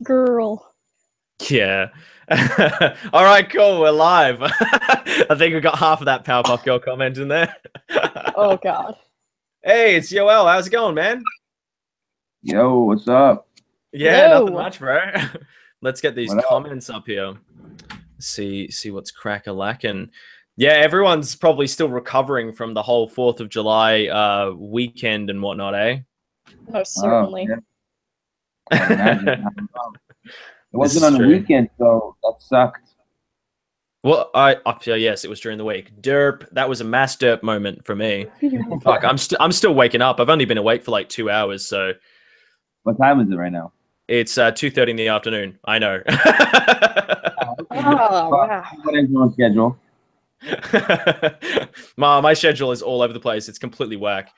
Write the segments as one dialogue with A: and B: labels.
A: Girl.
B: Yeah. All right, cool. We're live. I think we got half of that Powerpuff Girl comment in there.
A: Oh God.
B: Hey, it's Yoel. How's it going, man?
C: Yo, what's up?
B: Yeah, nothing
A: Hello.
B: much, bro. Let's get these
C: What up?
B: comments up here. See what's crack-a-lackin'. Yeah, everyone's probably still recovering from the whole 4th of July weekend and whatnot, eh?
A: Most
C: Oh,
A: certainly.
C: yeah, I imagine. I don't know. It
B: This
C: wasn't
B: is
C: on the
B: true.
C: weekend, so that sucked.
B: Well, yes, it was during the week. Derp, that was a mass derp moment for me. Fuck, I'm still waking up. I've only been awake for like 2 hours, so
C: What time is it right now?
B: it's 2:30 in the afternoon. I know.
A: Oh
C: Well,
A: wow.
C: what is your schedule?
B: My schedule is all over the place. It's completely whack.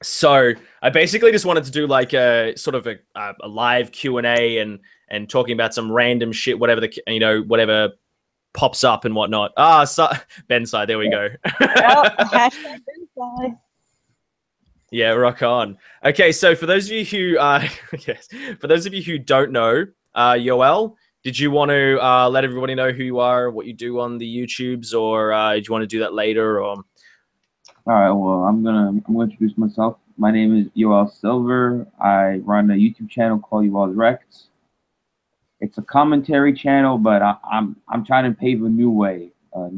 B: So I basically just wanted to do like a sort of a live Q&A and talking about some random shit, whatever whatever pops up and whatnot. Ben side, there we go.
A: Well, hashtag inside.
B: Yeah, rock on. Okay, so for those of you who yes, for those of you who don't know, Yoel, did you want to let everybody know who you are, what you do on the YouTubes, or do you want to do that later? Or
C: All right, well, I'm gonna introduce myself. My name is Yoel Silver. I run a YouTube channel called YoelRekts. It's a commentary channel, but I'm trying to pave a new way of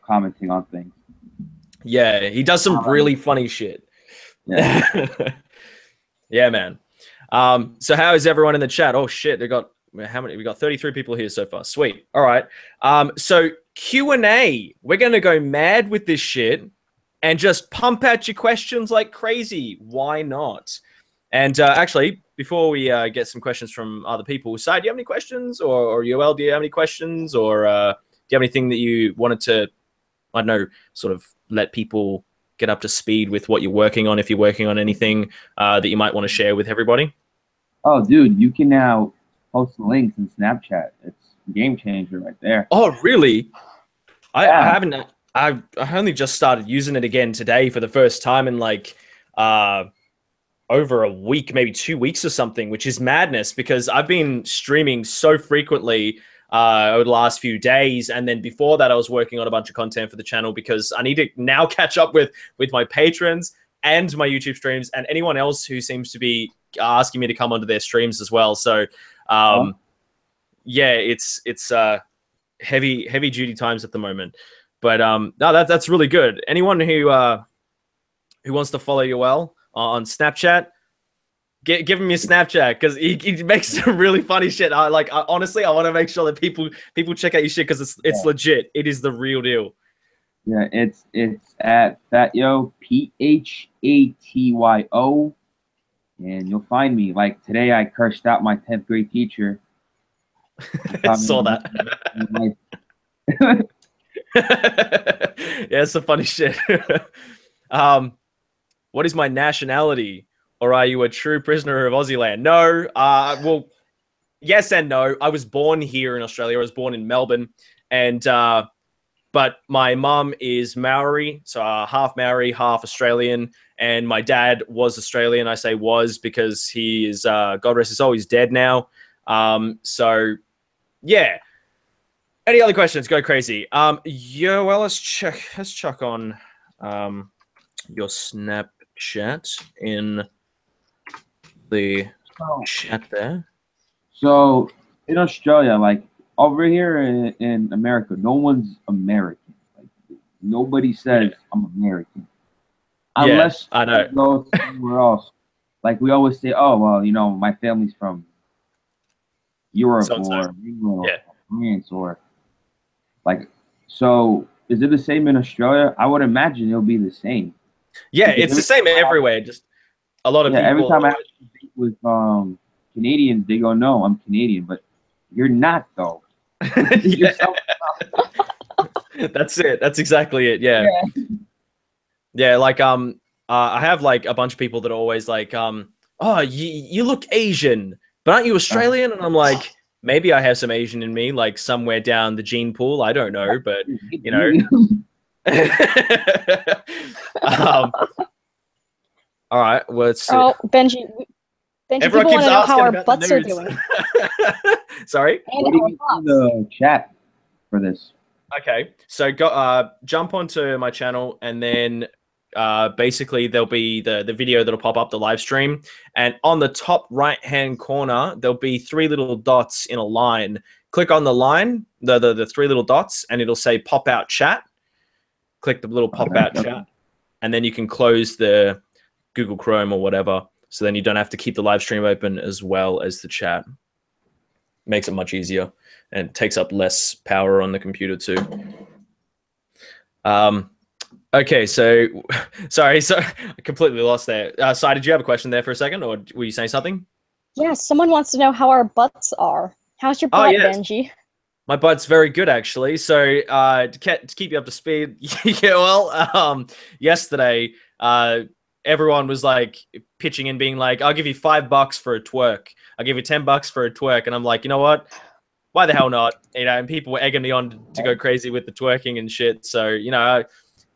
C: commenting on things.
B: yeah, he does some really funny shit.
C: Yeah.
B: Yeah, man. So how is everyone in the chat? Oh shit, how many? We got 33 people here so far. Sweet. All right. So Q&A. We're gonna go mad with this shit and just pump out your questions like crazy. Why not? And actually, before we get some questions from other people, Sai, do you have any questions? Or Yoel, do you have any questions? Or do you have anything that you wanted to, I don't know, sort of let people get up to speed with what you're working on, if you're working on anything that you might want to share with everybody?
C: Oh, dude, you can now post links in Snapchat. It's a game changer right there.
B: Oh, really? I
C: Yeah.
B: haven't. I only just started using it again today for the first time in like over a week, maybe 2 weeks or something, which is madness because I've been streaming so frequently over the last few days, and then before that I was working on a bunch of content for the channel because I need to now catch up with my patrons and my YouTube streams and anyone else who seems to be asking me to come onto their streams as well. So yeah, it's heavy duty times at the moment, but no, that's really good. Anyone who wants to follow Yoel on Snapchat, give him your Snapchat because he makes some really funny shit. Honestly, I want to make sure that people check out your shit because it's legit. It is the real deal.
C: Yeah, it's at Fatyo, PHATYO, and you'll find me. Like today, I cursed out my 10th grade teacher.
B: I saw that. Yeah, it's some funny shit. What is my nationality? Or are you a true prisoner of Aussie land? No. Well, yes and no. I was born here in Australia. I was born in Melbourne, and but my mum is Maori, so half Maori, half Australian, and my dad was Australian. I say was because he is God rest his soul. He's dead now. So yeah. Any other questions? Go crazy. Yeah, well, let's check on your Snapchat in the chat there.
C: So in Australia, like over here in America, no one's American. Like nobody says I'm American, unless
B: I know.
C: you go somewhere else. Like we always say, oh well, you know, my family's from Europe or England or France or like. So is it the same in Australia? I would imagine it'll be the same.
B: Yeah, it's the same everywhere. Just a lot of people.
C: Every time I speak with Canadians, they go, "No, I'm Canadian," but you're not though.
B: That's it. That's exactly it. Yeah. Like I have like a bunch of people that are always like oh, you look Asian, but aren't you Australian? And I'm like, maybe I have some Asian in me, like somewhere down the gene pool. I don't know, but you know. All right. Well,
A: Oh, Benji, Benji,
B: Everyone
A: people
B: keeps
A: want to know how
B: asking
A: our
B: about
A: butts
B: the
A: are
B: nudes.
A: doing.
B: Sorry.
A: And
C: What do
A: our
C: you
A: butts.
C: in the chat for this?
B: Okay, so go jump onto my channel, and then basically there'll be the video that'll pop up, the live stream, and on the top right hand corner there'll be 3 little dots in a line. Click on the line, the 3 little dots, and it'll say pop out chat. Click the little pop out chat, and then you can close the Google Chrome or whatever. So then you don't have to keep the live stream open as well as the chat. Makes it much easier and takes up less power on the computer too. Okay, so sorry, so I completely lost there. Sai, did you have a question there for a second, or were you saying something?
A: Yeah, someone wants to know how our butts are. How's your butt,
B: yes.
A: Benji?
B: My butt's very good, actually. So to keep you up to speed, yeah, well, yesterday, everyone was like pitching in, being like, "I'll give you $5 for a twerk. I'll give you $10 for a twerk," and I'm like, you know what? Why the hell not? You know, and people were egging me on to go crazy with the twerking and shit. So you know, I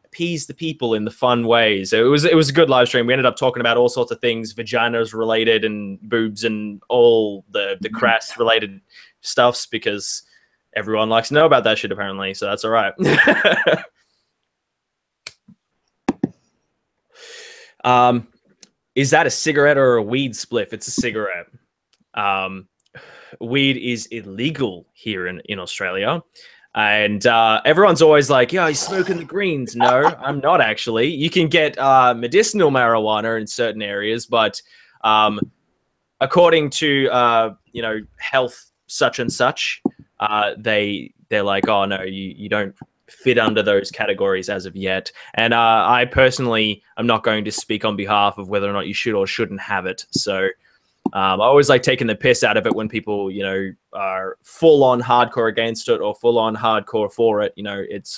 B: appease the people in the fun ways. It was a good live stream. We ended up talking about all sorts of things, vaginas related and boobs and all the crass related stuffs, because everyone likes to know about that shit apparently. So that's all right. Is that a cigarette or a weed spliff? It's a cigarette. Weed is illegal here in Australia. And everyone's always like, yeah, he's smoking the greens. No, I'm not actually. You can get medicinal marijuana in certain areas, but according to, you know, health such and such, they're like, oh, no, you don't fit under those categories as of yet. And I personally am not going to speak on behalf of whether or not you should or shouldn't have it. So I always like taking the piss out of it when people, you know, are full on hardcore against it or full on hardcore for it. You know, it's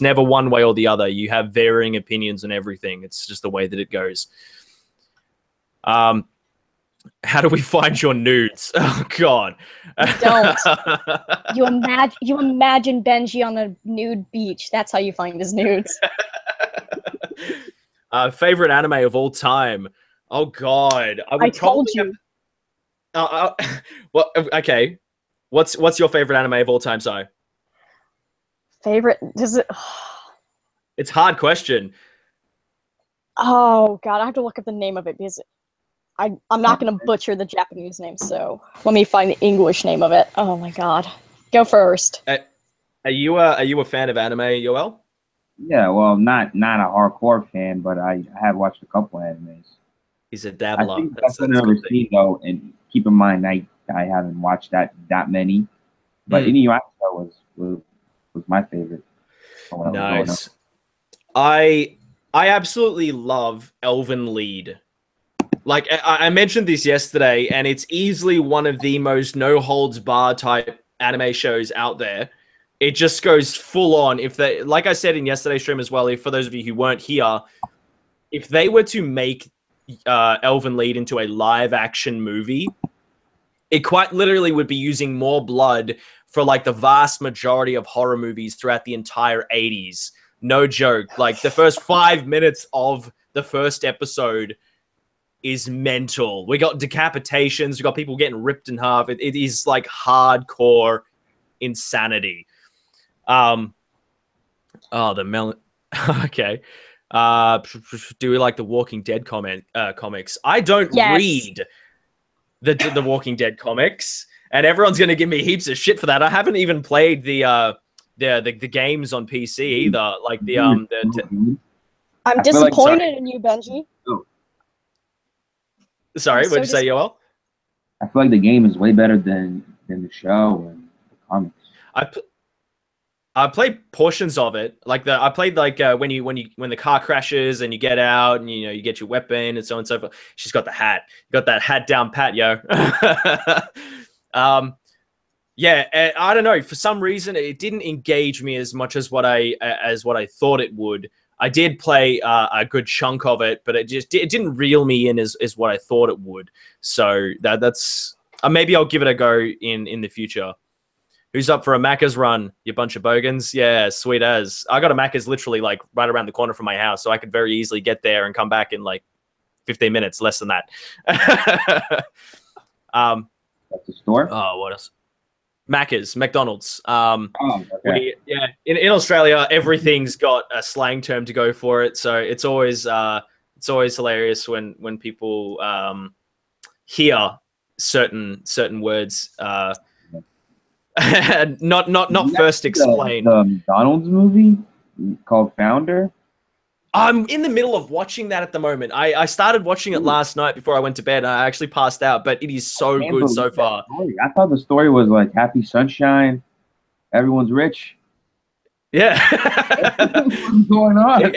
B: never one way or the other. You have varying opinions on everything. It's just the way that it goes. How do we find your nudes? Oh God!
A: Don't. You imagine Benji on a nude beach. That's how you find his nudes.
B: Favorite anime of all time. Oh God!
A: I told you.
B: Well, okay. What's your favorite anime of all time, Si?
A: Favorite? Does it?
B: It's a hard question.
A: Oh God, I have to look up the name of it because I'm not going to butcher the Japanese name. So let me find the English name of it. Oh my God, go first.
B: Are you a fan of anime, Yoel?
C: Yeah, well, not a hardcore fan, but I have watched a couple animes.
B: He's a dabbler.
C: I think that's what I've ever seen though, and keep in mind I haven't watched that many, but Inuyasha was my favorite.
B: Nice. I absolutely love Elven Lied. Like I mentioned this yesterday, and it's easily one of the most no holds bar type anime shows out there. It just goes full on. If they, like I said in yesterday's stream as well, if for those of you who weren't here, if they were to make Elven Lied into a live action movie, it quite literally would be using more blood for like the vast majority of horror movies throughout the entire 80s. No joke. Like the first 5 minutes of the first episode is mental. We got decapitations. We got people getting ripped in half. It is like hardcore insanity. Oh, the melon. Okay. Do we like the Walking Dead comics? I don't read the Walking Dead comics, and everyone's gonna give me heaps of shit for that. I haven't even played the games on PC either. Like I'm
A: disappointed in you, Benji.
C: Oh.
B: Sorry, what'd you say, Yoel?
C: I feel like the game is way better than the show and the comics.
B: I played portions of it. Like I played like when the car crashes and you get out and you get your weapon and so on and so forth. She's got the hat. Got that hat down pat, yo. Yeah, I don't know. For some reason, it didn't engage me as much as what I thought it would. I did play a good chunk of it, but it didn't reel me in as what I thought it would. So that's maybe I'll give it a go in the future. Who's up for a Macca's run, you bunch of bogans? Yeah, sweet as. I got a Macca's literally like right around the corner from my house, so I could very easily get there and come back in like 15 minutes, less than that.
C: That's the store.
B: Oh, what else? McDonald's.
C: Oh, okay.
B: In Australia, everything's got a slang term to go for it, so it's always hilarious when people hear certain words not first explained.
C: The McDonald's movie called Founder.
B: I'm in the middle of watching that at the moment. I started watching it last night before I went to bed. I actually passed out, but it is so good so far.
C: I thought the story was like happy sunshine, everyone's rich.
B: Yeah.
C: What's going on?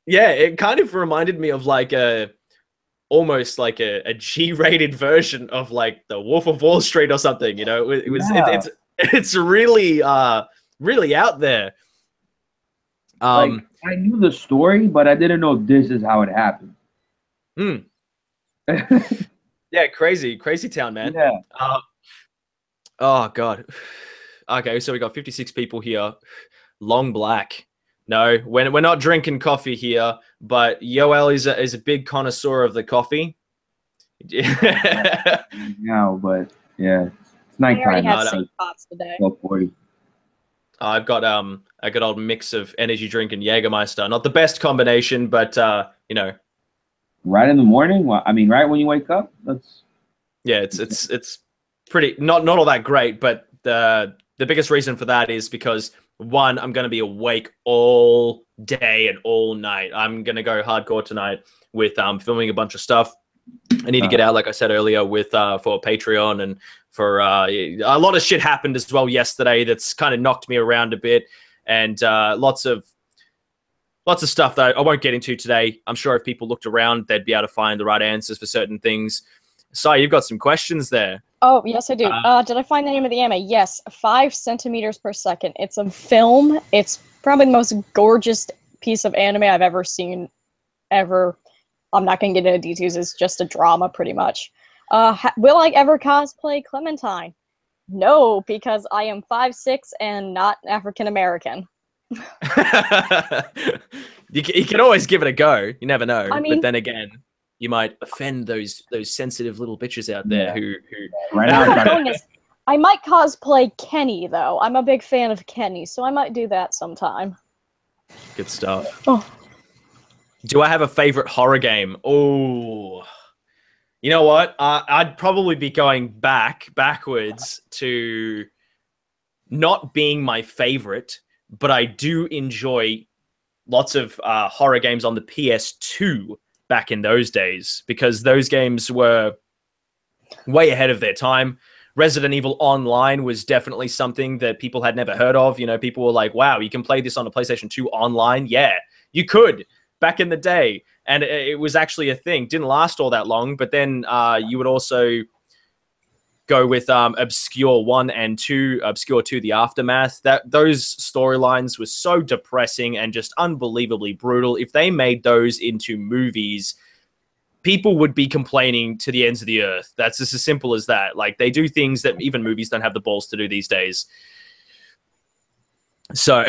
B: Yeah, it kind of reminded me of like almost like a G-rated version of like the Wolf of Wall Street or something. You know, it's really really out there.
C: Like, I knew the story, but I didn't know this is how it happened.
B: Yeah, crazy town, man.
C: Yeah.
B: Oh god. Okay, so we got 56 people here. Long black. No, we're not drinking coffee here, but Yoel is a big connoisseur of the coffee.
C: No, but yeah, it's nighttime.
A: I already had 6 pots today.
C: 12:40.
B: I've got a good old mix of energy drink and Jägermeister. Not the best combination, but you know. Right
C: in the morning? Well, I mean, right when you wake up? That's
B: it's pretty not all that great, but the biggest reason for that is because one, I'm going to be awake all day and all night. I'm going to go hardcore tonight with filming a bunch of stuff. I need to get out, like I said earlier, with for Patreon, and for a lot of shit happened as well yesterday that's kind of knocked me around a bit, and lots of stuff that I won't get into today. I'm sure if people looked around, they'd be able to find the right answers for certain things. Sai, you've got some questions there.
A: Oh, yes, I do. Did I find the name of the anime? Yes, 5 centimeters per second. It's a film. It's probably the most gorgeous piece of anime I've ever seen, ever. I'm not going to get into details. It's just a drama, pretty much. Will I ever cosplay Clementine? No, because I am 5'6" and not African American.
B: You can always give it a go. You never know.
A: I mean,
B: but then again, you might offend those sensitive little bitches out there who
C: right now.
A: I might cosplay Kenny though. I'm a big fan of Kenny, so I might do that sometime.
B: Good stuff.
A: Oh.
B: Do I have a favorite horror game? Oh, you know what? I'd probably be going backwards to not being my favorite, but I do enjoy lots of horror games on the PS2 back in those days, because those games were way ahead of their time. Resident Evil Online was definitely something that people had never heard of. You know, people were like, wow, you can play this on a PlayStation 2 online? Yeah, you could back in the day. And it was actually a thing. Didn't last all that long, but then you would also go with Obscure 1 and 2, Obscure 2, The Aftermath. Those storylines were so depressing and just unbelievably brutal. If they made those into movies, people would be complaining to the ends of the earth. That's just as simple as that. Like, they do things that even movies don't have the balls to do these days. So,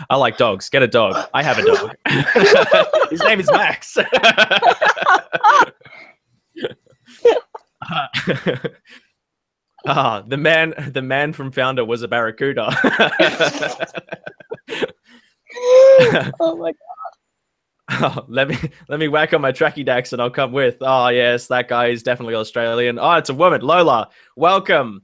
B: I like dogs. Get a dog. I have a dog. His name is Max. The man from Founder was a barracuda.
A: Oh my god.
B: Oh, let me whack on my tracky dax and I'll come with. Oh yes, that guy is definitely Australian. Oh, it's a woman. Lola, welcome.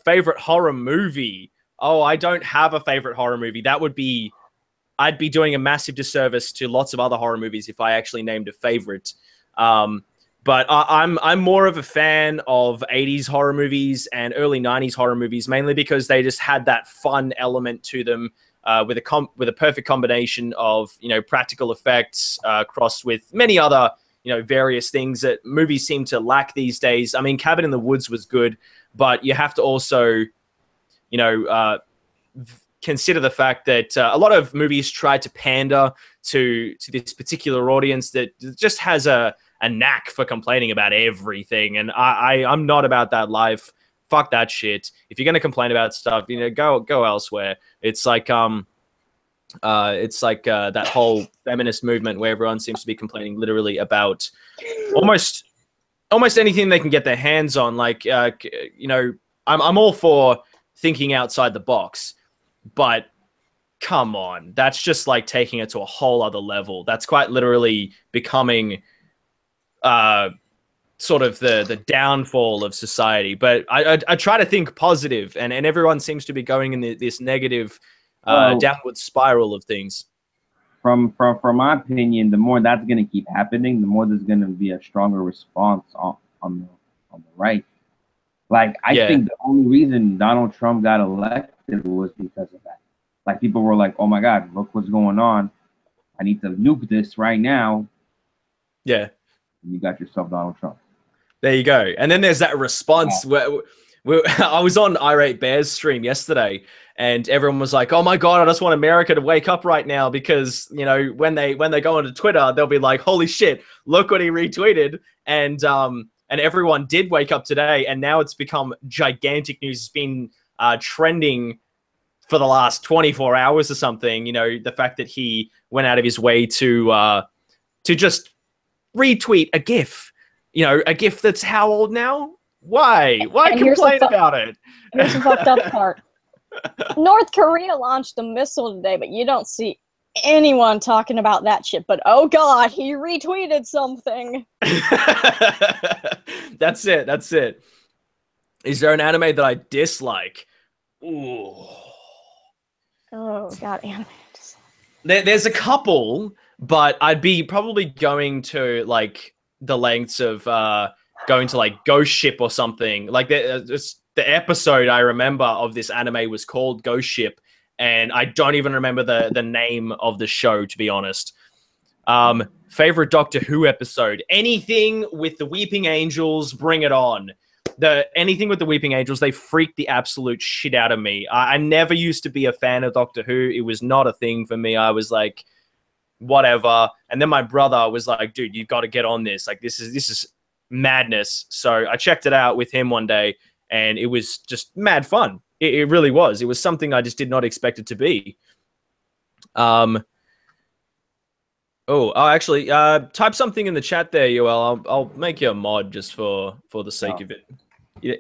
B: Favorite horror movie? Oh, I don't have a favorite horror movie. I'd be doing a massive disservice to lots of other horror movies if I actually named a favorite. But I'm more of a fan of 80s horror movies and early 90s horror movies, mainly because they just had that fun element to them, with a perfect combination of, you know, practical effects crossed with many other, you know, various things that movies seem to lack these days. I mean, Cabin in the Woods was good, but you have to also, you know, consider the fact that a lot of movies try to pander to this particular audience that just has a knack for complaining about everything. And I'm not about that life. Fuck that shit. If you're going to complain about stuff, you know, go elsewhere. It's like, It's like that whole feminist movement where everyone seems to be complaining literally about almost anything they can get their hands on. Like, you know, I'm all for thinking outside the box, but come on, that's just like taking it to a whole other level. That's quite literally becoming sort of the downfall of society. But I try to think positive, and everyone seems to be going in this negative downward spiral of things.
C: From my opinion, the more that's going to keep happening, the more there's going to be a stronger response on the right. Like, I think the only reason Donald Trump got elected was because of that. Like, people were like, "Oh my God, look what's going on! I need to nuke this right now."
B: Yeah,
C: and you got yourself Donald Trump.
B: There you go. And then there's that response where I was on Irate Bear's stream yesterday, and everyone was like, "Oh my God, I just want America to wake up right now," because, you know, when they go onto Twitter, they'll be like, "Holy shit, look what he retweeted," and everyone did wake up today, and now it's become gigantic news. It's been trending for the last 24 hours or something. You know, the fact that he went out of his way to just retweet a GIF. You know, a GIF that's how old now? Why? Why complain about it?
A: Here's the fucked up part. North Korea launched a missile today, but you don't see anyone talking about that shit. But oh God, he retweeted something.
B: That's it. That's it. Is there an anime that I dislike? Ooh.
A: Oh God, anime.
B: There's a couple, but I'd be probably going to like the lengths of going to like Ghost Ship or something. Like the episode I remember of this anime was called Ghost Ship, and I don't even remember the name of the show, to be honest. Favorite Doctor Who episode? Anything with the Weeping Angels, bring it on. Anything with the Weeping Angels, they freaked the absolute shit out of me. I never used to be a fan of Doctor Who. It was not a thing for me. I was like, whatever. And then my brother was like, dude, you've got to get on this. Like, this is madness. So I checked it out with him one day, and it was just mad fun. It really was. It was something I just did not expect it to be. Actually, type something in the chat there, Yoel. I'll make you a mod just for the sake of it. Yeah.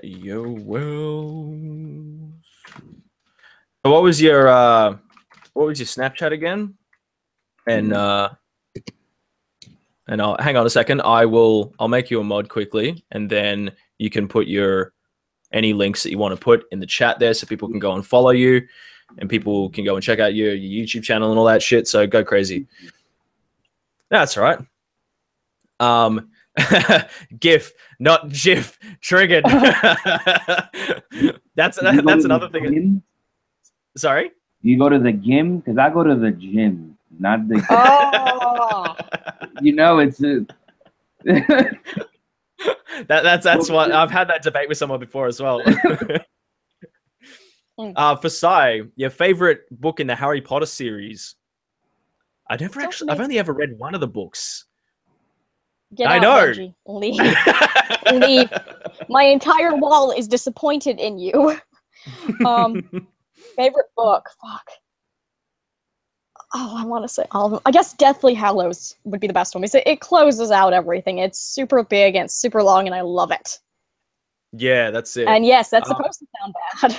B: Yoel. What was your Snapchat again? And I'll hang on a second. I'll make you a mod quickly, and then you can put any links that you want to put in the chat there, so people can go and follow you, and people can go and check out your YouTube channel and all that shit. So go crazy. That's all right. GIF, not GIF. Triggered. That's another thing. Sorry?
C: You go to the gym? Because I go to the gym, not the.
A: Oh.
C: You know, it's
B: that's what I've had that debate with someone before as well. For Sai, your favorite book in the Harry Potter series? I've only ever read one of the books.
A: I know. Benji. Leave. Leave. My entire wall is disappointed in you. Favorite book? Fuck. Oh, I want to say all of them. I guess Deathly Hallows would be the best one. It closes out everything. It's super big and it's super long, and I love it.
B: Yeah, that's it.
A: And yes, that's supposed to sound bad.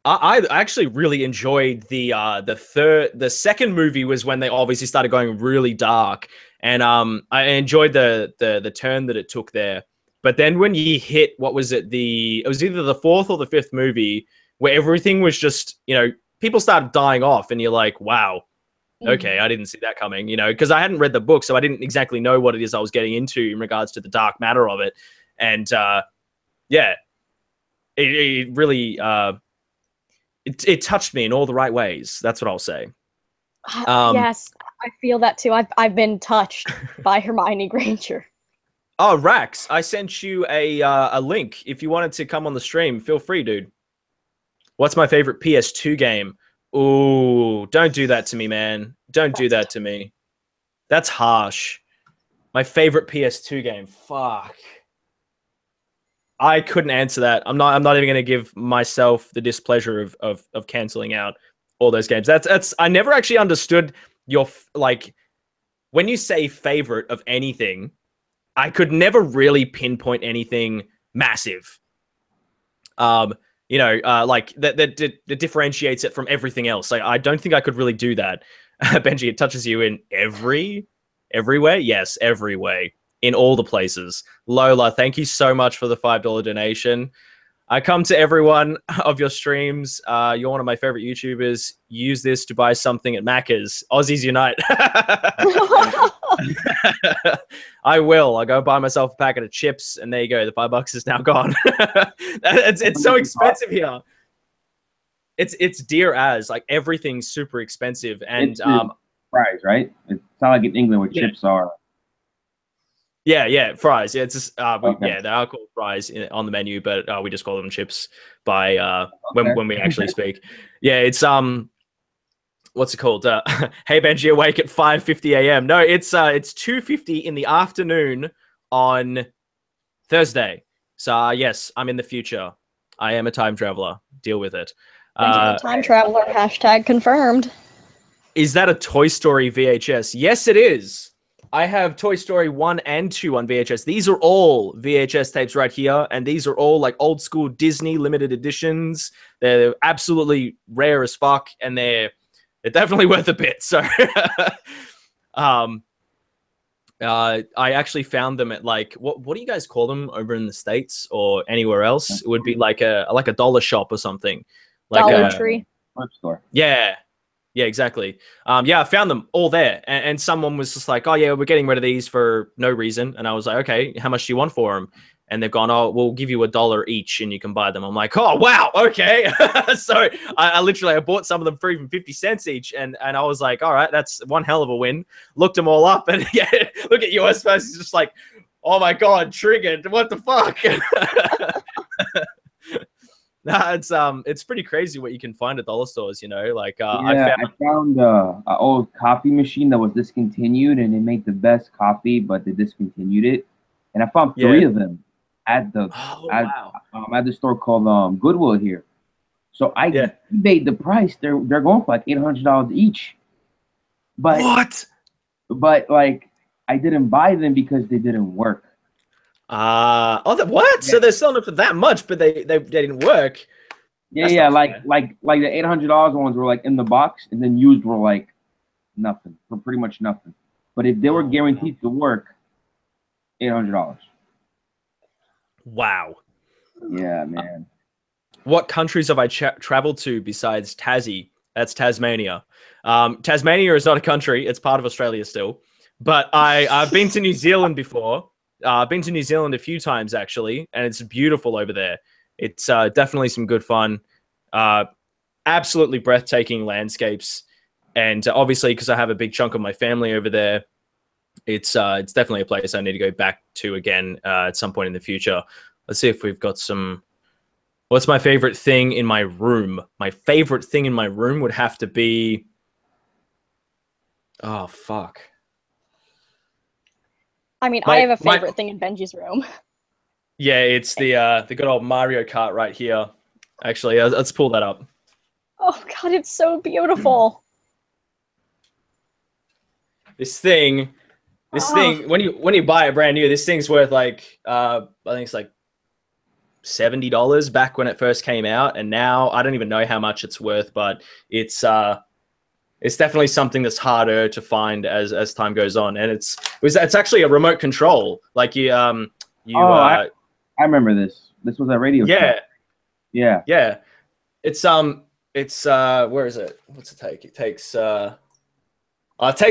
B: I actually really enjoyed the second movie was when they obviously started going really dark, and I enjoyed the turn that it took there. But then when you hit, what was it? It was either the fourth or the fifth movie where everything was just, you know, people started dying off, and you're like, wow, okay, I didn't see that coming, you know, because I hadn't read the book, so I didn't exactly know what it is I was getting into in regards to the dark matter of it. And yeah, it really it touched me in all the right ways. That's what I'll say.
A: Yes, I feel that too. I've been touched by Hermione Granger.
B: Oh, Rax, I sent you a link. If you wanted to come on the stream, feel free, dude. What's my favorite PS2 game? Ooh, don't do that to me, man. Don't do that to me. That's harsh. My favorite PS2 game. Fuck. I couldn't answer that. I'm not even going to give myself the displeasure of canceling out all those games. That's I never actually understood your like when you say favorite of anything. I could never really pinpoint anything massive. Like that differentiates it from everything else. Like, I don't think I could really do that. Benji, it touches you in every way. Yes, every way, in all the places. Lola, thank you so much for the $5 donation. I come to every one of your streams. You're one of my favorite YouTubers. Use this to buy something at Macca's. Aussies Unite. I will. I'll go buy myself a packet of chips, and there you go. The $5 is now gone. it's so expensive here. It's dear as, like, everything's super expensive. And
C: fries, right? It's not like in England where chips are.
B: Yeah, fries. Yeah, it's just
C: Okay.
B: yeah, they are called fries on the menu, but we just call them chips by when we actually speak. Yeah, it's what's it called? Hey Benji, awake at 5:50 a.m. No, it's 2:50 in the afternoon on Thursday. So yes, I'm in the future. I am a time traveler. Deal with it.
A: Benji the time traveler, hashtag confirmed.
B: Is that a Toy Story VHS? Yes, it is. I have Toy Story 1 and 2 on VHS. These are all VHS tapes right here, and these are all like old school Disney limited editions. They're absolutely rare as fuck, and they're definitely worth a bit. So, I actually found them at, like, what do you guys call them over in the States or anywhere else? It would be like a dollar shop or something, like
A: Dollar Tree.
C: Store.
B: Yeah, exactly. Yeah, I found them all there. And someone was just like, oh, yeah, we're getting rid of these for no reason. And I was like, okay, how much do you want for them? And they've gone, oh, we'll give you $1 each and you can buy them. I'm like, oh, wow, okay. So I literally bought some of them for even 50 cents each. And I was like, all right, that's one hell of a win. Looked them all up. And yeah, look at US first. He's just like, oh, my God, triggered. What the fuck? Nah, it's pretty crazy what you can find at dollar stores, you know. Like
C: I found an old coffee machine that was discontinued, and it made the best coffee, but they discontinued it. And I found 3 of them at the at the store called Goodwill here. So I made the price. They're going for like $800 each. But
B: what?
C: But like, I didn't buy them because they didn't work.
B: What?
C: Yeah.
B: So they're selling it for that much, but they didn't work.
C: Yeah, like the $800 ones were like in the box, and then used were like nothing, for pretty much nothing. But if they were guaranteed to work, $800.
B: Wow.
C: Yeah, man.
B: What countries have I traveled to besides Tassie? That's Tasmania. Tasmania is not a country; it's part of Australia still. But I've been to New Zealand before. I've been to New Zealand a few times, actually, and it's beautiful over there. It's definitely some good fun. Absolutely breathtaking landscapes. And obviously, because I have a big chunk of my family over there, it's definitely a place I need to go back to again at some point in the future. Let's see if we've got some... What's my favorite thing in my room? My favorite thing in my room would have to be... Oh, fuck.
A: I mean, I have a favorite thing in Benji's room.
B: Yeah, it's the good old Mario Kart right here. Actually, let's pull that up.
A: Oh god, it's so beautiful.
B: This thing, when you buy it brand new, this thing's worth like I think it's like $70 back when it first came out, and now I don't even know how much it's worth, but it's definitely something that's harder to find as time goes on, and it's actually a remote control. Like I
C: remember this. This was a radio show.
B: Yeah. It's where is it? What's it take? It takes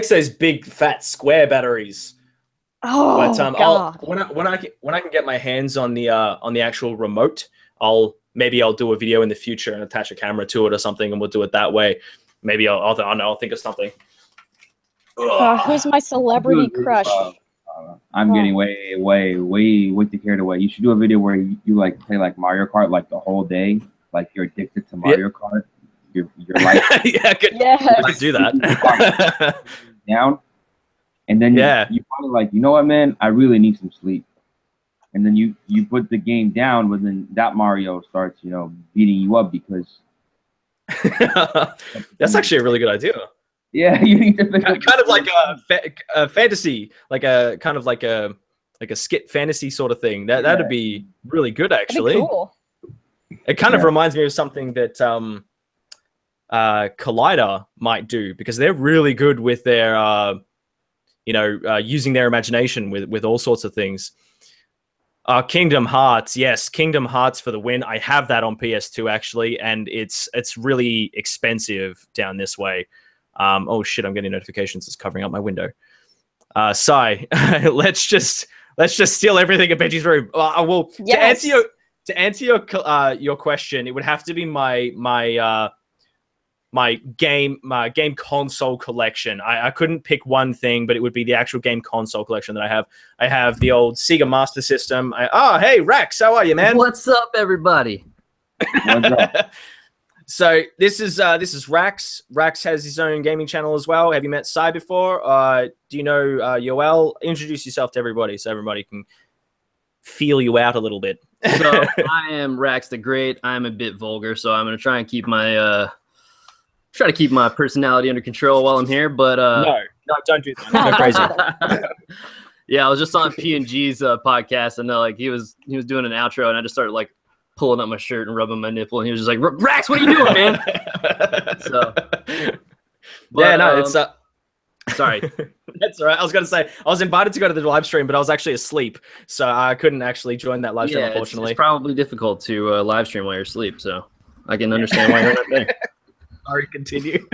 B: those big fat square batteries.
A: Oh,
B: but
A: God.
B: when I can get my hands on the actual remote, I'll do a video in the future and attach a camera to it or something, and we'll do it that way. Maybe I'll think of something.
A: Who's my celebrity crush?
C: I'm getting way too carried away. You should do a video where you like play like Mario Kart like the whole day, like you're addicted to Mario Kart. Your life.
B: Yeah, I could do that.
C: Down, and then you finally like, you know what, man? I really need some sleep. and then you put the game down, but then that Mario starts, you know, beating you up because.
B: That's actually a really good idea.
C: Yeah, you need to pick up
B: kind of like a fantasy, like a kind of like a skit fantasy sort of thing. That'd be really good, actually.
A: That'd be cool.
B: It kind of reminds me of something that Collider might do, because they're really good with their using their imagination with all sorts of things. Kingdom Hearts, yes, Kingdom Hearts for the win. I have that on PS2 actually, and it's really expensive down this way. Oh shit, I'm getting notifications. It's covering up my window. Sai, let's just steal everything in Benji's room. Well,
A: yes.
B: to answer your question, it would have to be my game console collection. I couldn't pick one thing, but it would be the actual game console collection that I have. I have the old Sega Master System. Hey Rex, how are you, man?
D: What's up, everybody?
C: What's up?
B: So this is Rax. Rax has his own gaming channel as well. Have you met Sai before? Do you know Yoel? Introduce yourself to everybody so everybody can feel you out a little bit.
D: So I am RAXtheGREAT. I'm a bit vulgar, so I'm gonna try and keep my personality under control while I'm here. But
B: no, don't do that. Go crazy.
D: Yeah, I was just on P&G's podcast, and like he was doing an outro, and I just started like pulling up my shirt and rubbing my nipple, and he was just like, "Rax, what are you doing, man?" So,
B: yeah, no, it's
D: sorry.
B: That's all right. I was going to say, I was invited to go to the live stream, but I was actually asleep, so I couldn't actually join that live stream, unfortunately.
D: It's probably difficult to live stream while you're asleep, so I can understand why you're not there.
B: Sorry, continue.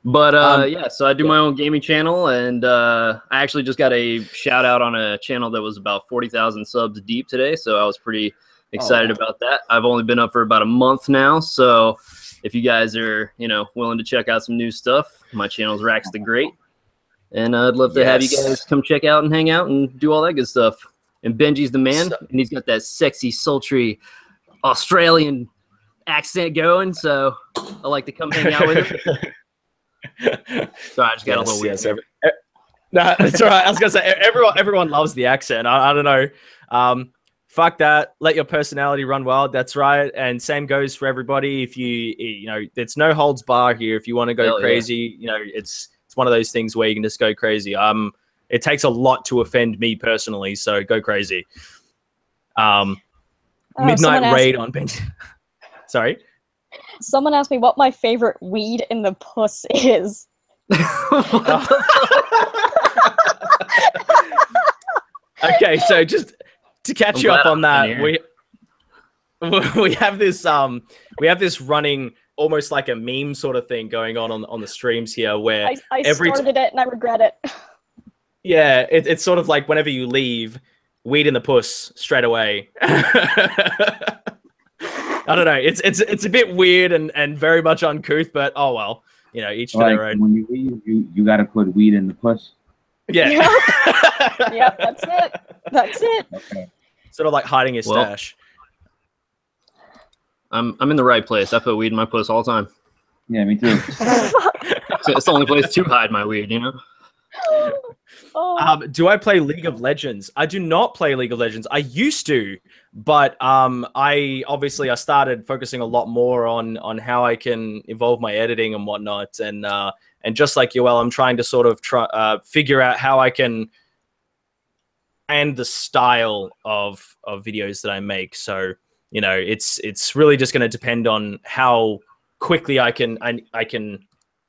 D: But yeah, so I do my own gaming channel, and I actually just got a shout out on a channel that was about 40,000 subs deep today, so I was pretty excited about that. I've only been up for about a month now, so if you guys are, willing to check out some new stuff, my channel is RAXtheGREAT, and I'd love to have you guys come check out and hang out and do all that good stuff. And Benji's the man, and he's got that sexy, sultry Australian accent going, so I like to come hang out with him. Sorry, I just got a little weird.
B: No, it's all right. I was gonna say everyone loves the accent. I don't know. Fuck that. Let your personality run wild. That's right. And same goes for everybody. If it's no holds bar here. If you want to go crazy, it's one of those things where you can just go crazy. It takes a lot to offend me personally, so go crazy. Midnight raid on Benji. Sorry.
A: Someone asked me what my favorite weed in the puss is.
B: Okay, so just to catch you up on that, we have this running almost like a meme sort of thing going on the streams here, where
A: I started it and I regret it.
B: Yeah, it's sort of like whenever you leave, weed in the puss straight away. I don't know. It's a bit weird and very much uncouth, but oh well. Each to their own.
C: When you leave, you gotta put weed in the puss.
B: Yeah.
A: Yeah, that's it. That's it.
C: Okay.
B: Sort of like hiding your stash.
D: I'm in the right place. I put weed in my puss all the time.
C: Yeah, me too.
D: It's the only place to hide my weed,
B: Do I play League of Legends? I do not play League of Legends. I used to, but I started focusing a lot more on how I can evolve my editing and whatnot, and just like Yoel, I'm trying to sort of figure out how I can and the style of videos that I make. So it's really just going to depend on how quickly I can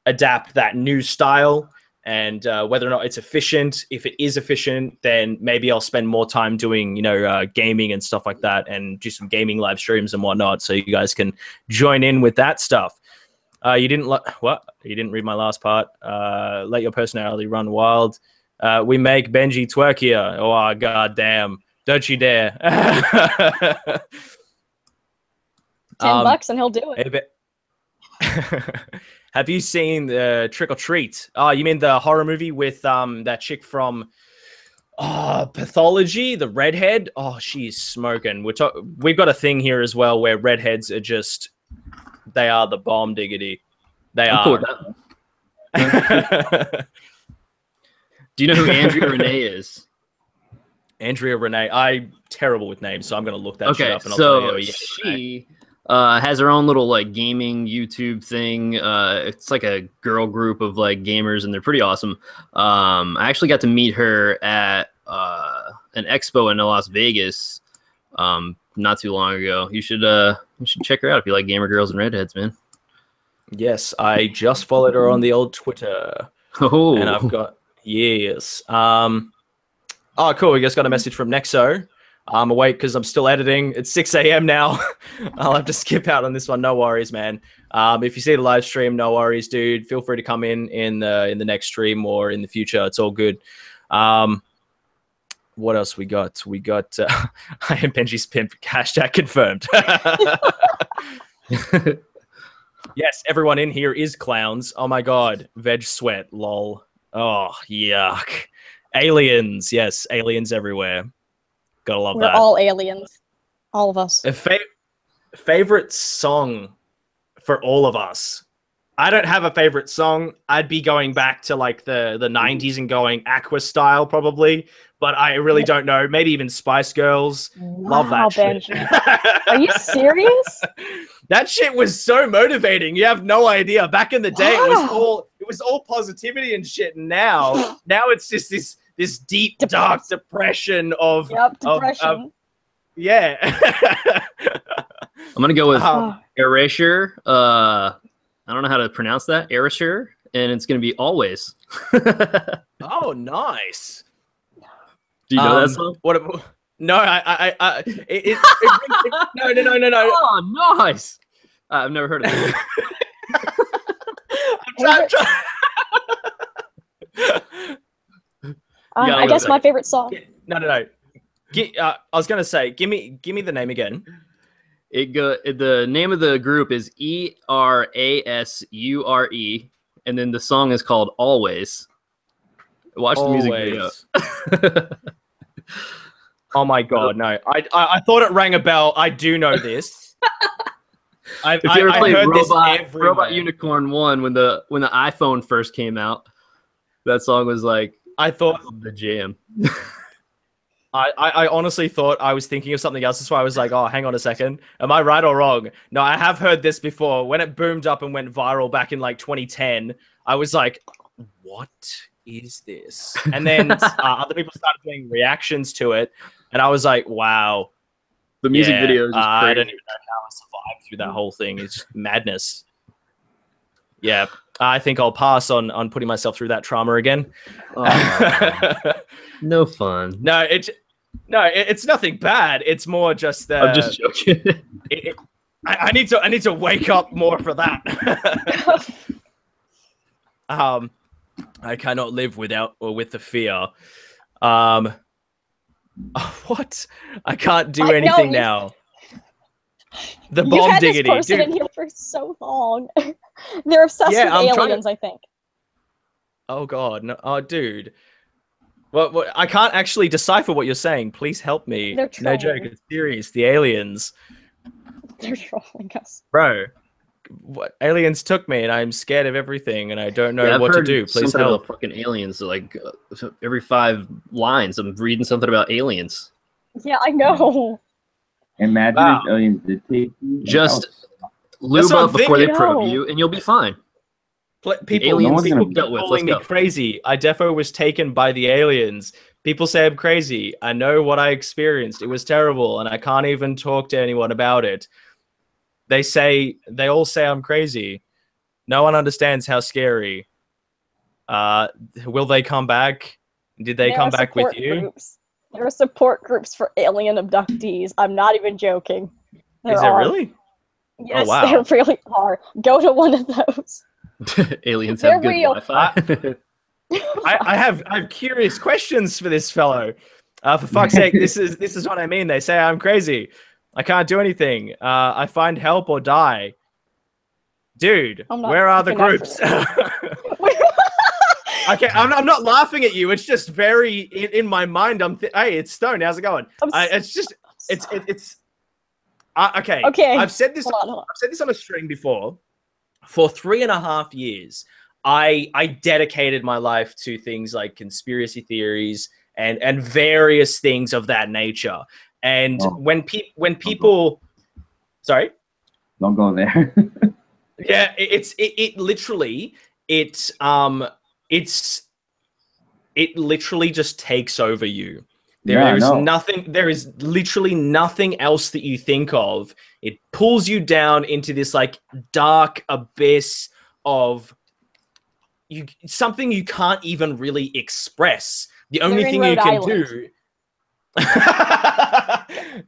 B: adapt that new style. And whether or not it's efficient. If it is efficient, then maybe I'll spend more time doing, gaming and stuff like that, and do some gaming live streams and whatnot, so you guys can join in with that stuff. You didn't read my last part. Let your personality run wild. We make Benji twerk here. Oh, goddamn! Don't you dare!
A: $10 and he'll do it.
B: Have you seen the Trick or Treat? Oh, you mean the horror movie with that chick from Pathology, the redhead? Oh, she's smoking. We've got a thing here as well where redheads are they are the bomb diggity. They are.
D: Cool with that. Do you know who Andrea Renee is?
B: Andrea Renee. I'm terrible with names, so I'm gonna look that shit
D: Okay,
B: up and I'll tell
D: so
B: you. Yeah,
D: she has her own little like gaming YouTube thing. It's like a girl group of like gamers, and they're pretty awesome. I actually got to meet her at an expo in Las Vegas not too long ago. You should check her out if you like gamer girls and redheads, man.
B: Yes, I just followed her on the old Twitter.
D: Oh,
B: And I've got oh, cool. We just got a message from Nexo. I'm awake because I'm still editing. It's 6 a.m. now. I'll have to skip out on this one. No worries, man. If you see the live stream, no worries, dude. Feel free to come in the next stream or in the future. It's all good. What else we got? We got I am Benji's pimp. Hashtag confirmed. Yes, everyone in here is clowns. Oh my god. Veg sweat. Lol. Oh, yuck. Aliens. Yes, aliens everywhere. Gotta love that.
A: We're all aliens. All of us.
B: A favorite song for all of us. I don't have a favorite song. I'd be going back to like the 90s and going Aqua style probably, but I really don't know. Maybe even Spice Girls. Love that
A: Benji.
B: shit.
A: Are you serious?
B: That shit was so motivating. You have no idea. Back in the day, it was all positivity and shit. And now it's just this deep, dark depression of
A: depression.
B: Yeah.
D: I'm gonna go with Erasure. I don't know how to pronounce that. Erasure, and it's gonna be Always.
B: Oh, nice.
D: Do you know that song?
B: No, no.
D: Oh, nice. I've never heard of it.
A: I guess my favorite song.
B: No. I was gonna say, give me the name again.
D: The name of the group is ERASURE, and then the song is called Always. Watch the music video.
B: Oh my god, no! I thought it rang a bell. I do know this.
D: If you ever played Robot Unicorn 1 when the iPhone first came out, that song was like
B: I thought
D: the jam.
B: I honestly thought I was thinking of something else. That's why I was like, oh, hang on a second. Am I right or wrong? No, I have heard this before. When it boomed up and went viral back in like 2010, I was like, what is this? And then other people started doing reactions to it. And I was like, wow.
D: The music video is just crazy.
B: I don't even know how I survived through that whole thing. It's madness. Yeah. I think I'll pass on putting myself through that trauma again.
D: Oh, no fun.
B: No, it's nothing bad. It's more just
D: I'm just joking.
B: I need to wake up more for that. I cannot live without or with the fear. What? I can't do anything now. The bomb
A: You've had
B: diggity.
A: this person in here for so long. They're obsessed with aliens, I think.
B: Oh god, no, oh dude. Well, I can't actually decipher what you're saying. Please help me. No joke, it's serious. The aliens.
A: They're trolling us,
B: bro. What aliens took me, and I'm scared of everything, and I don't know what to do. Please help.
D: Fucking aliens, like every 5 lines, I'm reading something about aliens.
A: Yeah, I know.
C: Imagine if aliens did take you.
D: Just lube up before they probe you, and you'll be fine.
B: People calling me crazy. I defo was taken by the aliens. People say I'm crazy. I know what I experienced. It was terrible, and I can't even talk to anyone about it. They all say I'm crazy. No one understands how scary. Will they come back? Did they come back with you?
A: There are support groups for alien abductees. I'm not even joking.
B: Is there really?
A: Yes, there really are. Go to one of those.
D: Aliens have good Wi-Fi.
B: I have curious questions for this fellow. For fuck's sake, this is what I mean. They say I'm crazy. I can't do anything. I find help or die. Dude, where are the groups? Okay, I'm not laughing at you. It's just very in my mind. Hey, it's Stone. How's it going? Okay. I've said this. I've said this on a stream before. For 3.5 years, I dedicated my life to things like conspiracy theories and various things of that nature. And when people, sorry,
C: don't go there.
B: Yeah, it literally just takes over you. There is literally nothing else that you think of. It pulls you down into this like dark abyss of something you can't even really express. The only thing you can do.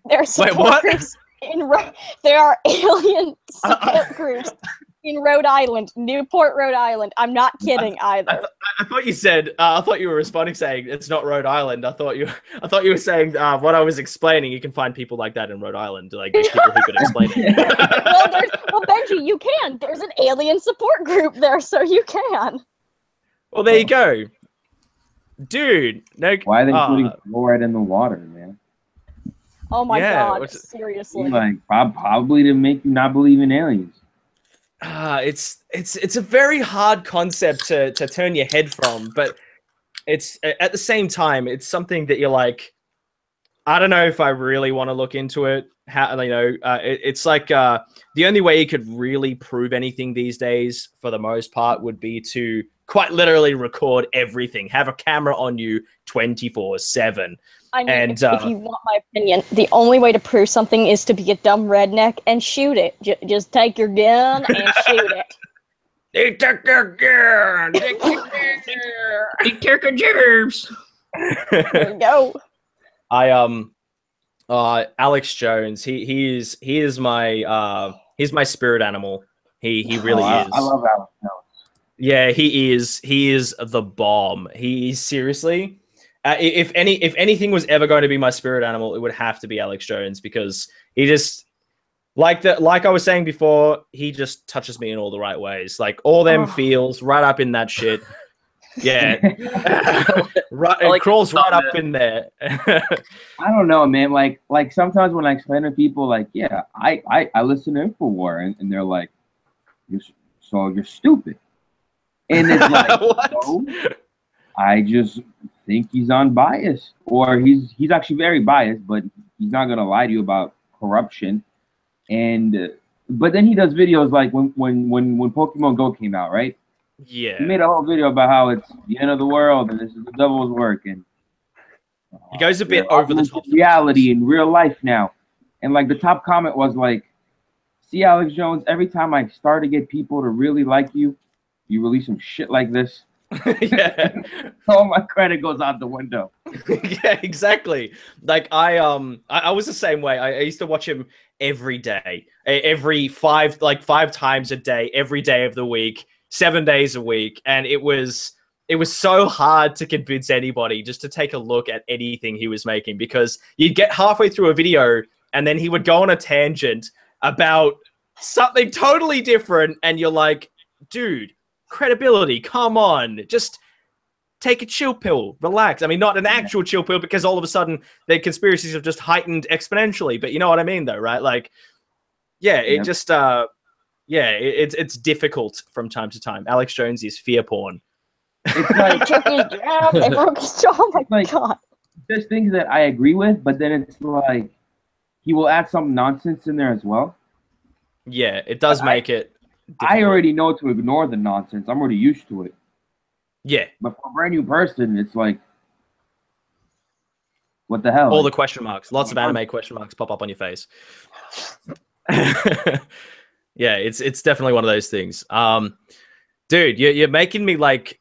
A: There's support groups there are alien support groups in Rhode Island, Newport, Rhode Island. I'm not kidding either.
B: I thought you said. I thought you were responding saying it's not Rhode Island. I thought you were saying what I was explaining. You can find people like that in Rhode Island, like people who could explain it.
A: well, Benji, you can. There's an alien support group there, so you can.
B: Well, there you go, dude. No,
C: why are they putting fluoride in the water, man?
A: Oh my god! Seriously,
C: like probably to make you not believe in aliens.
B: It's a very hard concept to turn your head from, but it's at the same time it's something that you're like, I don't know if I really want to look into it. How it's like the only way you could really prove anything these days, for the most part, would be to quite literally record everything, have a camera on you 24/7.
A: I mean, if you want my opinion, the only way to prove something is to be a dumb redneck and shoot it. Just take your gun and shoot it.
B: They took your gun. They took your germs.
A: There you go.
B: Alex Jones. He is my he's my spirit animal. He really is.
C: I love Alex Jones.
B: Yeah, he is. He is the bomb. He seriously. If anything was ever going to be my spirit animal, it would have to be Alex Jones, because he just like I was saying before, he just touches me in all the right ways. Like all them feels right up in that shit. Yeah. Right, it crawls right up in there.
C: I don't know, man. Like sometimes when I explain to people, like, yeah, I listen to InfoWar, and they're like, you're stupid. And it's like, no, I just think he's unbiased, or he's actually very biased, but he's not gonna lie to you about corruption. And but then he does videos like when Pokemon Go came out, right?
B: Yeah.
C: He made a whole video about how it's the end of the world and this is the devil's work, and
B: he goes a bit over the top.
C: Reality in real life now, and like the top comment was like, "See, Alex Jones, every time I start to get people to really like you, you release some shit like this."
B: Yeah.
C: All my credit goes out the window.
B: Yeah, exactly. Like I was the same way. I used to watch him every day, every five times a day, every day of the week, 7 days a week, and it was so hard to convince anybody just to take a look at anything he was making, because you'd get halfway through a video and then he would go on a tangent about something totally different, and you're like, dude, credibility, come on, just take a chill pill, relax. I mean, not an actual chill pill, because all of a sudden the conspiracies have just heightened exponentially, but you know what I mean though, right? Like, yeah, it just it's difficult from time to time. Alex Jones is fear porn.
C: It's like
A: they broke his jaw. Oh my god.
C: There's things that I agree with, but then it's like he will add some nonsense in there as well.
B: Yeah, it does make it difficult.
C: I already know to ignore the nonsense. I'm already used to it.
B: Yeah.
C: But for a brand new person, it's like, what the hell?
B: All the question marks. Lots of anime question marks pop up on your face. Yeah, it's definitely one of those things. Dude, you're making me like,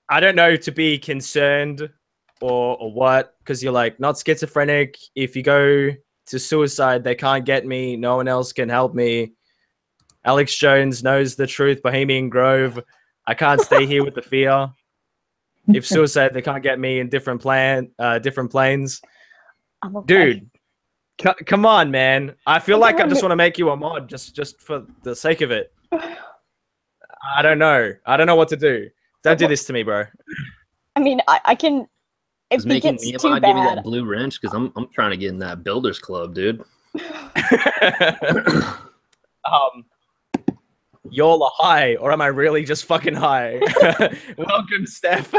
B: I don't know, to be concerned or what, because you're like, not schizophrenic. If you go to suicide, they can't get me. No one else can help me. Alex Jones knows the truth. Bohemian Grove. I can't stay here with the fear. If suicide, they can't get me in different planes.
A: Okay.
B: Dude, come on, man. I feel like I just want to make you a mod just for the sake of it. I don't know. I don't know what to do. Don't do this to me, bro.
A: I mean, I can. If
D: It's making
A: gets
D: me
A: too
D: give me that
A: bad,
D: blue wrench, because I'm trying to get in that builders club, dude.
B: Yoel high, or am I really just fucking high? Welcome, Steph.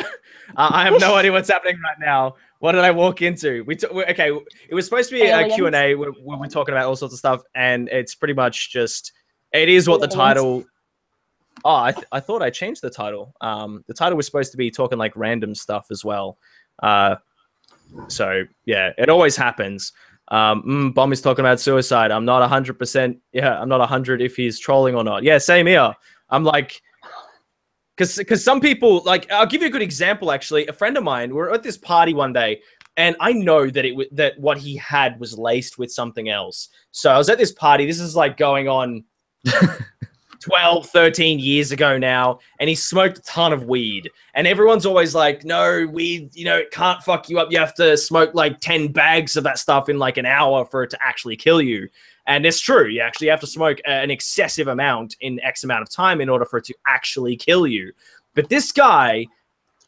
B: I have no idea what's happening right now. What did I walk into? Okay, it was supposed to be a Q&A where we're talking about all sorts of stuff, and it's pretty much just, it is what the title... Oh, I thought I changed the title. The title was supposed to be talking like random stuff as well. So, yeah, it always happens. Bomb is talking about suicide. I'm not 100%. Yeah, I'm not 100 if he's trolling or not. Yeah, same here. I'm like, because some people, like, I'll give you a good example, actually. A friend of mine, we were at this party one day, and I know that that what he had was laced with something else. So I was at this party. This is like going on 12, 13 years ago now, and he smoked a ton of weed. And everyone's always like, no, weed, you know, it can't fuck you up. You have to smoke like 10 bags of that stuff in like an hour for it to actually kill you. And it's true. You actually have to smoke an excessive amount in X amount of time in order for it to actually kill you. But this guy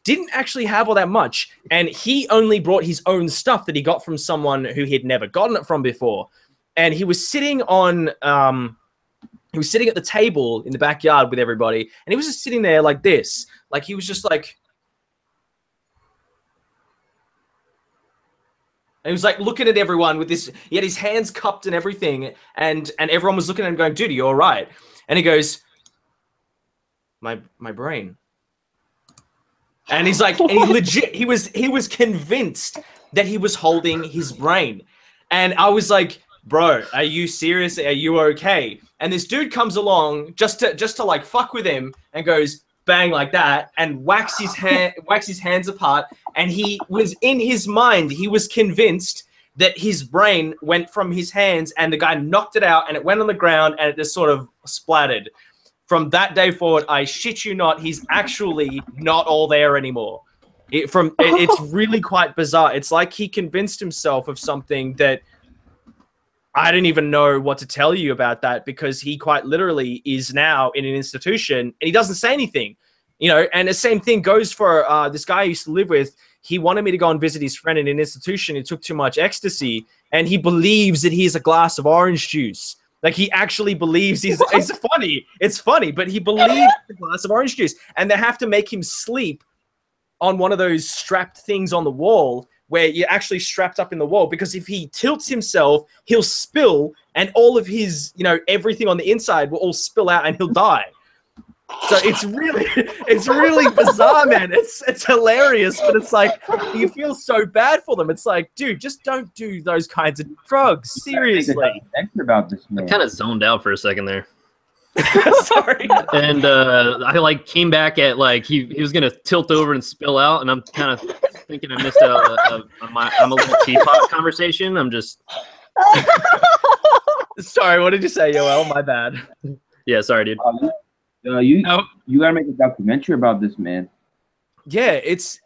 B: didn't actually have all that much. And he only brought his own stuff that he got from someone who he had never gotten it from before. And he was sitting on... he was sitting at the table in the backyard with everybody, and he was just sitting there like this. Like, he was just like... And he was like looking at everyone with this... He had his hands cupped and everything, and everyone was looking at him going, dude, are you all right? And he goes, my brain. And he's like... And he legit... He was convinced that he was holding his brain. And I was like... Bro, are you serious? Are you okay? And this dude comes along just to like fuck with him and goes bang like that and whacks his hands apart. And he was in his mind, he was convinced that his brain went from his hands, and the guy knocked it out and it went on the ground and it just sort of splattered. From that day forward, I shit you not, he's actually not all there anymore. It's really quite bizarre. It's like he convinced himself of something that I don't even know what to tell you about that, because he quite literally is now in an institution and he doesn't say anything, you know. And the same thing goes for this guy I used to live with. He wanted me to go and visit his friend in an institution. He took too much ecstasy, and he believes that he's a glass of orange juice. Like, he actually believes he's funny. It's funny, but he believes a glass of orange juice, and they have to make him sleep on one of those strapped things on the wall, where you're actually strapped up in the wall, because if he tilts himself, he'll spill, and all of his, you know, everything on the inside will all spill out and he'll die. So it's really bizarre, man. It's hilarious, but it's like, you feel so bad for them. It's like, dude, just don't do those kinds of drugs. Seriously.
C: About this, man.
D: I kind of zoned out for a second there.
B: Sorry.
D: And I like came back at like he was gonna tilt over and spill out, and I'm kind of thinking I missed I'm a little teapot conversation. I'm just
B: sorry. What did you say, Yoel? My bad.
D: Yeah, sorry, dude.
C: You gotta make a documentary about this, man.
B: Yeah, it's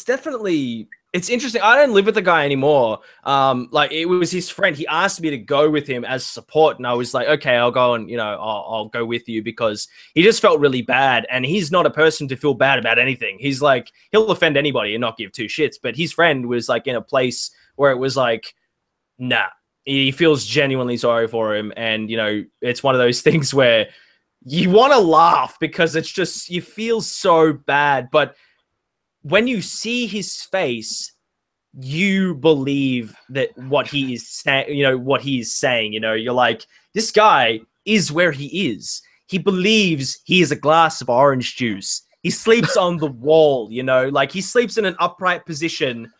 B: definitely. It's interesting. I don't live with the guy anymore. Like, it was his friend. He asked me to go with him as support, and I was like, okay, I'll go, and, you know, I'll go with you, because he just felt really bad, and he's not a person to feel bad about anything. He's like, he'll offend anybody and not give two shits. But his friend was like in a place where it was like, nah, he feels genuinely sorry for him, and, you know, it's one of those things where you want to laugh because it's just, you feel so bad, but when you see his face, you believe that what he is saying, you know, what he is saying, you know, you're like, this guy is where he is. He believes he is a glass of orange juice. He sleeps on the wall, you know, like he sleeps in an upright position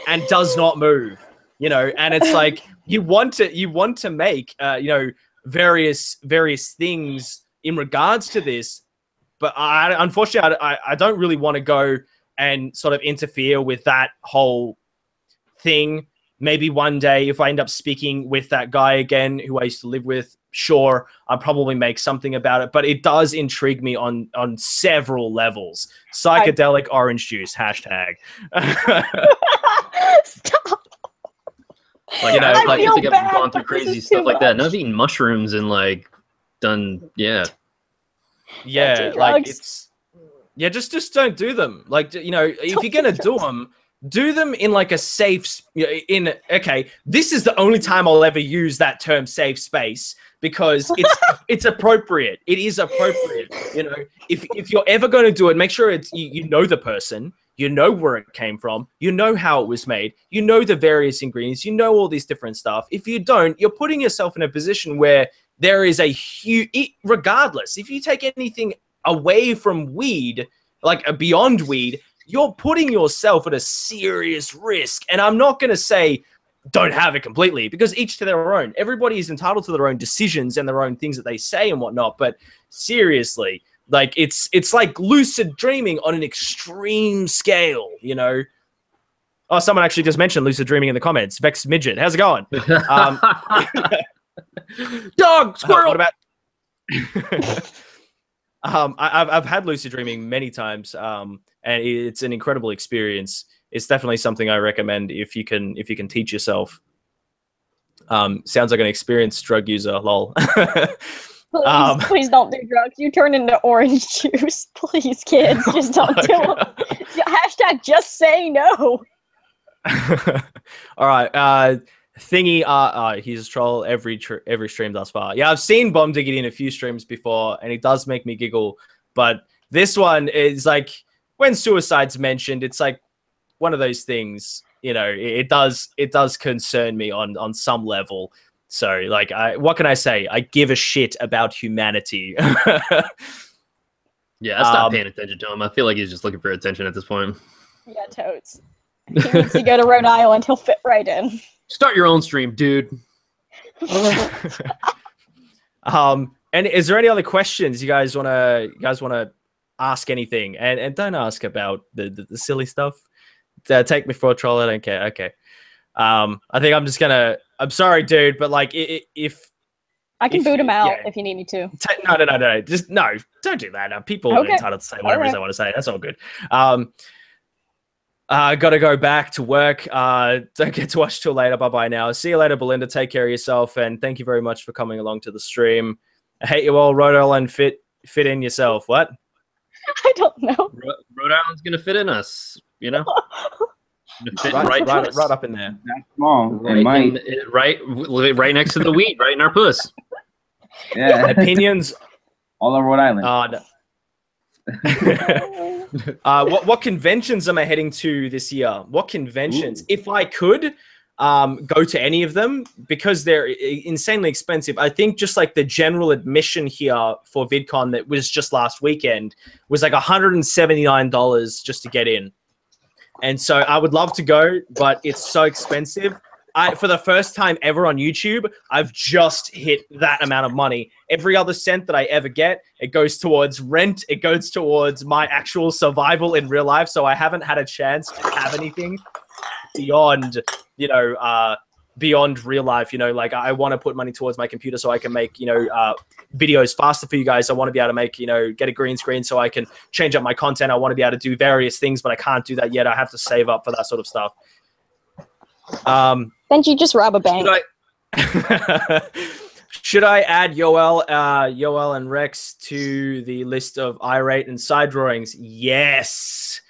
B: and does not move, you know, and it's like, you want to make, you know, various things in regards to this, but unfortunately, I don't really want to go and sort of interfere with that whole thing. Maybe one day, if I end up speaking with that guy again who I used to live with, sure, I'll probably make something about it. But it does intrigue me on several levels. Psychedelic orange juice, hashtag.
A: Stop.
D: Like, you know,
A: I
D: like, I
A: feel
D: think
A: bad,
D: I've gone through
A: but this
D: crazy
A: is
D: stuff
A: too
D: like that. And
A: much.
D: I've eaten mushrooms and like done, yeah.
B: Yeah, like it's, yeah, just don't do them. Like, you know, if you're gonna do them in like a safe, okay, this is the only time I'll ever use that term, safe space. because it's appropriate. It is appropriate. You know, if you're ever going to do it, make sure it's you know the person, you know where it came from, you know how it was made, you know the various ingredients, you know all this different stuff. If you don't, you're putting yourself in a position where there is a huge, regardless, if you take anything away from weed, like beyond weed, you're putting yourself at a serious risk. And I'm not going to say don't have it completely, because each to their own. Everybody is entitled to their own decisions and their own things that they say and whatnot. But seriously, like it's like lucid dreaming on an extreme scale, you know. Oh, someone actually just mentioned lucid dreaming in the comments. Vex Midget, how's it going?
D: Dog, squirrel.
B: What about? I've had lucid dreaming many times, and it's an incredible experience. It's definitely something I recommend if you can teach yourself. Sounds like an experienced drug user. Lol.
A: Please don't do drugs. You turn into orange juice. Please, kids, just don't do them. Hashtag just say no.
B: All right. Thingy, he's a troll every stream thus far. Yeah, I've seen Bomb Diggity in a few streams before, and it does make me giggle. But this one is like, when suicide's mentioned, it's like one of those things, you know, it does concern me on some level. So, like, what can I say? I give a shit about humanity.
D: Yeah, I stopped paying attention to him. I feel like he's just looking for attention at this point.
A: Yeah, totes. He needs to go to Rhode Island. He'll fit right in.
D: Start your own stream, dude.
B: And is there any other questions you guys wanna ask anything? And don't ask about the silly stuff. Take me for a troll. I don't care. Okay. I think I'm just gonna. I'm sorry, dude, but like, if
A: I can boot him out if you need me to.
B: No. Just no. Don't do that. People are entitled to say whatever they want to say. That's all good. Got to go back to work. Don't get to watch till later. Bye-bye now. See you later, Belinda. Take care of yourself, and thank you very much for coming along to the stream. I hate you all. Rhode Island fit in yourself. What?
A: I don't know.
D: Rhode Island's gonna fit in us, you know.
B: Right up in there.
C: That's small.
D: Right next to the weed, right in our puss.
C: Yeah.
B: Opinions.
C: All over Rhode Island.
B: No. What conventions am I heading to this year? What conventions? Ooh. If I could go to any of them, because they're insanely expensive. I think just like the general admission here for VidCon that was just last weekend was like $179 just to get in. And so I would love to go, but it's so expensive. For the first time ever on YouTube, I've just hit that amount of money. Every other cent that I ever get, it goes towards rent. It goes towards my actual survival in real life. So I haven't had a chance to have anything beyond, beyond real life. You know, like I want to put money towards my computer so I can make, videos faster for you guys. I want to be able to make, get a green screen so I can change up my content. I want to be able to do various things, but I can't do that yet. I have to save up for that sort of stuff.
A: Benji, just rob a bank.
B: Should I add Yoel and Rex to the list of irate and side drawings? Yes.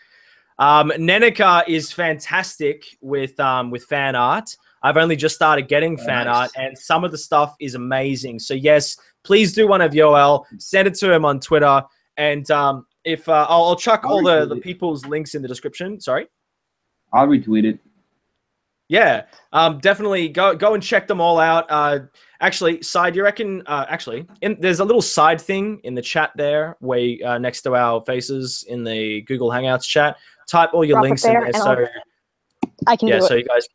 B: Nenica is fantastic with fan art. I've only just started getting fan art, and some of the stuff is amazing. So yes, please do one of Yoel. Send it to him on Twitter, and if I'll chuck all the people's links in the description. Sorry,
C: I'll retweet it.
B: Yeah, definitely go and check them all out. Actually, Side, you reckon? There's a little side thing in the chat there, where next to our faces in the Google Hangouts chat. Type all your links in there, so
A: I can do it.
B: So you guys,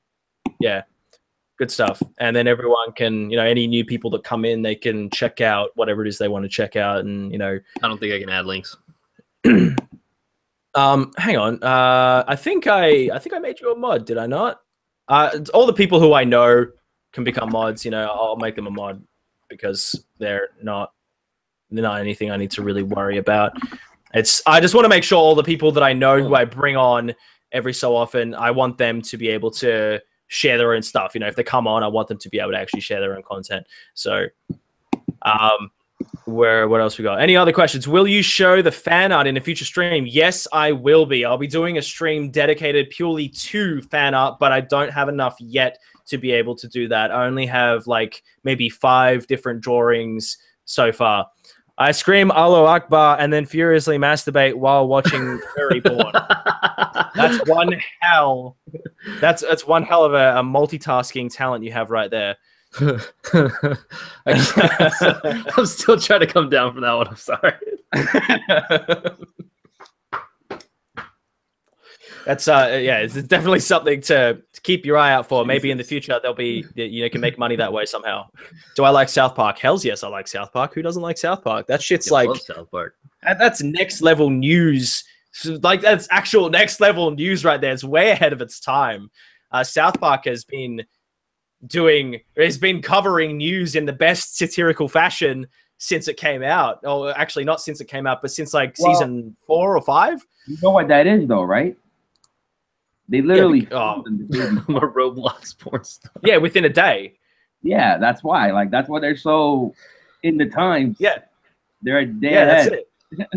B: good stuff. And then everyone can, any new people that come in, they can check out whatever it is they want to check out, and
D: I don't think I can add links.
B: Hang on. I think I made you a mod. Did I not? All the people who I know can become mods. I'll make them a mod because they're not anything I need to really worry about. I just want to make sure all the people that I know who I bring on every so often, I want them to be able to share their own stuff. If they come on, I want them to be able to actually share their own content. So, What else we got? Any other questions? Will you show the fan art in a future stream? Yes, I will be. I'll be doing a stream dedicated purely to fan art, but I don't have enough yet to be able to do that. I only have like maybe 5 different drawings so far. I scream Allahu Akbar and then furiously masturbate while watching Furry Porn. That's one hell. That's one hell of a multitasking talent you have right there.
D: I'm still trying to come down from that one. I'm sorry.
B: That's yeah, it's definitely something to keep your eye out for. Maybe in the future there'll be, you know, can make money that way somehow. Do I like South Park? Hells yes, I like South Park. Who doesn't like South Park? That shit's like
D: love South Park.
B: That's next level news. Like that's actual next level news right there. It's way ahead of its time. South Park has been covering news in the best satirical fashion since it came out. Oh, actually not since it came out, but since like season 4 or 5.
C: You know what that is though, right? They literally
D: I'm a Roblox porn star.
B: Yeah, within a day.
C: Yeah, that's why. Like that's why they're so in the times.
B: Yeah.
C: They're a day ahead.
B: That's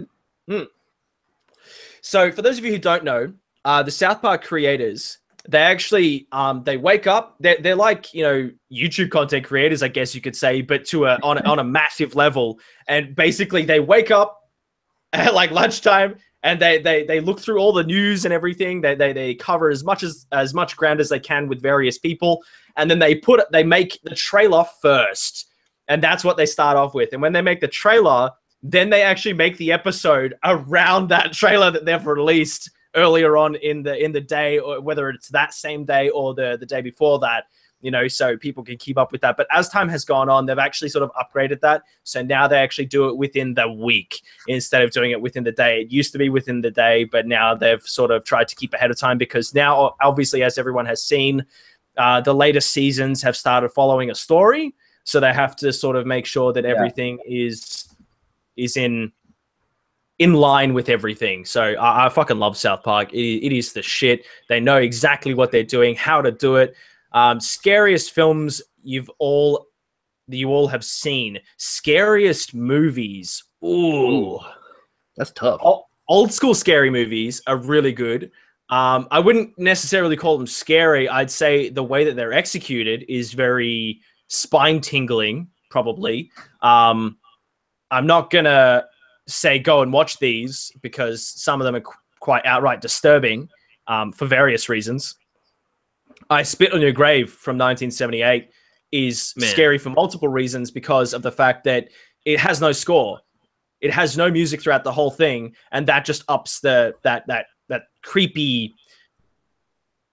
B: it. So for those of you who don't know, the South Park creators, they actually they wake up. They're like, you know, YouTube content creators, I guess you could say, but to on a massive level. And basically, they wake up at like lunchtime, and they look through all the news and everything. They cover as much ground as they can with various people, and then they make the trailer first, and that's what they start off with. And when they make the trailer, then they actually make the episode around that trailer that they've released earlier on in the day, or whether it's that same day or the day before that, you know, so people can keep up with that. But as time has gone on, they've actually sort of upgraded that. So now they actually do it within the week instead of doing it within the day. It used to be within the day, but now they've sort of tried to keep ahead of time because now, obviously, as everyone has seen, the latest seasons have started following a story. So they have to sort of make sure that everything is in line with everything. So I fucking love South Park. It is the shit. They know exactly what they're doing, how to do it. Scariest films you all have seen. Scariest movies. Ooh.
D: That's tough.
B: Old school scary movies are really good. I wouldn't necessarily call them scary. I'd say the way that they're executed is very spine tingling, probably. I'm not gonna say go and watch these because some of them are quite outright disturbing for various reasons. I Spit on Your Grave from 1978 is scary for multiple reasons because of the fact that it has no score. It has no music throughout the whole thing, and that just ups that creepy,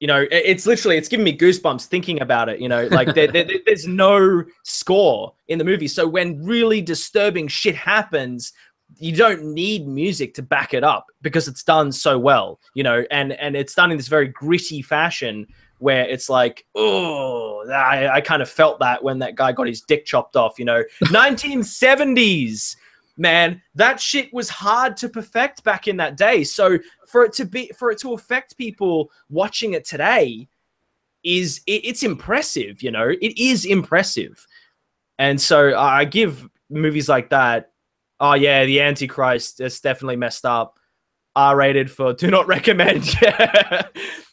B: you know, it's giving me goosebumps thinking about it, you know, like there's no score in the movie. So when really disturbing shit happens, you don't need music to back it up because it's done so well, you know, and it's done in this very gritty fashion where it's like, oh, I kind of felt that when that guy got his dick chopped off, you know. 1970s, man, that shit was hard to perfect back in that day. So for it to affect people watching it today it's impressive, you know. It is impressive. And so I give movies like that, oh yeah, the Antichrist, it's definitely messed up. R-rated for do not recommend.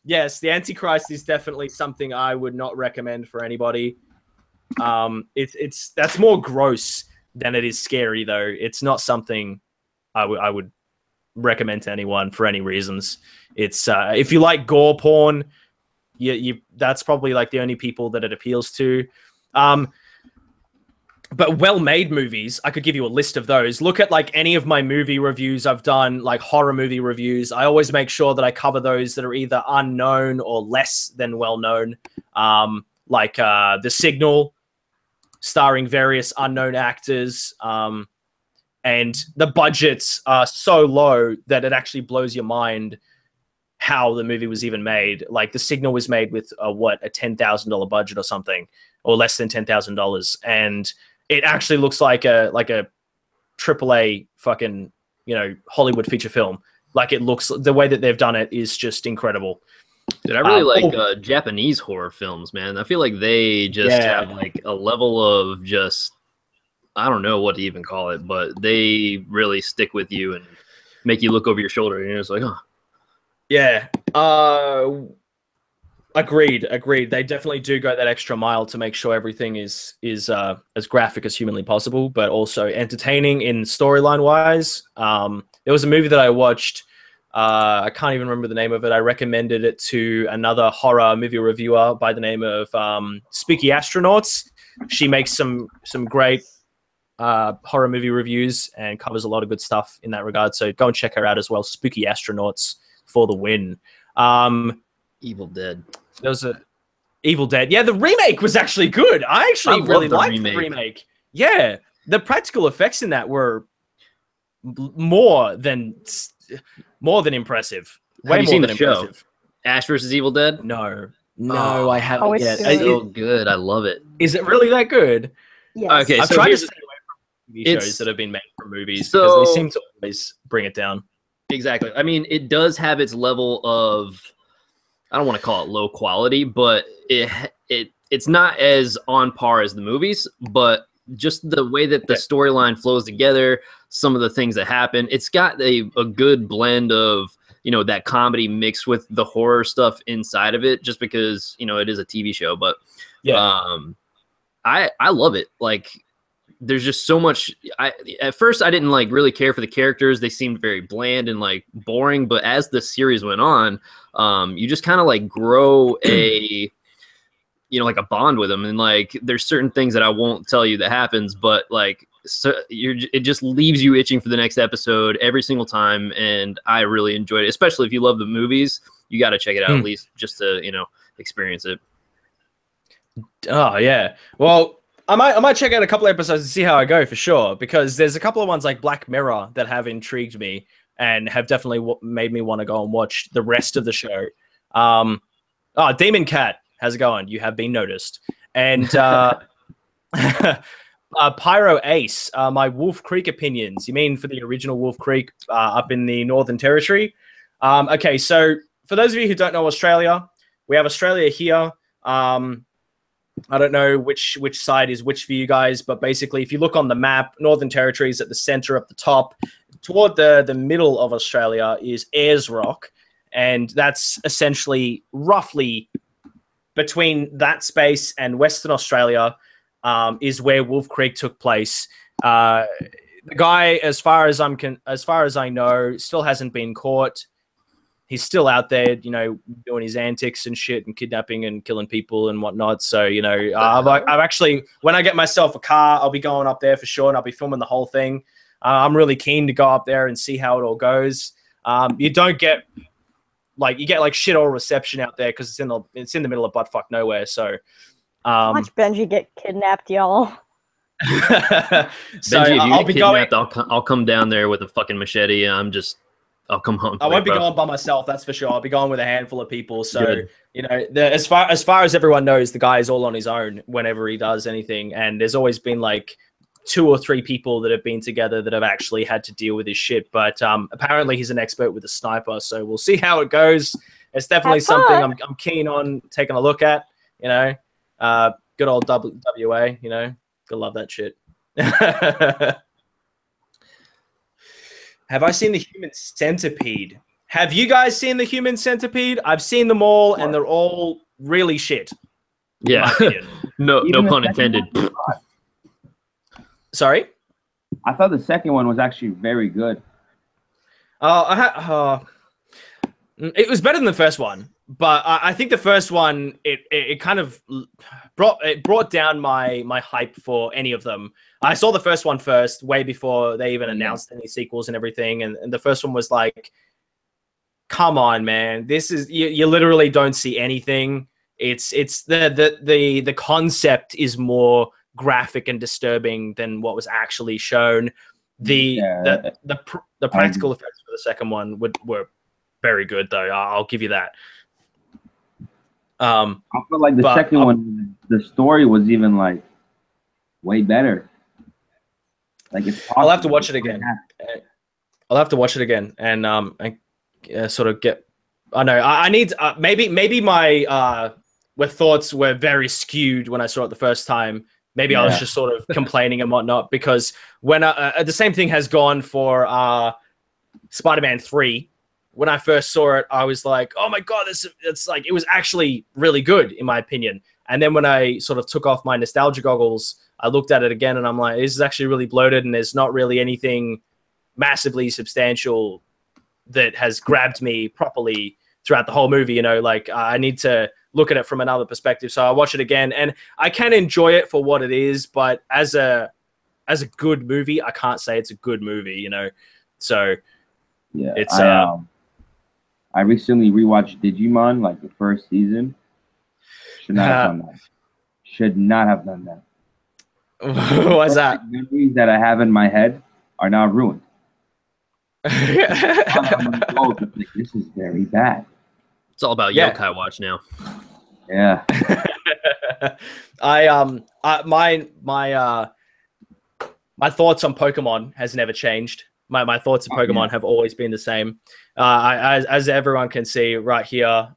B: Yes, the Antichrist is definitely something I would not recommend for anybody. That's more gross than it is scary, though. It's not something I would recommend to anyone for any reasons. It's if you like gore porn, that's probably like the only people that it appeals to. But well-made movies, I could give you a list of those. Look at like any of my movie reviews I've done, like horror movie reviews. I always make sure that I cover those that are either unknown or less than well-known. Like The Signal, starring various unknown actors. And the budgets are so low that it actually blows your mind how the movie was even made. Like The Signal was made with a $10,000 budget or something, or less than $10,000. And it actually looks like a AAA fucking, you know, Hollywood feature film. Like it looks, the way that they've done it is just incredible.
D: Dude, I really like Japanese horror films, man. I feel like they just have like a level of just I don't know what to even call it, but they really stick with you and make you look over your shoulder, and you're just like, oh.
B: Yeah. Agreed. They definitely do go that extra mile to make sure everything is as graphic as humanly possible, but also entertaining in storyline wise. There was a movie that I watched. I can't even remember the name of it. I recommended it to another horror movie reviewer by the name of Spooky Astronauts. She makes some great horror movie reviews and covers a lot of good stuff in that regard. So go and check her out as well. Spooky Astronauts for the win.
D: Evil Dead.
B: There was a Evil Dead. Yeah, the remake was actually good. I actually really liked the remake. Yeah, the practical effects in that were more than impressive. Way
D: Have you
B: more
D: seen
B: than
D: the show?
B: impressive.
D: Ash versus Evil Dead?
B: No, I haven't
A: Oh, it's
B: yet.
A: good.
D: So good. I love it.
B: Is it really that good?
A: Yes.
D: Okay,
B: I've
D: so
B: tried to
D: here's
B: stay away from TV shows that have been made from movies
D: So-
B: because they seem to always bring it down.
D: exactly. I mean, it does have its level of, I don't want to call it low quality, but it's not as on par as the movies, but just the way that the storyline flows together, some of the things that happen, it's got a good blend of, you know, that comedy mixed with the horror stuff inside of it, just because, you know, it is a TV show. But I love it. Like, there's just so much. At first I didn't like really care for the characters. They seemed very bland and like boring, but as the series went on, you just kind of like grow a, you know, like a bond with them. And like, there's certain things that I won't tell you that happens, but like, so it just leaves you itching for the next episode every single time. And I really enjoyed it, especially if you love the movies. You got to check it out at least just to, you know, experience it.
B: Oh yeah. Well, I might check out a couple episodes and see how I go for sure, because there's a couple of ones like Black Mirror that have intrigued me and have definitely made me want to go and watch the rest of the show. Demon Cat, how's it going? You have been noticed. And Pyro Ace, my Wolf Creek opinions. You mean for the original Wolf Creek up in the Northern Territory? Okay, so for those of you who don't know Australia, we have Australia here. I don't know which side is which for you guys, but basically, if you look on the map, Northern Territory is at the center up the top. Toward the middle of Australia is Ayers Rock, and that's essentially roughly between that space and Western Australia is where Wolf Creek took place. The guy, as far as I know, still hasn't been caught. He's still out there, you know, doing his antics and shit and kidnapping and killing people and whatnot. So, you know, I've actually, when I get myself a car, I'll be going up there for sure, and I'll be filming the whole thing. I'm really keen to go up there and see how it all goes. You don't get you get like shit all reception out there because it's in the middle of buttfuck nowhere. So,
A: Watch Benji get kidnapped, y'all.
B: so
D: Benji, if you
B: I'll
D: get
B: be
D: kidnapped,
B: going.
D: I'll come down there with a fucking machete, and I'll come home.
B: I won't be going by myself, that's for sure. I'll be going with a handful of people. So,
D: Good.
B: you know, as far as everyone knows, the guy is all on his own whenever he does anything. And there's always been like 2 or 3 people that have been together that have actually had to deal with his shit. But apparently he's an expert with a sniper. So we'll see how it goes. It's definitely something I'm keen on taking a look at, you know. Good old WA, you know. Gotta love that shit. Have I seen the Human Centipede? Have you guys seen the Human Centipede? I've seen them all, and they're all really shit.
D: Yeah. no pun intended.
B: Sorry?
C: I thought the second one was actually very good.
B: It was better than the first one, but I think the first one it kind of brought down my hype for any of them. I saw the first one first, way before they even announced any sequels and everything, and the first one was like, come on, man, this is you literally don't see anything. It's the concept is more graphic and disturbing than what was actually shown. The practical effects for the second one were very good, though. I'll give you that.
C: I feel like the second one, the story was even like way better. Like
B: I'll have to watch it again. And sort of get. I know I need maybe my thoughts were very skewed when I saw it the first time Maybe I was just sort of complaining and whatnot, because when the same thing has gone for Spider-Man 3. When I first saw it, I was like, oh my God, it's like, it was actually really good in my opinion. And then when I sort of took off my nostalgia goggles, I looked at it again and I'm like, this is actually really bloated and there's not really anything massively substantial that has grabbed me properly throughout the whole movie. You know, like I need to look at it from another perspective. So I watch it again and I can enjoy it for what it is, but as a good movie, I can't say it's a good movie, you know? So
C: yeah,
B: it's,
C: I recently rewatched Digimon, like the first season. Should not have done that. Should not have done that.
B: What's that?
C: Memories that I have in my head are now ruined. This is very bad.
D: It's all about Yokai Watch now.
C: Yeah.
B: My thoughts on Pokemon has never changed. My thoughts on Pokemon have always been the same. As everyone can see right here,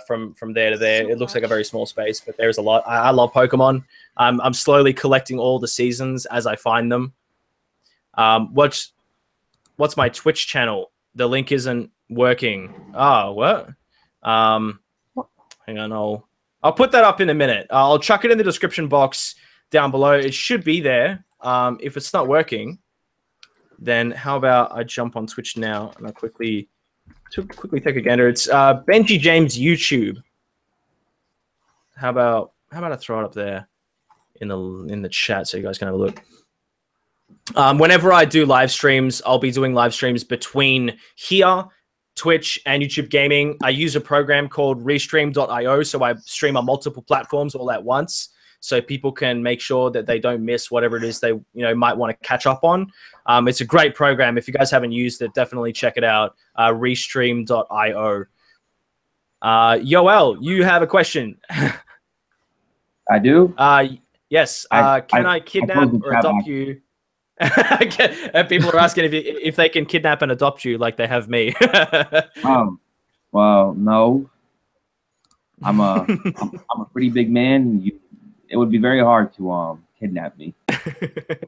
B: from there to there, it looks like a very small space, but there's a lot. I love Pokemon. I'm slowly collecting all the seasons as I find them. What's my Twitch channel? The link isn't working. Oh, what? Hang on, I'll put that up in a minute. I'll chuck it in the description box down below. It should be there. If it's not working, then how about I jump on Twitch now and I'll quickly take a gander. It's Benji James YouTube. How about I throw it up there in the chat so you guys can have a look. Whenever I do live streams, I'll be doing live streams between here, Twitch, and YouTube Gaming. I use a program called Restream.io, so I stream on multiple platforms all at once, so people can make sure that they don't miss whatever it is they might want to catch up on. It's a great program. If you guys haven't used it, definitely check it out. Restream.io. Yoel, you have a question.
C: I do.
B: Yes. Can I kidnap or adopt you? People are asking if they can kidnap and adopt you like they have me.
C: Well, no. I'm a pretty big man. It would be very hard to kidnap me,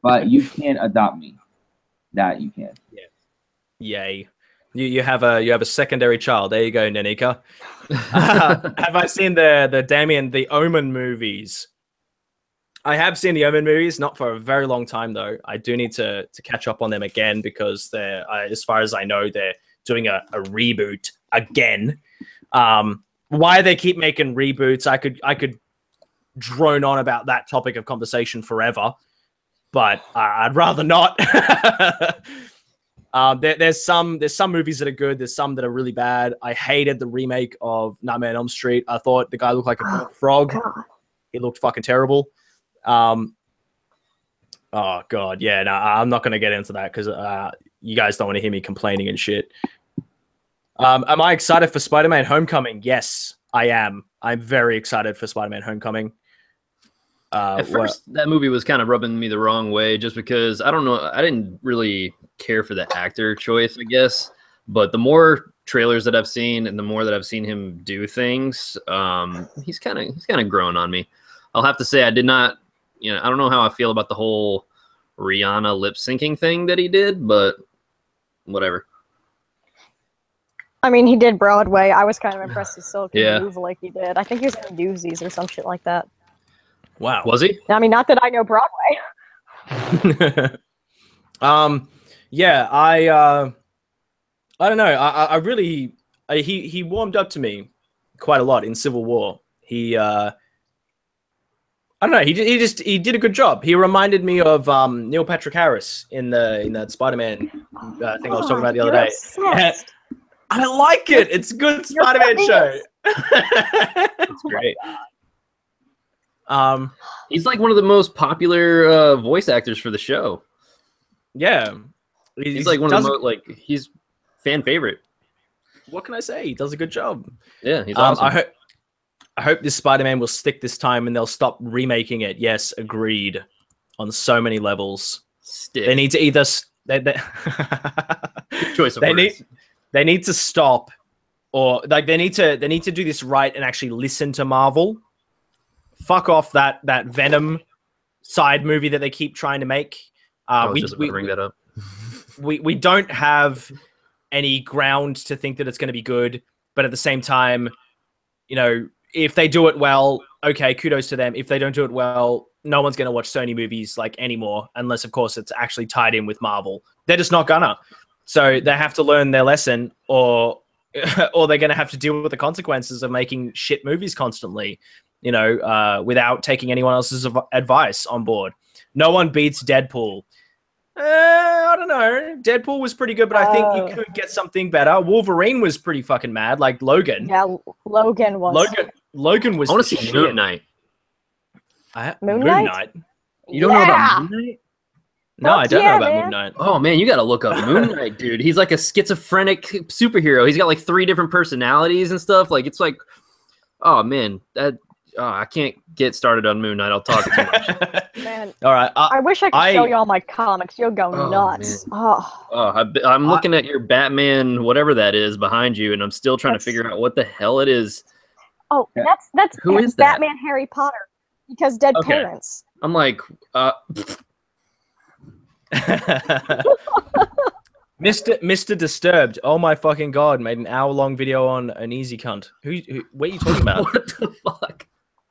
C: but you can adopt me. That you can.
B: Yeah. Yay. You have a secondary child. There you go, Nanika. Have I seen the Omen movies? I have seen the Omen movies, not for a very long time though. I do need to catch up on them again because they're, as far as I know, they're doing a reboot again. Why they keep making reboots, I could drone on about that topic of conversation forever, but I'd rather not. There's some movies that are good. There's some that are really bad. I hated the remake of Nightmare on Elm Street. I thought the guy looked like a frog. He looked fucking terrible. Oh god, yeah. No, I'm not gonna get into that because you guys don't want to hear me complaining and shit. Am I excited for Spider-Man Homecoming? Yes, I am. I'm very excited for Spider-Man Homecoming.
D: At first, that movie was kind of rubbing me the wrong way just because, I don't know, I didn't really care for the actor choice, I guess. But the more trailers that I've seen and the more that I've seen him do things, he's kind of grown on me. I'll have to say I did not, I don't know how I feel about the whole Rihanna lip syncing thing that he did, but whatever.
A: I mean, he did Broadway. I was kind of impressed he still could move like he did. I think he was in Newsies or some shit like that.
B: Wow.
D: Was he?
A: I mean, not that I know Broadway.
B: Yeah, I don't know. I really he warmed up to me quite a lot in Civil War. I don't know. He did a good job. He reminded me of Neil Patrick Harris in that Spider-Man thing I was talking about the other day. I like it. It's a good Spider-Man show.
D: It's great. He's like one of the most popular voice actors for the show.
B: Yeah,
D: he's like one of the most, he's fan favorite.
B: What can I say? He does a good job.
D: Yeah, he's awesome.
B: I hope this Spider-Man will stick this time and they'll stop remaking it. Yes, agreed. On so many levels.
D: Stick.
B: They need to either
D: choice of words.
B: They need to stop, or like they need to do this right and actually listen to Marvel. Fuck off that Venom side movie that they keep trying to make.
D: I was just about to bring that up.
B: we don't have any ground to think that it's going to be good, but at the same time, you know, if they do it well, okay, kudos to them. If they don't do it well, no one's going to watch Sony movies like anymore, unless of course it's actually tied in with Marvel. They're just not gonna. So they have to learn their lesson, or they're going to have to deal with the consequences of making shit movies constantly, you know, without taking anyone else's advice on board. No one beats Deadpool. I don't know. Deadpool was pretty good, but I think you could get something better. Wolverine was pretty fucking mad, like Logan.
A: Yeah, Logan was.
B: Logan was.
D: I want to see Moon Knight.
A: Moon Knight?
D: You don't know about Moon Knight?
B: No, I don't know about Moon Knight.
D: Oh man, you gotta look up Moon Knight, dude. He's like a schizophrenic superhero. He's got like 3 different personalities and stuff. Like it's like, oh man, I can't get started on Moon Knight. I'll talk too much.
A: Man,
B: all right.
A: I wish I could show you all my comics. You'll go nuts.
D: I'm looking at your Batman, whatever that is, behind you, and I'm still trying to figure out what the hell it is.
A: Oh, that's
D: who is that?
A: Batman Harry Potter, because dead parents.
D: I'm like,
B: Mr. Disturbed. Oh my fucking god! Made an hour-long video on an easy cunt. Who? What are you talking about?
D: What the fuck?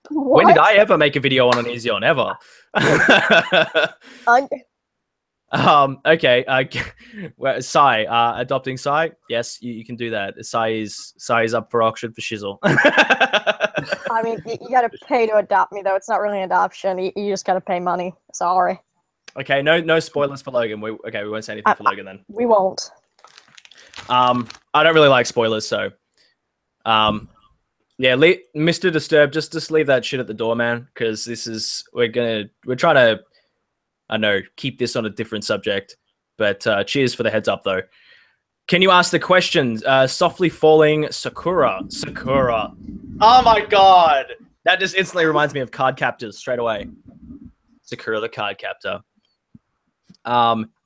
A: What?
B: When did I ever make a video on an easy on ever? Okay. Adopting Sai. Yes, you can do that. Sai is up for auction for shizzle.
A: I mean, you gotta pay to adopt me, though. It's not really an adoption. You just gotta pay money. Sorry.
B: Okay, no spoilers for Logan. We won't say anything for Logan then.
A: We won't.
B: I don't really like spoilers, so yeah, Mr. Disturbed, just leave that shit at the door, man, because we're trying to, I know, keep this on a different subject, but cheers for the heads up though. Can you ask the questions? Softly falling Sakura. Oh my god, that just instantly reminds me of Card Captors straight away. Sakura the Card Captor.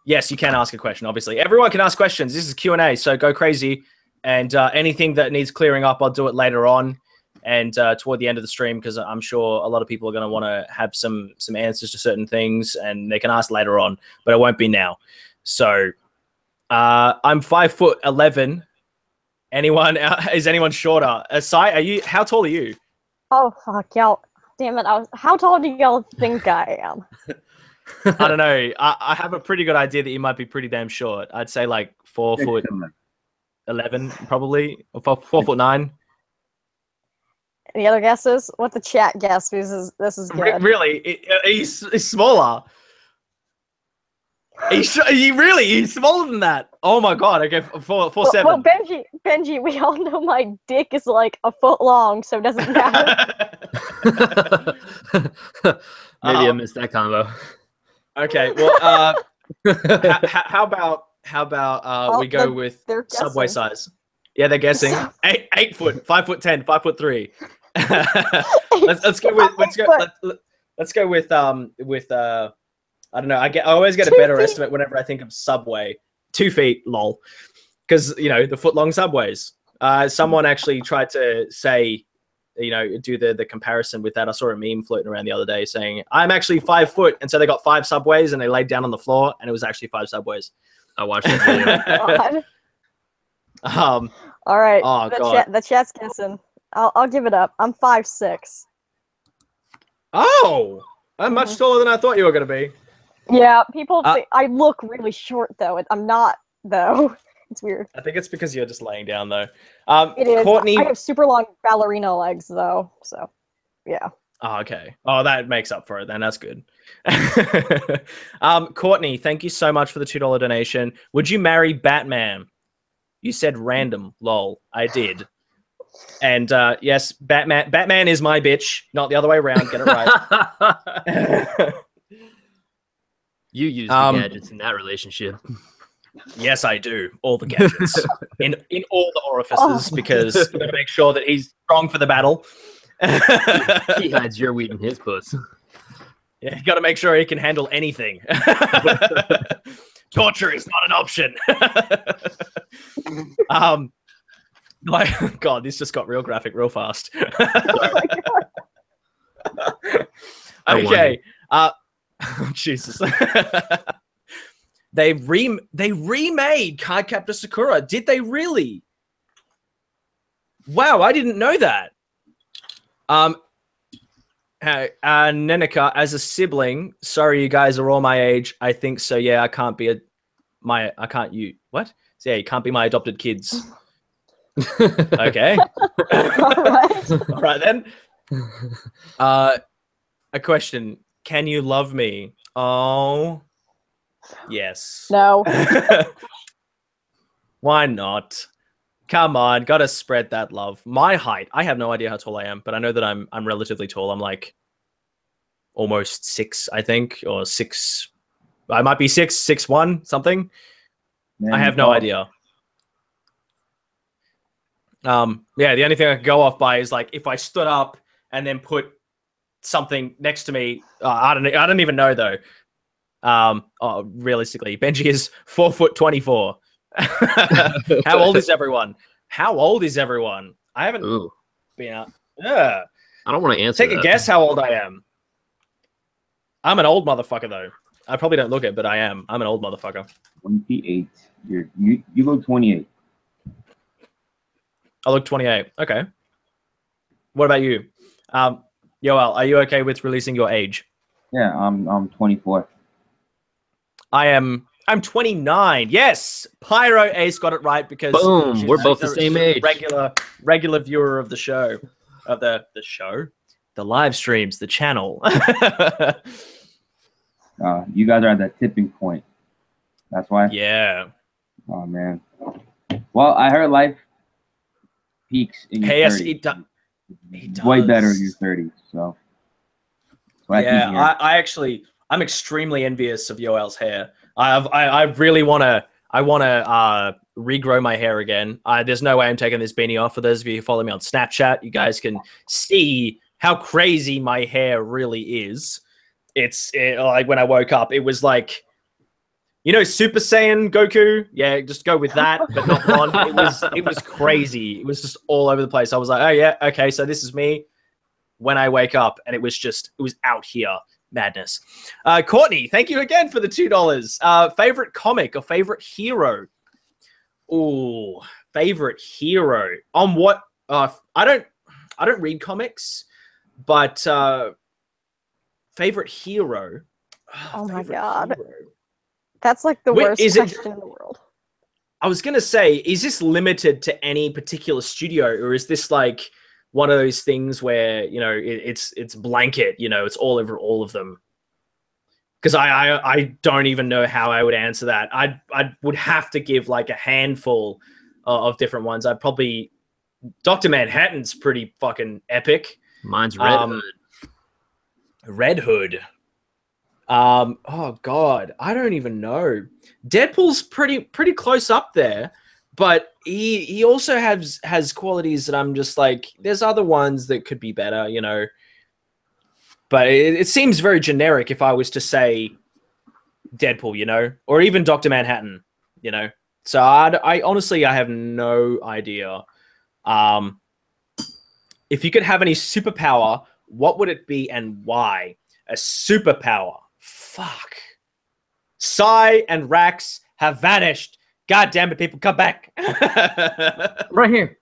B: Yes, you can ask a question. Obviously, everyone can ask questions. This is Q&A, so go crazy. And anything that needs clearing up, I'll do it later on and toward the end of the stream, because I'm sure a lot of people are going to want to have some answers to certain things, and they can ask later on, but it won't be now. So I'm 5'11". Is anyone shorter? Sai, how tall are you?
A: Oh fuck, y'all! Damn it! How tall do y'all think I am?
B: I don't know. I have a pretty good idea that you might be pretty damn short. I'd say like 4'11", probably, or 4'9".
A: Any other guesses? What the chat guess? This is good.
B: Really? He's smaller. He's smaller than that. Oh my god. Okay, 4'7".
A: Well, Benji, we all know my dick is like a foot long, so it doesn't matter.
D: Maybe I missed that combo.
B: Okay, well, how about we go with Subway size? Yeah, they're guessing 8 foot, 5'10", 5'3". Let's go with I don't know. I always get a better estimate whenever I think of Subway. 2 feet, lol, because you know the foot long subways. Someone actually tried to say, you know, do the comparison with that. I saw a meme floating around the other day saying I'm actually 5 foot, and so they got 5 subways and they laid down on the floor, and it was actually 5 subways.
D: I watched that video.
A: All right.
B: Oh,
A: the chat's guessing. I'll give it up. I'm 5'6".
B: Oh, I'm much taller than I thought you were going to be.
A: Yeah, people think I look really short though. I'm not though. It's weird.
B: I think it's because you're just laying down though.
A: It is.
B: Courtney,
A: I have super long ballerina legs though, so yeah.
B: Oh, okay. Oh, that makes up for it then. That's good. Courtney, thank you so much for the $2 donation. Would you marry Batman? You said random, lol. I did. And yes, Batman is my bitch, not the other way around. Get it right.
D: You use the gadgets in that relationship.
B: Yes, I do. All the gadgets in all the orifices because you got to make sure that he's strong for the battle.
D: He hides your wheat in his puss.
B: Yeah, you got to make sure he can handle anything. Torture is not an option. Like, God, this just got real graphic real fast. Okay. Oh, Jesus. They remade Cardcaptor Sakura. Did they really? Wow, I didn't know that. Nenica, as a sibling, sorry you guys are all my age. I think so. Yeah, I can't be what? So yeah, you can't be my adopted kids. Okay.
A: All right.
B: All right then. A question. Can you love me? Oh, yes.
A: No.
B: Why not? Come on, gotta spread that love. My height, I have no idea how tall I am, but I know that I'm relatively tall. I'm like almost 6, I think, or 6. I might be 6'1", something.
C: Man,
B: I have no idea. Yeah, the only thing I can go off by is like if I stood up and then put something next to me. I don't even know though. Realistically, Benji is 4'24". How old is everyone? How old is everyone? I haven't been out. Yeah.
D: I don't want to answer.
B: Take a guess how old I am. I'm an old motherfucker though. I probably don't look it, but I am. I'm an old motherfucker.
C: 28. You look 28.
B: I look 28. Okay. What about you? Yoel, are you okay with releasing your age?
C: Yeah, I'm 24.
B: I'm 29. Yes, Pyro Ace got it right because
D: boom, we're both the same age.
B: Regular viewer of the show, of the live streams, the channel.
C: You guys are at that tipping point. That's why.
B: Yeah.
C: Oh man. Well, I heard life peaks in your 30s.
B: Yes, it does.
C: Way better in your 30s. So.
B: Yeah, I'm extremely envious of Yoel's hair. I really want to regrow my hair again. There's no way I'm taking this beanie off. For those of you who follow me on Snapchat, you guys can see how crazy my hair really is. Like when I woke up, it was like, you know, Super Saiyan Goku. Yeah, just go with that, but not blonde. It was crazy. It was just all over the place. I was like, oh yeah, okay, so this is me when I wake up, and it was out here. Madness. Courtney, thank you again for the $2. Favorite comic or favorite hero? Ooh, favorite hero. On what? I don't read comics, but favorite hero.
A: Oh my god, that's like the worst question in the world.
B: I was gonna say, is this limited to any particular studio, or is this like one of those things where, you know, it's blanket, you know, it's all over all of them? Because I don't even know how I would answer that. I would have to give like a handful of different ones. I'd probably Dr. Manhattan's pretty fucking epic.
D: Mine's Red Hood.
B: Red Hood. Oh god, I don't even know. Deadpool's pretty close up there. But he also has qualities that I'm just like, there's other ones that could be better, you know. But it seems very generic if I was to say Deadpool, you know, or even Dr. Manhattan, you know. So I honestly, I have no idea. If you could have any superpower, what would it be and why? A superpower. Fuck. Sai and Rax have vanished. God damn it, people, come back.
D: Right here.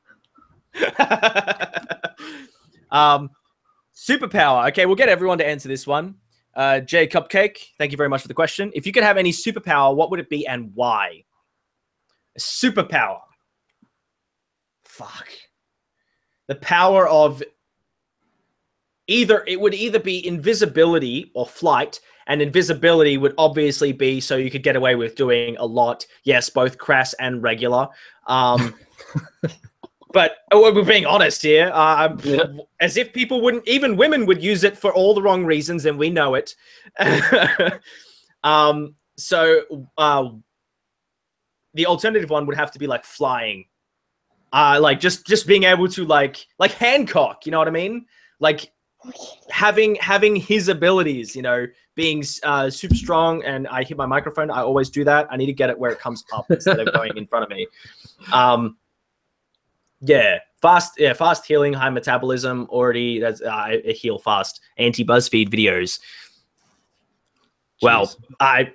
B: Superpower. Okay, we'll get everyone to answer this one. Jay Cupcake, thank you very much for the question. If you could have any superpower, what would it be and why? A superpower. Fuck. The power of it would either be invisibility or flight. And invisibility would obviously be so you could get away with doing a lot. Yes, both crass and regular. But we're being honest here. Yeah. As if people wouldn't, even women would use it for all the wrong reasons, and we know it. So the alternative one would have to be like flying. Like just being able to like Hancock, you know what I mean? Like having his abilities, you know, being super strong. And I hit my microphone. I always do that. I need to get it where it comes up instead of going in front of me. Yeah, fast healing, high metabolism. Already, that's heal fast. Anti-BuzzFeed videos. Well,
D: Jeez.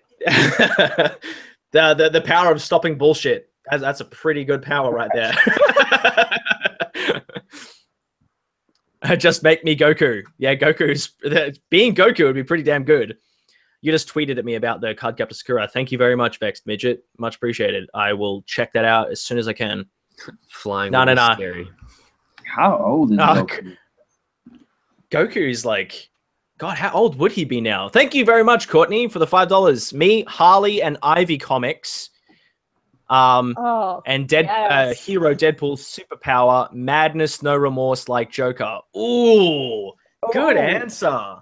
B: the power of stopping bullshit. That's a pretty good power right there. Just make me Goku. Yeah, being Goku would be pretty damn good. You just tweeted at me about the Cardcaptor Sakura. Thank you very much, Vexed Midget. Much appreciated. I will check that out as soon as I can.
D: Flying
B: No.
D: scary.
C: How old is Goku?
B: Goku is like, God, how old would he be now? Thank you very much, Courtney, for the $5. Me, Harley, and Ivy Comics. And
A: yes.
B: Hero Deadpool's superpower, madness, no remorse like Joker. Ooh, good answer.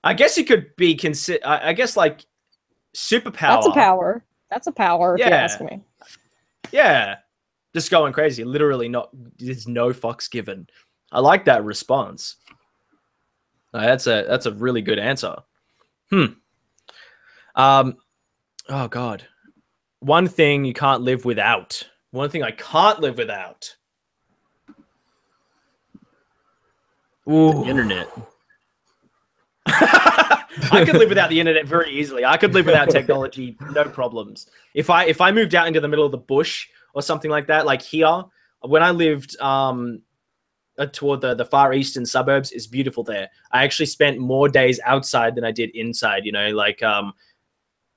B: I guess it could be considered. I guess like superpower.
A: That's a power. That's a power.
B: Yeah.
A: If you ask me.
B: Yeah, just going crazy. Literally, there's no fucks given. I like that response. That's a really good answer. Oh God. One thing you can't live without. One thing I can't live without. Ooh.
D: The internet.
B: I could live without the internet very easily. I could live without technology, no problems. If I moved out into the middle of the bush or something like that, like here, when I lived toward the far eastern suburbs, is beautiful there. I actually spent more days outside than I did inside. You know, like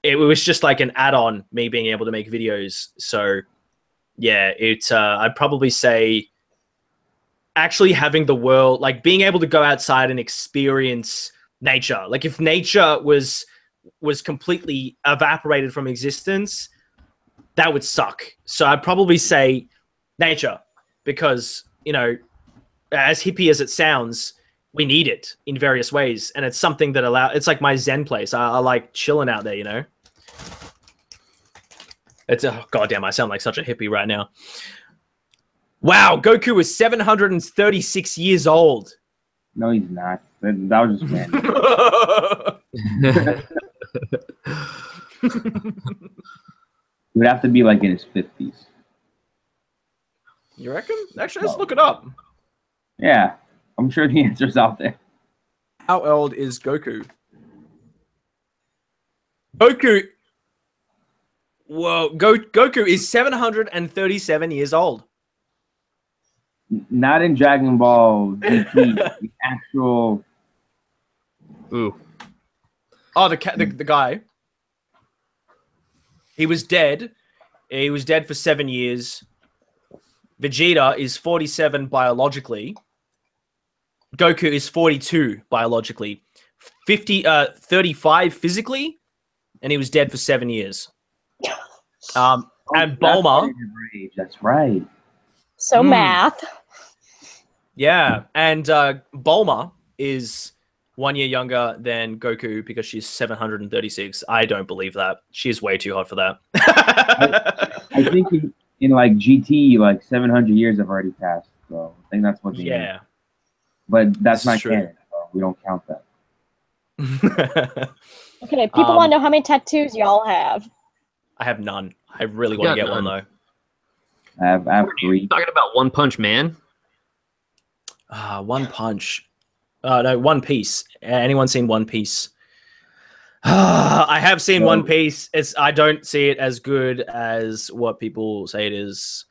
B: it was just like an add-on, me being able to make videos. So yeah, I'd probably say actually having the world, like being able to go outside and experience nature. Like if nature was completely evaporated from existence, that would suck. So I'd probably say nature, because, you know, as hippie as it sounds, we need it in various ways. And it's something that it's like my Zen place. I like chilling out there, you know? Goddamn, I sound like such a hippie right now. Wow, Goku is 736 years old.
C: No, he's not. That was just random. He would have to be like in his 50s.
B: You reckon? Actually, let's look it up.
C: Yeah, I'm sure the answer's out there.
B: How old is Goku? Goku. Whoa, Goku is 737 years old.
C: Not in Dragon Ball GT, the actual.
D: Ooh.
B: Oh, the guy. He was dead. He was dead for 7 years. Vegeta is 47 biologically. Goku is 42 biologically. 35 physically, and he was dead for 7 years. And Bulma.
C: That's right.
A: So math.
B: Yeah, and Bulma is 1 year younger than Goku because she's 736. I don't believe that. She's way too hot for that.
C: I think in like GT, like 700 years have already passed. So I think that's what they mean. But that's not canon. So we don't count that.
A: Okay, people want to know how many tattoos y'all have.
B: I have none. I really want to get one though.
C: I have 3.
D: Talking about One Punch Man.
B: One Punch. No, One Piece. Anyone seen One Piece? I have seen One Piece. I don't see it as good as what people say it is.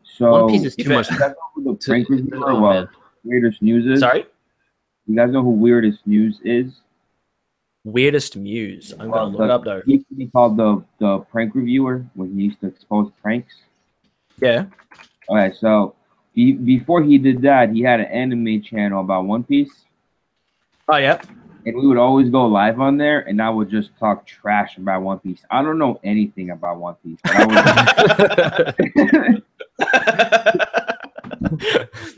C: So
D: One Piece is too much.
C: You guys know who the prank reviewer was? Weirdest News is?
B: Sorry?
C: You guys know who Weirdest News is?
B: Weirdest Muse. I'm going to look it up though.
C: He used to be called the prank reviewer when he used to expose pranks.
B: Yeah.
C: Okay, so before he did that, he had an anime channel about One Piece.
B: Oh, yeah.
C: And we would always go live on there, and I would just talk trash about One Piece. I don't know anything about One Piece. But I would...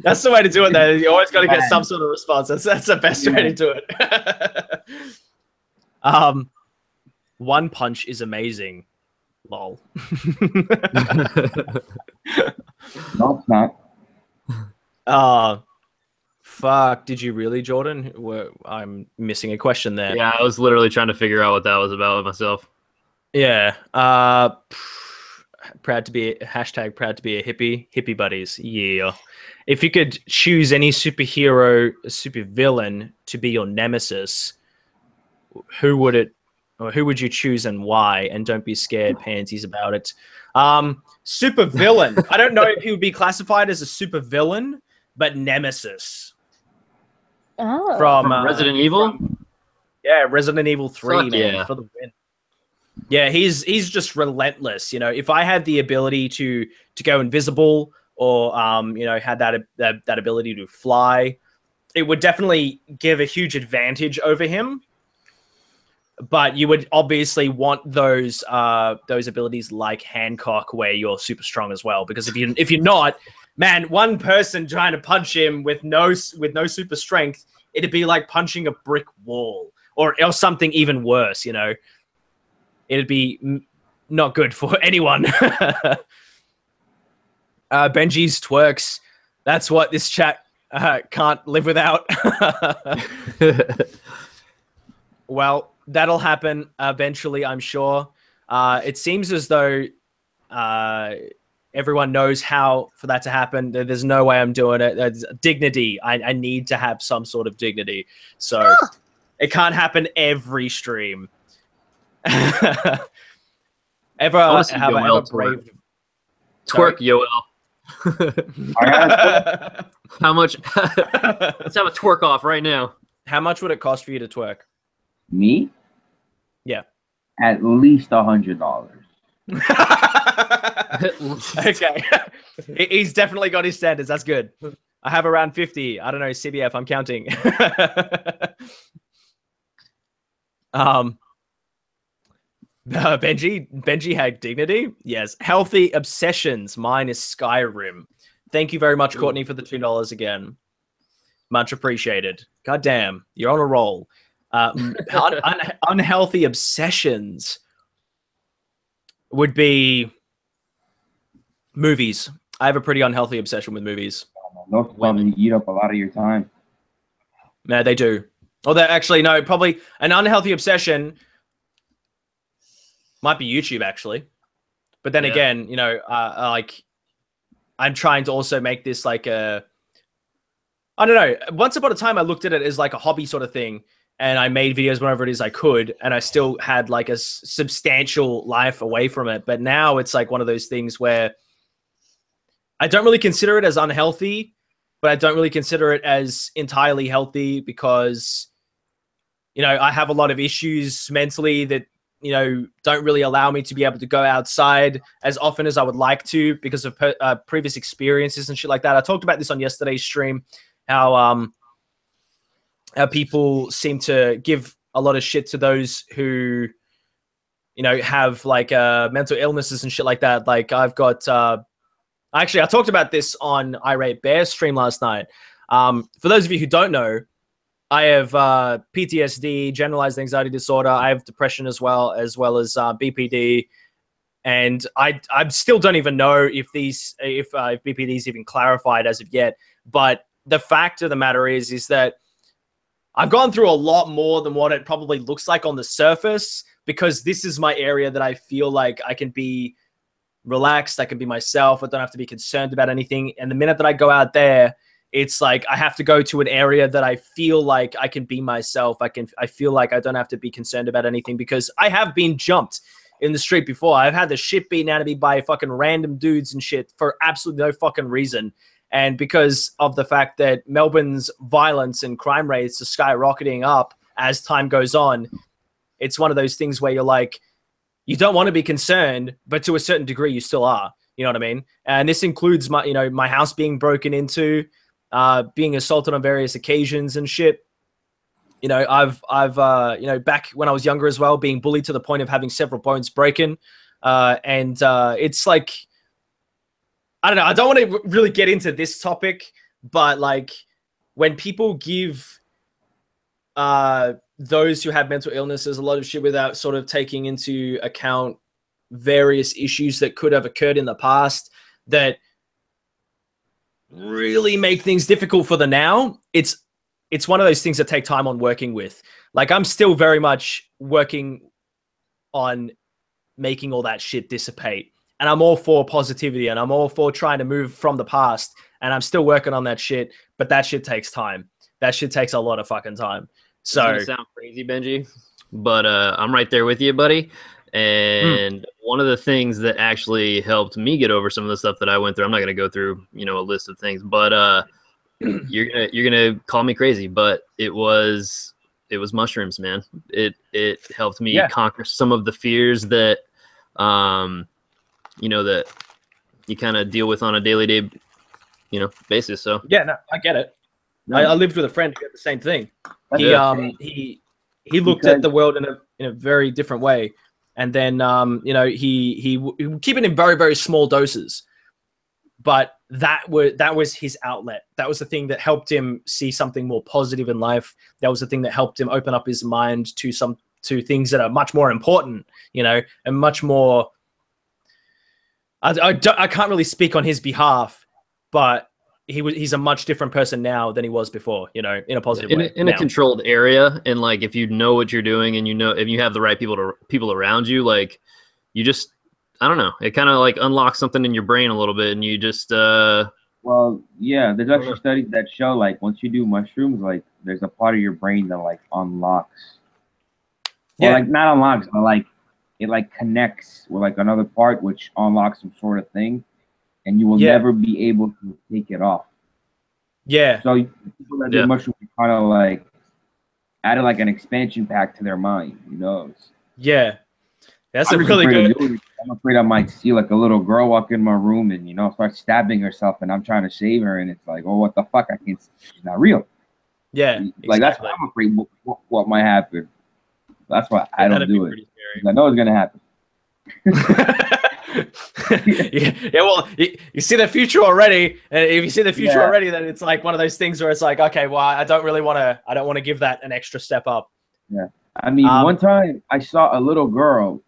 B: That's the way to do it, though. You always got to get some sort of response. That's the best way to do it. One Punch is amazing. Lol.
C: No, it's not.
B: Fuck. Did you really, Jordan? I'm missing a question there.
D: Yeah, I was literally trying to figure out what that was about myself.
B: Yeah. Proud to be a hippie. Hippie buddies. Yeah. If you could choose any superhero, supervillain to be your nemesis, who would it, or who would you choose and why? And don't be scared, pansies, about it. Super villain. I don't know if he would be classified as a super villain, but Nemesis.
A: Oh.
B: From
D: Resident Evil?
B: Yeah, Resident Evil 3,
D: Fuck
B: man,
D: yeah.
B: for the win. Yeah, he's just relentless. You know, if I had the ability to go invisible, or you know, had that ability to fly, it would definitely give a huge advantage over him. But you would obviously want those abilities like Hancock, where you're super strong as well. Because if you're not, man, one person trying to punch him with no super strength, it'd be like punching a brick wall, or something even worse. You know, it'd be not good for anyone. Benji's twerks. That's what this chat can't live without. Well, that'll happen eventually, I'm sure. It seems as though everyone knows how for that to happen. There's no way I'm doing it. There's dignity. I need to have some sort of dignity. So it can't happen every stream. Ever brave
D: twerk, Yoel. How much? Let's have a twerk off right now.
B: How much would it cost for you to twerk?
C: Me?
B: Yeah.
C: At least $100.
B: Okay. He's definitely got his standards. That's good. I have around 50. I don't know, CBF, I'm counting. Benji had dignity. Yes. Healthy obsessions. Mine is Skyrim. Thank you very much, Courtney, for the $2 again. Much appreciated. God damn, you're on a roll. Unhealthy obsessions would be movies. I have a pretty unhealthy obsession with movies.
C: Those probably eat up a lot of your time.
B: No, they do. Although, actually, no, probably an unhealthy obsession might be YouTube, actually. But then again, you know, like, I'm trying to also make this like a, I don't know. Once upon a time, I looked at it as like a hobby sort of thing. And I made videos whenever it is I could. And I still had like a substantial life away from it. But now it's like one of those things where I don't really consider it as unhealthy, but I don't really consider it as entirely healthy because, you know, I have a lot of issues mentally that, you know, don't really allow me to be able to go outside as often as I would like to because of previous experiences and shit like that. I talked about this on yesterday's stream, how people seem to give a lot of shit to those who, you know, have like mental illnesses and shit like that. Like I've got, actually, I talked about this on Irate Bear's stream last night. For those of you who don't know, I have PTSD, generalized anxiety disorder. I have depression as well as BPD. And I still don't even know if BPD is even clarified as of yet. But the fact of the matter is that I've gone through a lot more than what it probably looks like on the surface, because this is my area that I feel like I can be relaxed. I can be myself. I don't have to be concerned about anything. And the minute that I go out there, it's like I have to go to an area that I feel like I can be myself. I feel like I don't have to be concerned about anything, because I have been jumped in the street before. I've had the shit beaten out of me by fucking random dudes and shit for absolutely no fucking reason. And because of the fact that Melbourne's violence and crime rates are skyrocketing up as time goes on, it's one of those things where you're like, you don't want to be concerned, but to a certain degree, you still are. You know what I mean? And this includes my, you know, my house being broken into, being assaulted on various occasions and shit. You know, I've you know, back when I was younger as well, being bullied to the point of having several bones broken. And it's like, I don't know. I don't want to really get into this topic, but like when people give those who have mental illnesses a lot of shit without sort of taking into account various issues that could have occurred in the past that really make things difficult for the now, it's one of those things that take time on working with. Like I'm still very much working on making all that shit dissipate. And I'm all for positivity and I'm all for trying to move from the past. And I'm still working on that shit, but that shit takes time. That shit takes a lot of fucking time. So
D: it's gonna sound crazy, Benji. but I'm right there with you, buddy. And one of the things that actually helped me get over some of the stuff that I went through, I'm not gonna go through, you know, a list of things, but you're gonna call me crazy, but it was mushrooms, man. It helped me conquer some of the fears that you know, that you kind of deal with on a daily basis. So
B: yeah, no, I get it.
C: No.
B: I lived with a friend who did the same thing. He looked
C: Because-
B: at the world in a very different way, and then you know, he would keep it in very, very small doses, but that was his outlet. That was the thing that helped him see something more positive in life. That was the thing that helped him open up his mind to things that are much more important, you know, and much more. I can't really speak on his behalf, but he's a much different person now than he was before, you know, in a positive way.
D: In a controlled area, and like if you know what you're doing, and you know if you have the right people around you, like you just, I don't know, it kind of like unlocks something in your brain a little bit, and you just
C: Well, yeah, there's actually studies that show like once you do mushrooms, like there's a part of your brain that like unlocks. Well, like not unlocks, but like it like connects with like another part, which unlocks some sort of thing, and you will never be able to take it off.
B: Yeah.
C: So people that do mushrooms kind of like added like an expansion pack to their mind, you know?
B: Yeah. That's a really good.
C: I'm afraid I might see like a little girl walk in my room and, you know, start stabbing herself, and I'm trying to save her, and it's like, oh, what the fuck? I can't. She's not real.
B: Yeah.
C: Like that's what I'm afraid what might happen. That's why I don't do it. I know it's gonna happen.
B: Yeah, well, you see the future already, and if you see the future already, then it's like one of those things where it's like, okay, well, I don't want to give that an extra step up.
C: Yeah, I mean, one time I saw a little girl,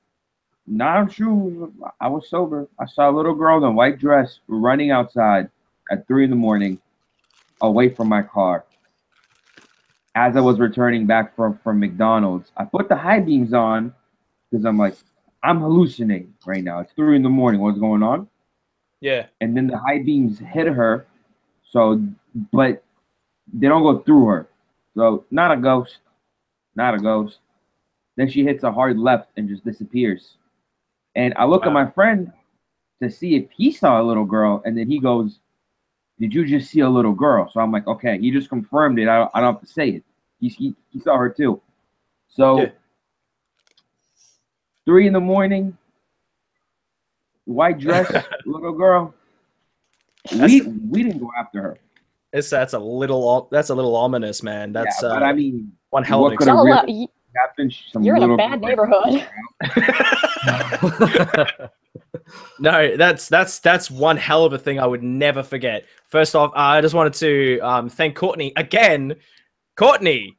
C: not on shoes. I was sober. I saw a little girl in a white dress running outside at 3 a.m, away from my car. As I was returning back from McDonald's, I put the high beams on because I'm like, I'm hallucinating right now. It's 3 a.m. What's going on?
B: Yeah.
C: And then the high beams hit her. So, but they don't go through her. So, not a ghost. Not a ghost. Then she hits a hard left and just disappears. And I look at my friend to see if he saw a little girl. And then he goes, did you just see a little girl? So I'm like, okay, he just confirmed it. I don't have to say it. He saw her too. So 3 a.m, white dress, little girl. We didn't go after her.
B: That's a little ominous, man. That's
C: but I mean,
B: one hell of an
C: happened.
A: You're in a bad neighborhood.
B: No, that's one hell of a thing I would never forget. First off, I just wanted to thank Courtney again. Courtney,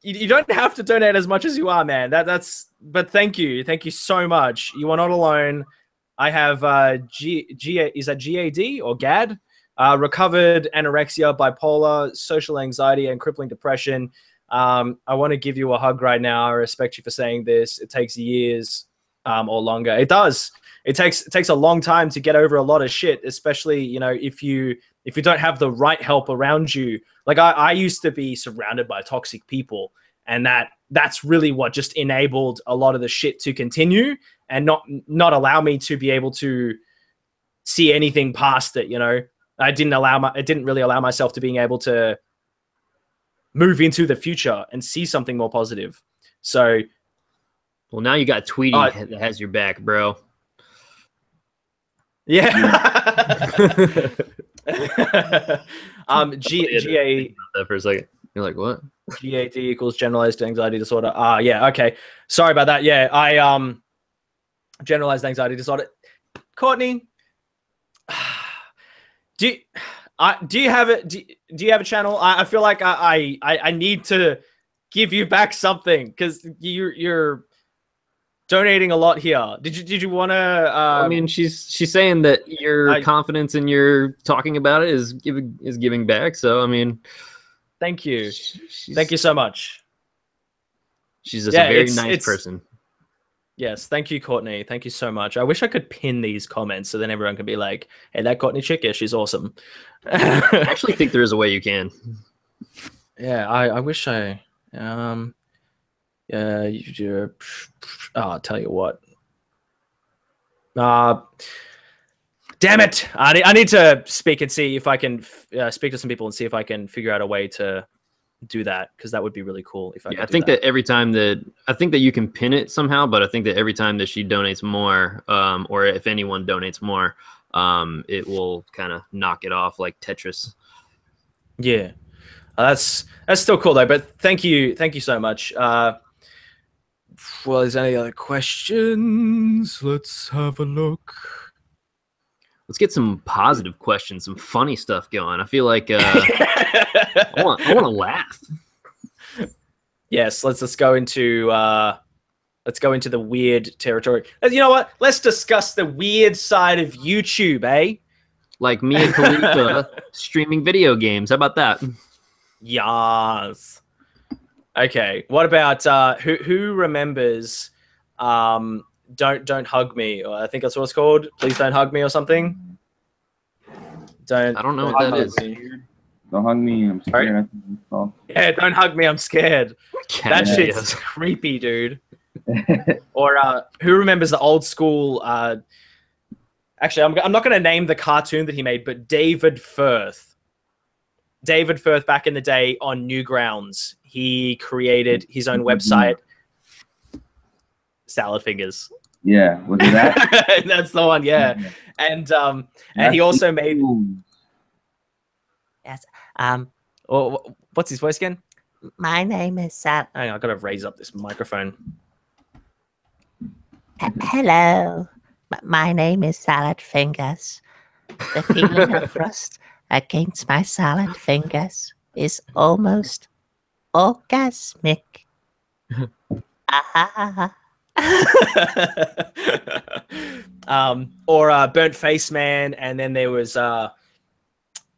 B: you don't have to donate as much as you are, man. But thank you so much. You are not alone. I have is that GAD or GAD? Recovered anorexia, bipolar, social anxiety, and crippling depression. I want to give you a hug right now. I respect you for saying this. It takes years or longer. It does. It takes a long time to get over a lot of shit, especially, you know, if you don't have the right help around you. Like I used to be surrounded by toxic people, and that's really what just enabled a lot of the shit to continue and not allow me to be able to see anything past it, you know. I didn't really allow myself to being able to move into the future and see something more positive. So,
D: well, now you got Tweety that has your back, bro.
B: Yeah.
D: GA that for a second. You're like, what?
B: GAD equals generalized anxiety disorder. Yeah, okay. Sorry about that. Yeah, I generalized anxiety disorder. Courtney, do you have it? Do you have a channel? I feel like I need to give you back something because you're donating a lot here. Did you want to?
D: I mean, she's saying that your confidence in your talking about it is giving back. So I mean,
B: thank you, thank you so much.
D: She's just a very nice person.
B: Yes, thank you, Courtney. Thank you so much. I wish I could pin these comments so then everyone could be like, "Hey, that Courtney chick, yeah, she's awesome."
D: I actually think there is a way you can.
B: Yeah, I wish I. I'll tell you what. Damn it! I need to speak and see if I can speak to some people and see if I can figure out a way to do that, because that would be really cool if I could
D: I
B: do
D: think that every time that you can pin it somehow, but I think that every time that she donates more, or if anyone donates more, it will kind of knock it off like Tetris.
B: Yeah, that's still cool though. But thank you so much. Well, is there any other questions? Let's have a look.
D: Let's get some positive questions, some funny stuff going. I feel like I want to laugh.
B: Yes, let's go into the weird territory. You know what? Let's discuss the weird side of YouTube, eh?
D: Like Mia Khalifa streaming video games. How about that?
B: Yes. Okay. What about who remembers Don't Hug Me, or I think that's what it's called. Please Don't Hug Me or something.
D: I don't know what that is.
C: Don't hug me, I'm scared.
B: Right. Yeah, Don't Hug Me, I'm scared. That shit's creepy, dude. Or who remembers the old school? Actually, I'm not going to name the cartoon that he made, but David Firth. David Firth, back in the day on Newgrounds, he created his own website. Salad Fingers.
C: Yeah, was it that?
B: That's the one, yeah. And he also made.
E: Yes.
B: What's his voice again?
E: My name is Sal.
B: Hang on, I gotta raise up this microphone.
E: Hello. My name is Salad Fingers. The feeling of rust against my salad fingers is almost orgasmic.
B: Or Burnt Face Man, and then there was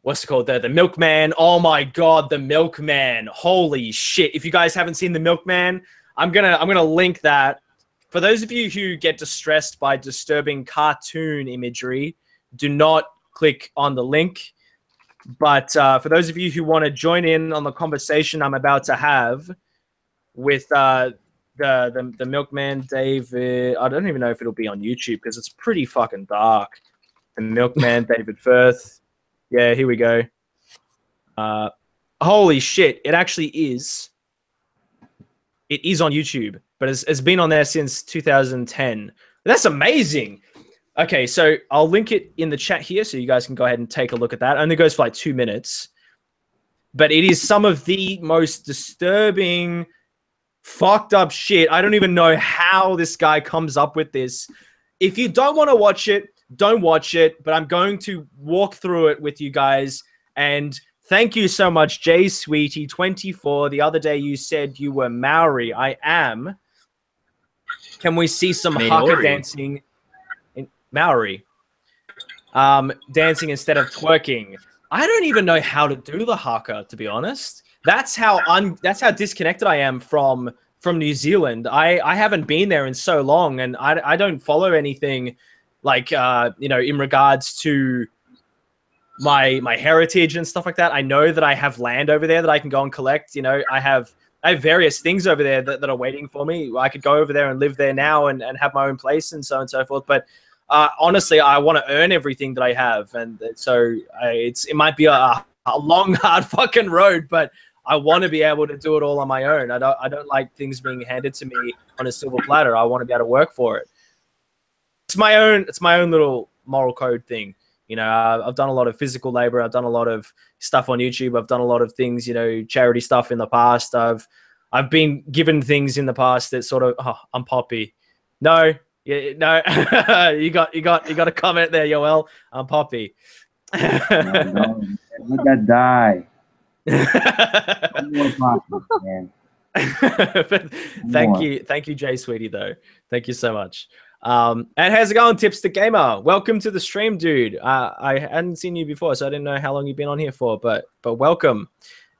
B: what's it called? The Milkman. Oh my god, the Milkman! Holy shit! If you guys haven't seen the Milkman, I'm gonna link that. For those of you who get distressed by disturbing cartoon imagery, do not click on the link. But for those of you who want to join in on the conversation I'm about to have with the Milkman David, I don't even know if it'll be on YouTube because it's pretty fucking dark. The Milkman David Firth. Yeah, here we go. Holy shit! It actually is. It is on YouTube, but it's been on there since 2010. That's amazing. Okay, so I'll link it in the chat here so you guys can go ahead and take a look at that. It only goes for like 2 minutes. But it is some of the most disturbing, fucked up shit. I don't even know how this guy comes up with this. If you don't want to watch it, don't watch it. But I'm going to walk through it with you guys. And thank you so much, Jay Sweetie 24. The other day you said you were Maori. I am. Can we see some haka dancing in Maori? Dancing instead of twerking. I don't even know how to do the haka, to be honest. That's how disconnected I am from New Zealand. I haven't been there in so long, and I don't follow anything like in regards to my heritage and stuff like that. I know that I have land over there that I can go and collect. I have various things over there that are waiting for me. I could go over there and live there now and have my own place and so on and so forth. But honestly, I want to earn everything that I have. And so it might be a long, hard fucking road, but I want to be able to do it all on my own. I don't like things being handed to me on a silver platter. I want to be able to work for it. It's my own little moral code thing. I've done a lot of physical labor. I've done a lot of stuff on YouTube. I've done a lot of things, charity stuff in the past. I've been given things in the past that sort of, I'm Poppy. No, no, you got a comment there, Yoel. I'm Poppy.
C: No, let that die.
B: Thank you, Jay Sweetie, though. Thank you so much. And how's it going, Tips the Gamer? Welcome to the stream, dude. I hadn't seen you before, so I didn't know how long you've been on here for, but welcome.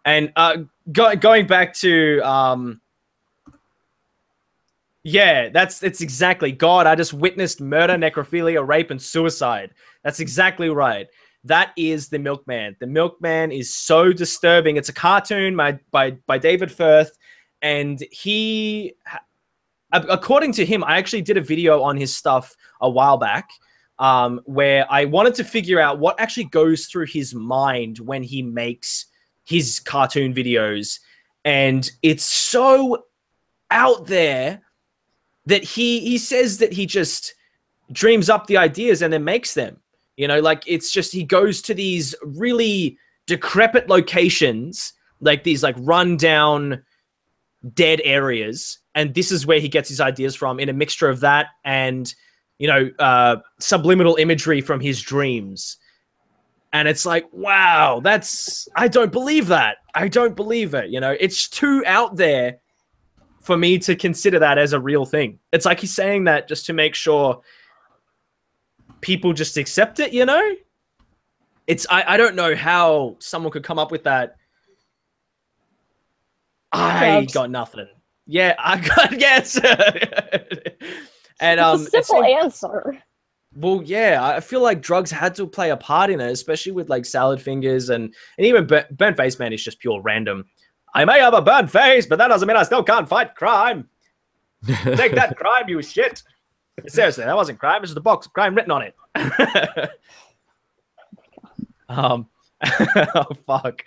B: And going back to it's exactly God. I just witnessed murder, necrophilia, rape, and suicide. That's exactly right. That is the Milkman. The Milkman is so disturbing. It's a cartoon by David Firth, and according to him, I actually did a video on his stuff a while back, where I wanted to figure out what actually goes through his mind when he makes his cartoon videos. And it's so out there that he says that he just dreams up the ideas and then makes them. You know, like it's just he goes to these really decrepit locations, like these like rundown dead areas, and this is where he gets his ideas from, in a mixture of that and, you know, subliminal imagery from his dreams. And it's like, wow, I don't believe that. I don't believe it. You know, it's too out there for me to consider that as a real thing. It's like he's saying that just to make sure people just accept it, you know? I don't know how someone could come up with that. I got nothing. Yeah, I got yes. And
A: it's a simple answer.
B: Well, yeah, I feel like drugs had to play a part in it, especially with like salad fingers and even burnt face man is just pure random. I may have a burnt face, but that doesn't mean I still can't fight crime. Take that, crime, you shit. Seriously, that wasn't crime. It was the box of crime written on it. Oh fuck.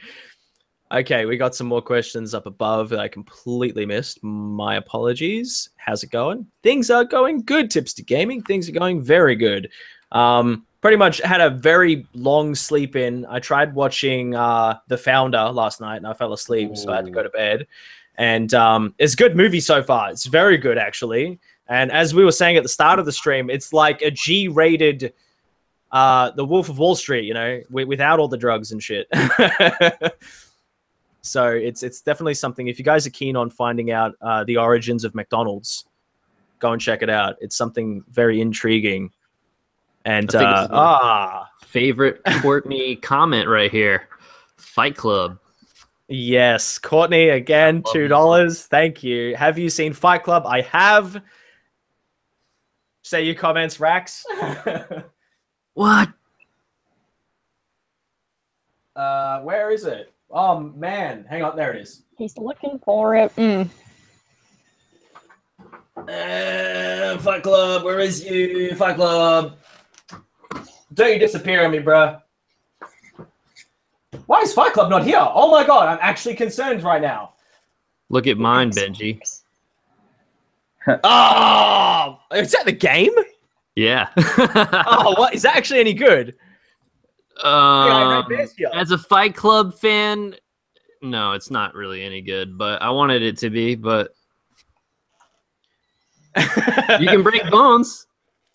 B: Okay, we got some more questions up above that I completely missed. My apologies. How's it going? Things are going good, Tipster Gaming. Things are going very good. Pretty much had a very long sleep in. I tried watching The Founder last night, and I fell asleep, so I had to go to bed. And it's a good movie so far. It's very good, actually. And as we were saying at the start of the stream, it's like a G-rated The Wolf of Wall Street, you know, without all the drugs and shit. So it's definitely something. If you guys are keen on finding out the origins of McDonald's, go and check it out. It's something very intriguing. And
D: favorite Courtney comment right here, Fight Club.
B: Yes, Courtney again, $2. Thank you. Have you seen Fight Club? I have. Say your comments, Rax.
D: What?
B: Where is it? Oh man, hang on, there it is.
A: He's looking for it.
B: Fight Club, where is you? Fight Club. Don't you disappear on me, bruh. Why is Fight Club not here? Oh my god, I'm actually concerned right now.
D: Look at mine, Benji.
B: Oh, is that the game?
D: Yeah.
B: Oh, what? Is that actually any good?
D: As a Fight Club fan, no, it's not really any good, but I wanted it to be, but you can break bones.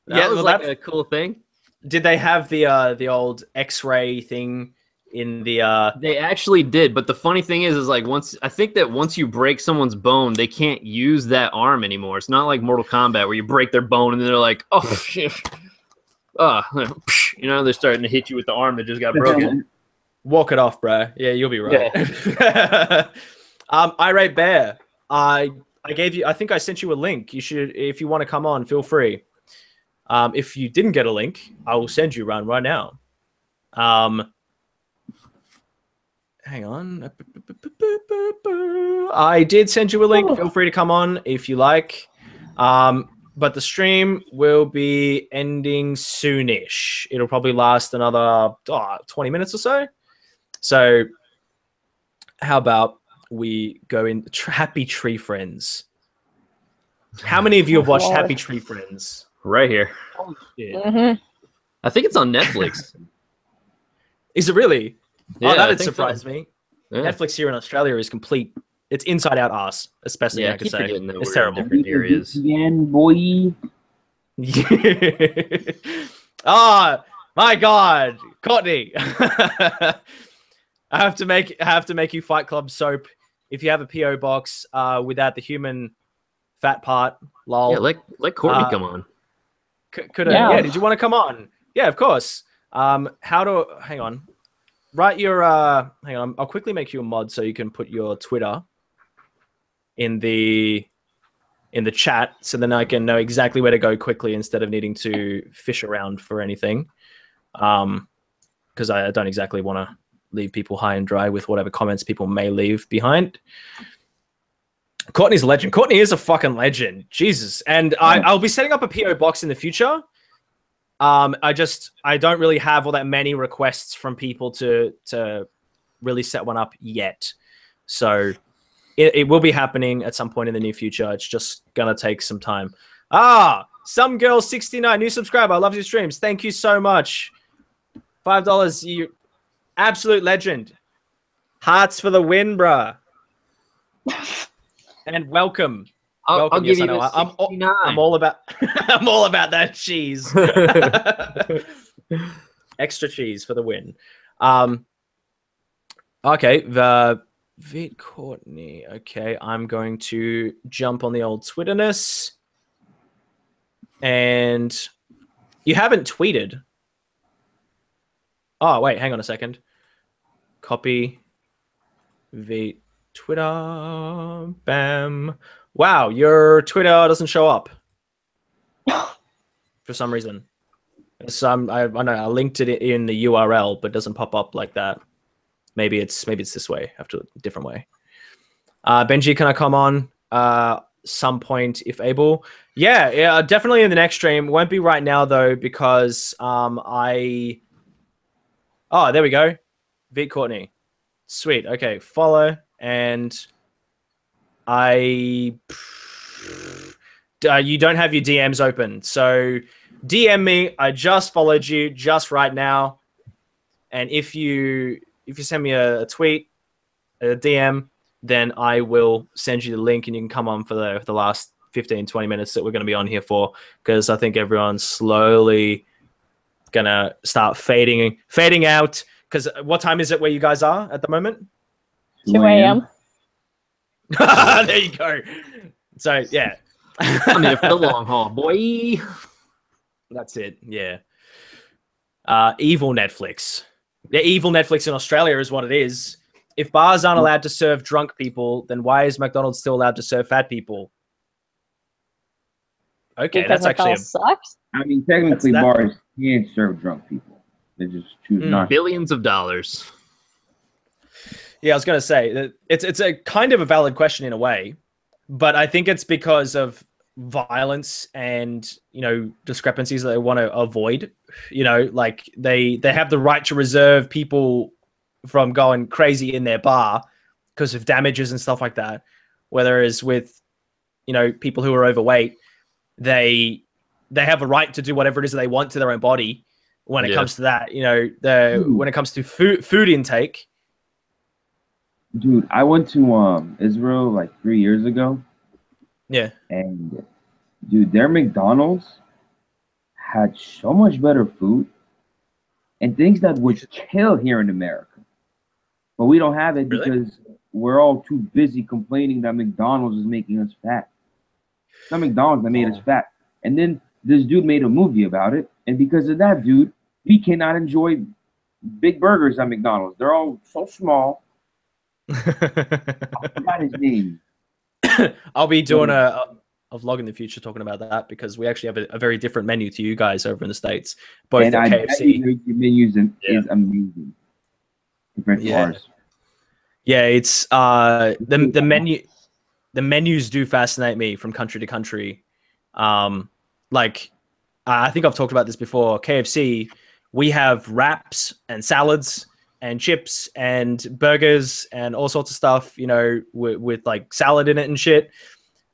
D: That was like a cool thing.
B: Did they have the old X-ray thing in the
D: They actually did, but the funny thing is like I think that once you break someone's bone, they can't use that arm anymore. It's not like Mortal Kombat where you break their bone and then they're like, oh shit. You know, they're starting to hit you with the arm that just got broken.
B: Walk it off, bro. Yeah, you'll be right. Yeah. Irate Bear, I gave you. I think I sent you a link. You should, if you want to come on, feel free. If you didn't get a link, I will send you one right now. Hang on. I did send you a link. Feel free to come on if you like. But the stream will be ending soonish. It'll probably last another 20 minutes or so. So how about we go in Happy Tree Friends? How many of you have watched Happy Tree Friends?
D: Right here.
B: Oh, shit.
D: I think it's on Netflix.
B: Is it really?
D: Yeah,
B: oh, that'd surprise me.
D: Yeah.
B: Netflix here in Australia is complete. It's inside out ass, especially.
D: Yeah,
B: I could say it's terrible.
D: Different areas.
C: Again, boy.
B: Ah, my God, Courtney. I have to make you Fight Club soap. If you have a PO box without the human fat part, lol.
D: Yeah, let Courtney come on.
B: Yeah. Did you want to come on? Yeah, of course. Hang on. Write your hang on. I'll quickly make you a mod so you can put your Twitter in the chat, so then I can know exactly where to go quickly instead of needing to fish around for anything. Because I don't exactly want to leave people high and dry with whatever comments people may leave behind. Courtney's a legend. Courtney is a fucking legend. Jesus. And I'll be setting up a PO box in the future. I don't really have all that many requests from people to really set one up yet. So it will be happening at some point in the near future. It's just gonna take some time. Some girl 69 new subscriber. I love your streams. Thank you so much. $5. You absolute legend. Hearts for the win, bruh. And welcome.
D: I'll
B: Welcome.
D: give
B: Yes,
D: you
B: I know.
D: a 69.
B: I'm all about I'm all about that cheese. Extra cheese for the win. Okay, the Vid Courtney. Okay, I'm going to jump on the old Twitterness. And you haven't tweeted. Oh, wait, hang on a second. Copy the Twitter. Bam. Wow, your Twitter doesn't show up for some reason. I know I linked it in the URL, but it doesn't pop up like that. Maybe it's this way. I have to a different way. Benji, can I come on some point if able? Yeah, definitely in the next stream. Won't be right now though because oh, there we go. Vic Courtney. Sweet. Okay, follow and you don't have your DMs open. So DM me. I just followed you just right now. And if you send me a tweet, a DM, then I will send you the link and you can come on for the last 15, 20 minutes that we're going to be on here for, because I think everyone's slowly going to start fading out. Because what time is it where you guys are at the moment?
A: 2 a.m.
B: There you go. So, yeah.
D: I'm here for the long haul, boy.
B: That's it. Yeah. Evil Netflix. The evil Netflix in Australia is what it is. If bars aren't allowed to serve drunk people, then why is McDonald's still allowed to serve fat people? Okay,
A: Because
B: that's actually
A: sucks.
C: I mean, technically, bars can't serve drunk people. They just choose not.
D: Billions of dollars.
B: Yeah, I was going to say it's a kind of a valid question in a way, but I think it's because of violence and discrepancies that they want to avoid. Like they have the right to reserve people from going crazy in their bar because of damages and stuff like that. Whereas with people who are overweight, they have a right to do whatever it is that they want to their own body when it comes to that. When it comes to food intake.
C: Dude, I went to Israel like 3 years ago.
B: Yeah.
C: And dude, their McDonald's had so much better food and things that would kill here in America. But we don't have it because we're all too busy complaining that McDonald's is making us fat. It's not McDonald's that made us fat. And then this dude made a movie about it. And because of that, dude, we cannot enjoy big burgers at McDonald's. They're all so small. I forgot his name.
B: I'll be doing a vlog in the future talking about that because we actually have a very different menu to you guys over in the States. Both
C: and
B: the KFC.
C: The menu is amazing compared to ours.
B: Yeah, it's the menu. The menus do fascinate me from country to country. Like I think I've talked about this before. KFC, we have wraps and salads and chips and burgers and all sorts of stuff, with like salad in it and shit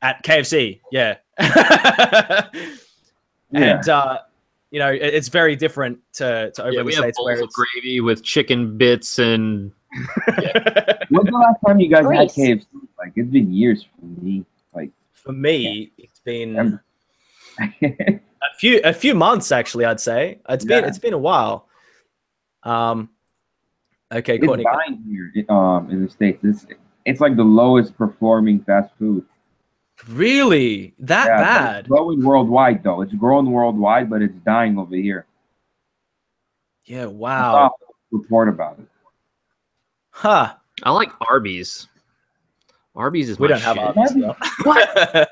B: at KFC. Yeah. And, it's very different to over in the
D: we
B: States.
D: have bowls of gravy with chicken bits and...
C: When's the last time you guys had KFC? Like, it's been years for me. Like,
B: for me, it's been a few months, actually, I'd say. It's been a while. Okay,
C: it's
B: Courtney.
C: dying here in the States. It's like the lowest performing fast food.
B: Really? That bad?
C: It's growing worldwide, though. It's growing worldwide, but it's dying over here.
B: Yeah, wow.
C: Report about it.
B: Huh.
D: I like Arby's. Arby's is
B: we
D: my
B: don't have
D: shit.
B: Arby's.
C: What?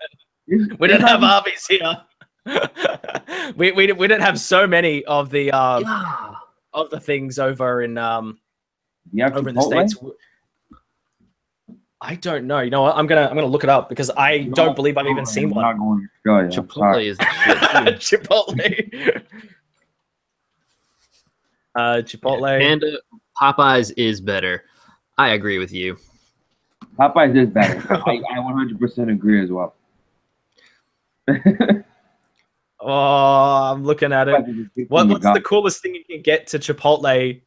B: We don't have Arby's here. we don't have so many of the things over in over in the States. I don't know. You know what? I'm gonna look it up because I don't believe I've even seen
C: I'm not
B: one.
C: going to Australia. I'm
D: Chipotle
C: sorry.
D: is the shit.
B: Chipotle. Chipotle.
D: Panda Popeyes is better. I agree with you.
C: Popeyes is better. I 100% agree as well.
B: Oh, I'm looking at it.
C: Popeyes is the
B: What's
C: thing you got.
B: the coolest thing you can get to Chipotle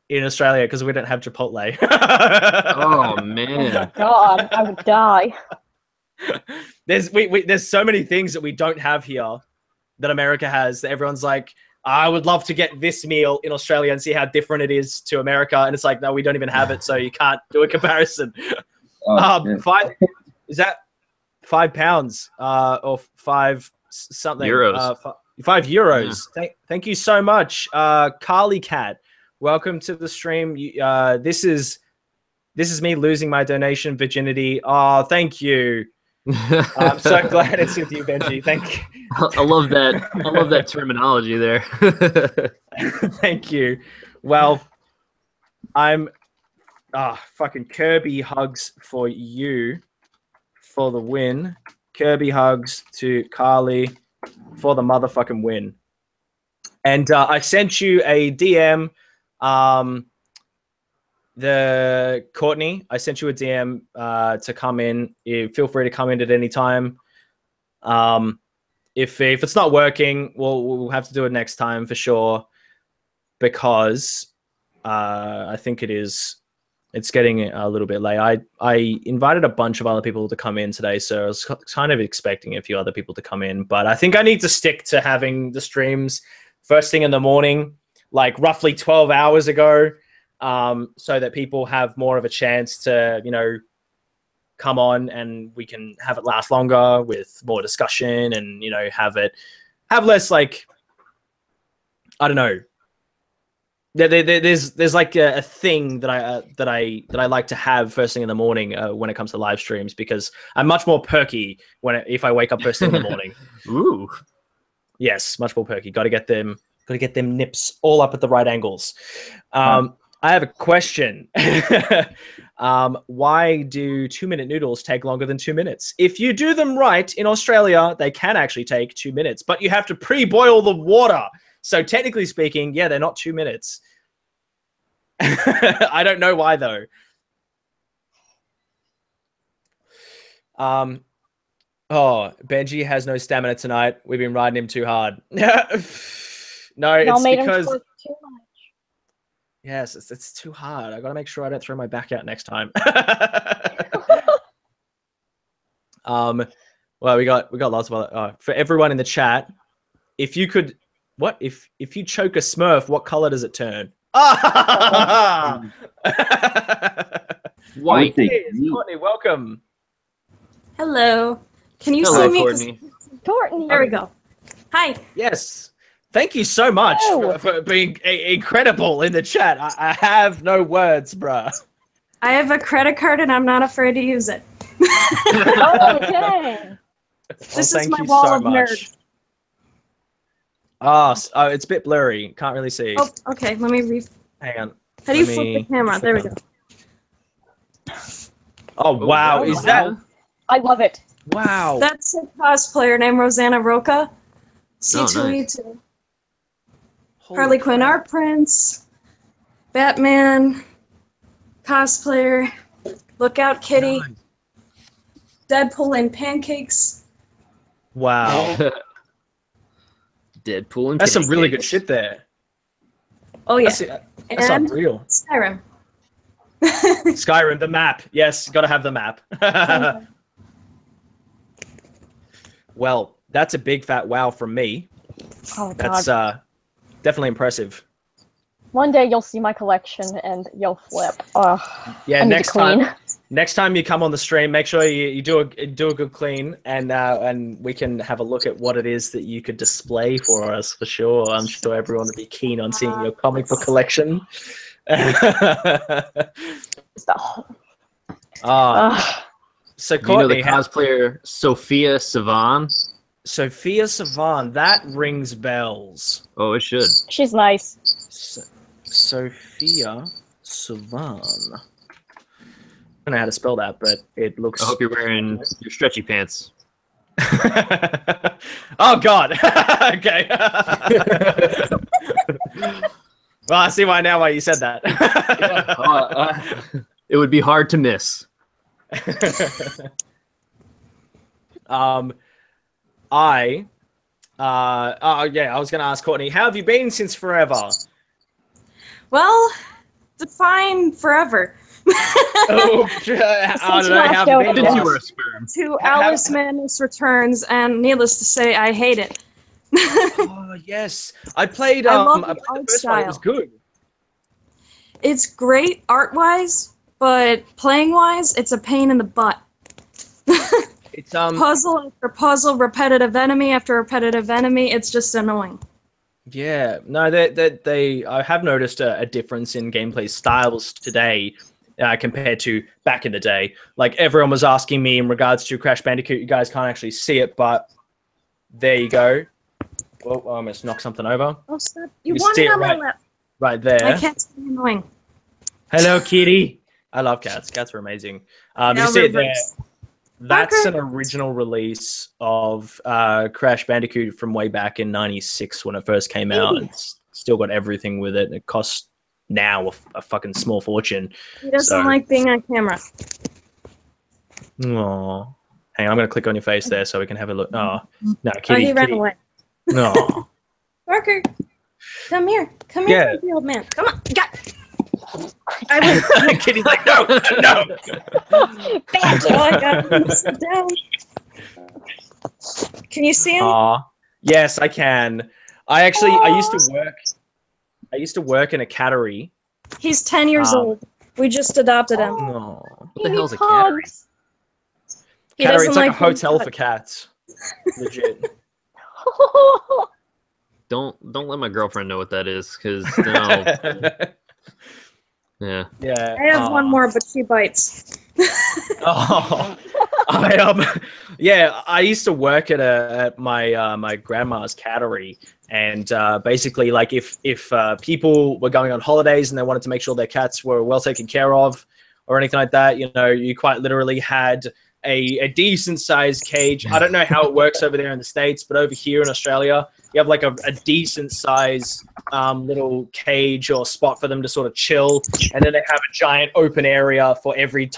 B: in Australia? Because we don't have Chipotle.
D: Oh
A: Oh my
D: man.
A: god, I would die.
B: There's so many things that we don't have here that America has. That everyone's like, I would love to get this meal in Australia and see how different it is to America. And it's like, no, we don't even have it, so you can't do a comparison.
C: Oh, shit.
B: Is that £5 or five something
D: Euros.
B: €5? Yeah. Thank you so much, Carly Cat. Welcome to the stream. This is me losing my donation virginity. Oh, thank you. I'm so glad it's with you, Benji. Thank you.
D: I love that. I love that terminology there.
B: Thank you. Well, I'm fucking Kirby hugs for you for the win. Kirby hugs to Carly for the motherfucking win. And I sent you a DM. The Courtney, I sent you a DM to come in. Feel free to come in at any time. If it's not working, we'll have to do it next time for sure, because I think it's getting a little bit late. I invited a bunch of other people to come in today, so I was kind of expecting a few other people to come in, but I think I need to stick to having the streams first thing in the morning, like roughly 12 hours ago. So that people have more of a chance to, come on and we can have it last longer with more discussion and, have less like, I don't know. There's like a thing that I like to have first thing in the morning when it comes to live streams, because I'm much more perky if I wake up first thing in the morning.
D: Ooh.
B: Yes, much more perky. Got to get them nips all up at the right angles. I have a question. Why do 2-minute noodles take longer than 2 minutes? If you do them right in Australia, they can actually take 2 minutes, but you have to pre-boil the water. So technically speaking, yeah, they're not 2 minutes. I don't know why though. Benji has no stamina tonight. We've been riding him too hard. No, it's because
A: Too much.
B: yes, it's too hard. I gotta make sure I don't throw my back out next time. Well, we got lots of other for everyone in the chat. If you could, if you choke a Smurf, what color does it turn?
D: White.
B: Courtney, welcome.
F: Hello. Can you
D: Hello,
F: see me?
D: Courtney.
A: Courtney.
F: There we go. Hi.
B: Yes. Thank you so much for being incredible in the chat. I have no words, bruh.
F: I have a credit card and I'm not afraid to use it.
A: Oh, dang.
F: This is my wall of nerd.
B: Oh, it's a bit blurry. Can't really see.
F: Oh, okay. Let me
B: Hang on.
F: How do you flip the camera? There we go.
B: Oh, wow. Is that?
A: I love it.
B: Wow.
F: That's a cosplayer named Rosanna Roca. C2E2.
D: nice.
F: Harley Quinn art prints. Batman. Cosplayer. Lookout Kitty.
B: Nice.
F: Deadpool and pancakes.
B: Wow.
D: Deadpool and
B: That's some really good
D: pancakes.
B: shit there.
F: Oh yeah.
B: That's
F: and
B: unreal.
F: Skyrim.
B: Skyrim, the map. Yes, gotta have the map. Well, that's a big fat wow from me.
A: Oh, God.
B: That's definitely impressive.
A: One day you'll see my collection and you'll flip.
B: Yeah,
A: I need
B: next
A: to clean.
B: time. Next time you come on the stream, make sure you do a good clean, and we can have a look at what it is that you could display for us for sure. I'm sure everyone would be keen on seeing your comic book collection. So
D: Do you know
B: Courtney,
D: the cosplayer Sophia Savan?
B: Sophia Savan, that rings bells.
D: Oh, it should.
A: She's nice.
B: Sophia Savan. don't know how to spell that, but it looks.
D: I hope you're wearing your stretchy pants.
B: Oh God. Okay. Well, I see why you said that.
D: It would be hard to miss.
B: I was gonna ask Courtney, how have you been since forever?
F: Well, define forever.
B: Oh, I don't know how have you been.
D: Since you were a sperm.
F: 2 Alice Madness Returns, and needless to say, I hate it.
B: Oh yes, I played.
F: I love
B: I
F: the
B: played
F: art
B: the first one. It was
F: style.
B: good.
F: It's great art-wise, but playing-wise, it's a pain in the butt.
B: It's
F: Puzzle after puzzle, repetitive enemy after repetitive enemy. It's just annoying.
B: Yeah, no, they I have noticed a difference in gameplay styles today compared to back in the day. Like everyone was asking me in regards to Crash Bandicoot. You guys can't actually see it, but there you go. Oh, I almost knocked something over.
F: Oh, stop. You
B: You
F: want
B: see
F: it
B: it
F: on my lap.
B: Right there.
F: My cat's annoying.
B: Hello, kitty. I love cats. Cats are amazing. You see it there. That's an original release of Crash Bandicoot from way back in '96 when it first came out. It's still got everything with it. It costs now a fucking small fortune.
F: He doesn't like being on camera.
B: Aww. Hang on, I'm going to click on your face there so we can have a look. Oh, no,
F: Oh,
B: kitty.
F: he ran
B: kitty.
F: away.
B: No.
F: Parker, come here. Come here,
B: Yeah.
F: the old man. Come on. Got. I was.
B: Kitty's like, no, no.
F: Benji, I got him to sit down. Can you see him?
B: Aw. Yes, I can. I used to work in a cattery.
F: He's 10 years old. We just adopted him.
B: No.
D: What the hell's a cattery?
F: He
B: Cattery,
F: doesn't
B: it's like a
F: being
B: hotel
F: touched.
B: for cats. Legit.
D: Don't let my girlfriend know what that is, because no. Yeah.
B: Yeah.
F: I have one more, but she bites.
B: Oh, I used to work at my my grandma's cattery, and basically, like if people were going on holidays and they wanted to make sure their cats were well taken care of, or anything like that, you know, you quite literally had a decent sized cage. I don't know how it works over there in the States, but over here in Australia, you have like a decent size little cage or spot for them to sort of chill, and then they have a giant open area for every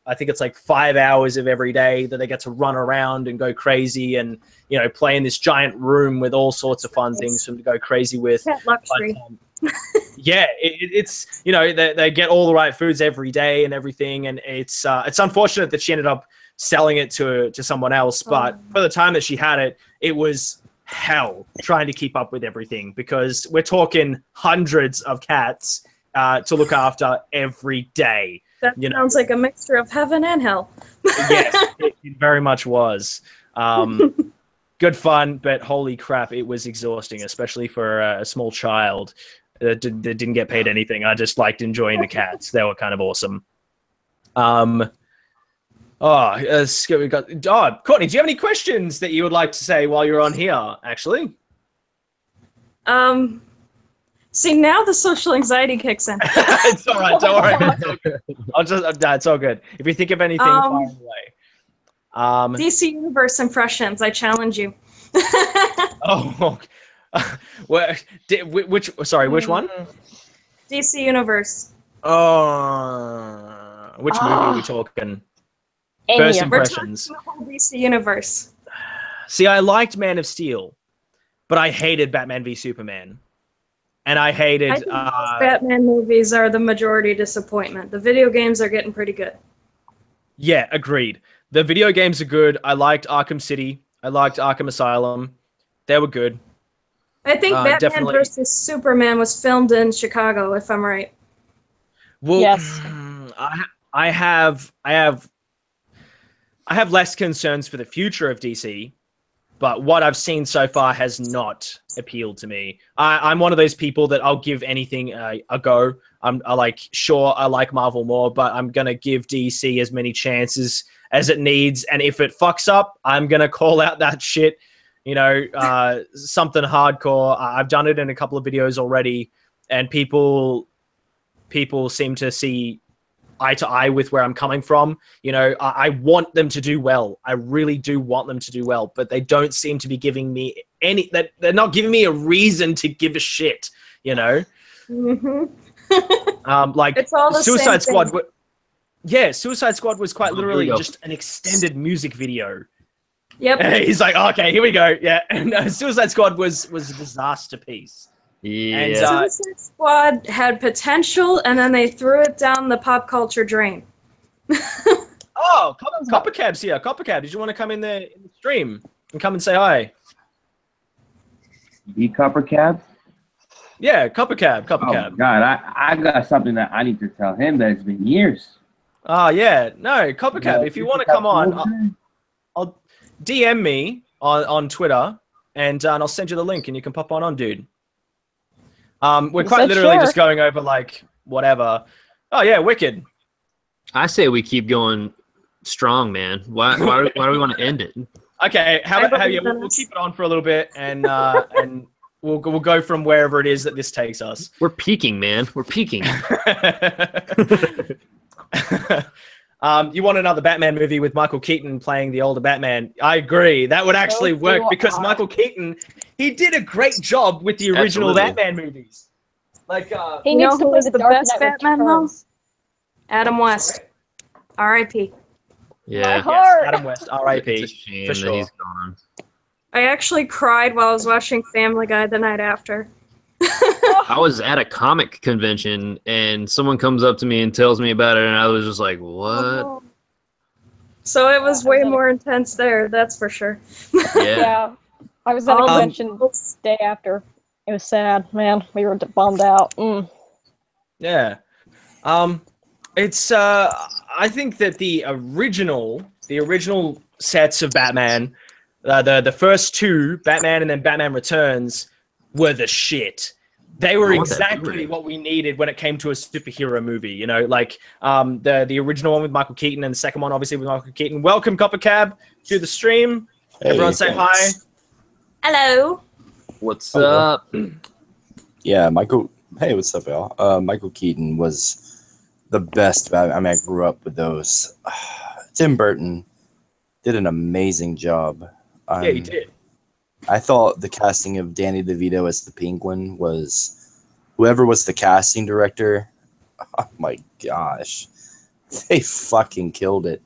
B: I think it's like 5 hours of every day that they get to run around and go crazy and, you know, play in this giant room with all sorts of fun things for them to go crazy with.
F: Cat luxury.
B: But, yeah, it's, you know, they get all the right foods every day and everything, and it's unfortunate that she ended up selling it to someone else, but for the time that she had it, it was hell trying to keep up with everything, because we're talking hundreds of cats to look after every day.
F: That sounds like a mixture of heaven and hell.
B: Yes, it very much was. Good fun, but holy crap, it was exhausting, especially for a small child that didn't get paid anything. I just liked enjoying the cats. They were kind of awesome. We got Courtney, do you have any questions that you would like to say while you're on here, actually?
F: See, now the social anxiety kicks in.
B: It's all right, don't worry. It's all good. It's all good. If you think of anything, fire away.
F: DC Universe impressions, I challenge you.
B: Which one?
F: DC Universe.
B: Which movie are we talking? First impressions.
F: We're talking the whole DC Universe.
B: See, I liked Man of Steel, but I hated Batman v Superman. And I hated...
F: I think most Batman movies are the majority disappointment. The video games are getting pretty good.
B: Yeah, agreed. The video games are good. I liked Arkham City. I liked Arkham Asylum. They were good.
F: I think Batman
B: definitely.
F: vs. Superman was filmed in Chicago, if I'm right.
B: Well,
A: Yes.
B: I have less concerns for the future of DC, but what I've seen so far has not appealed to me. I'm one of those people that I'll give anything a go. I like Marvel more, but I'm going to give DC as many chances as it needs. And if it fucks up, I'm going to call out that shit, you know, something hardcore. I've done it in a couple of videos already, and people seem to see eye to eye with where I'm coming from. You know, I want them to do well. I really do want them to do well, but they don't seem to be giving me they're not giving me a reason to give a shit, you know? Like
F: It's all the
B: Suicide
F: same
B: Squad.
F: thing.
B: Yeah, Suicide Squad was quite literally
D: go.
B: just an extended music video.
F: Yep.
B: And he's like, okay, here we go. Yeah, and Suicide Squad was a disaster piece.
D: Yeah.
B: And,
F: Suicide Squad had potential, and then they threw it down the pop culture drain.
B: Oh, CopperCab's here. CopperCab, did you want to come in the stream and come and say hi?
C: The CopperCab?
B: Yeah, CopperCab.
C: Oh, God, I got something that I need to tell him that it's been years.
B: Oh, yeah. No, CopperCab, if you want to come on, I'll DM me on Twitter, and I'll send you the link, and you can pop on, dude. We're quite literally just going over, like, whatever. Oh, yeah, wicked.
D: I say we keep going strong, man. Why do we want to end it?
B: Okay, we'll keep it on for a little bit, and we'll go from wherever it is that this takes us.
D: We're peaking, man. We're peaking.
B: You want another Batman movie with Michael Keaton playing the older Batman? I agree. That would actually work because Michael Keaton, he did a great job with the original Batman movies. Like,
A: he needs to play the
F: best Batman though? Adam West. R.I.P.
D: Yeah.
B: Yes, Adam West. R.I.P.
D: It's a shame
B: for
D: that
B: sure.
D: he's gone.
F: I actually cried while I was watching Family Guy the night after.
D: I was at a comic convention and someone comes up to me and tells me about it, and I was just like, "What?"
F: So it was way more intense there, that's for sure.
A: Yeah. I was at a convention the day after. It was sad, man. We were bummed out.
B: Yeah. It's I think that the original sets of Batman, the first two, Batman and then Batman Returns, were the shit. They were exactly what we needed when it came to a superhero movie, you know, like the original one with Michael Keaton and the second one obviously with Michael Keaton. Welcome, CopperCab, to the stream.
G: Hey,
B: everyone say hi.
F: Hello.
D: What's up?
G: Yeah, Michael. Hey, what's up, y'all? Michael Keaton was the best Batman. I mean, I grew up with those. Tim Burton did an amazing job.
B: Yeah, he did.
G: I thought the casting of Danny DeVito as the Penguin was whoever was the casting director. Oh my gosh, they fucking killed it.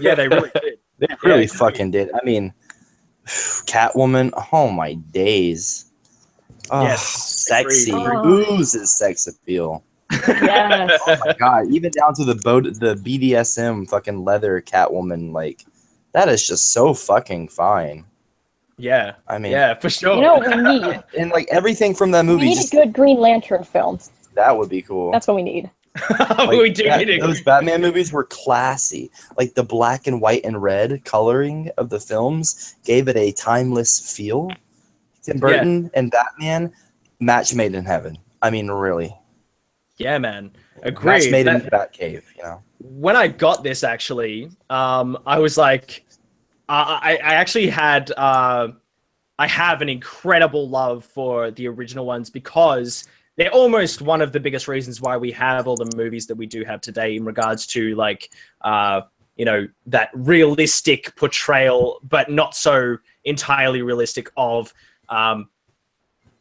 B: Yeah, they really did.
G: They really fucking did. I mean, Catwoman. Oh my days. Oh,
B: Yes,
G: sexy. Oozes sex appeal.
A: Yes.
G: Oh my god, even down to the BDSM fucking leather Catwoman, like that is just so fucking fine.
B: Yeah.
G: I mean,
B: yeah, for sure.
A: You know what we need?
G: And like everything from that movie,
A: We need a good Green Lantern film.
G: that would be cool.
A: That's what we need.
G: Like,
B: we do need a
G: those Batman movies were classy. Like the black and white and red coloring of the films gave it a timeless feel. Tim Burton and Batman, match made in heaven. I mean, really.
B: Yeah, man. Agreed.
G: Match made in the Batcave, you know.
B: When I got this, actually, I was like, I actually had, I have an incredible love for the original ones because they're almost one of the biggest reasons why we have all the movies that we do have today in regards to like, you know, that realistic portrayal, but not so entirely realistic of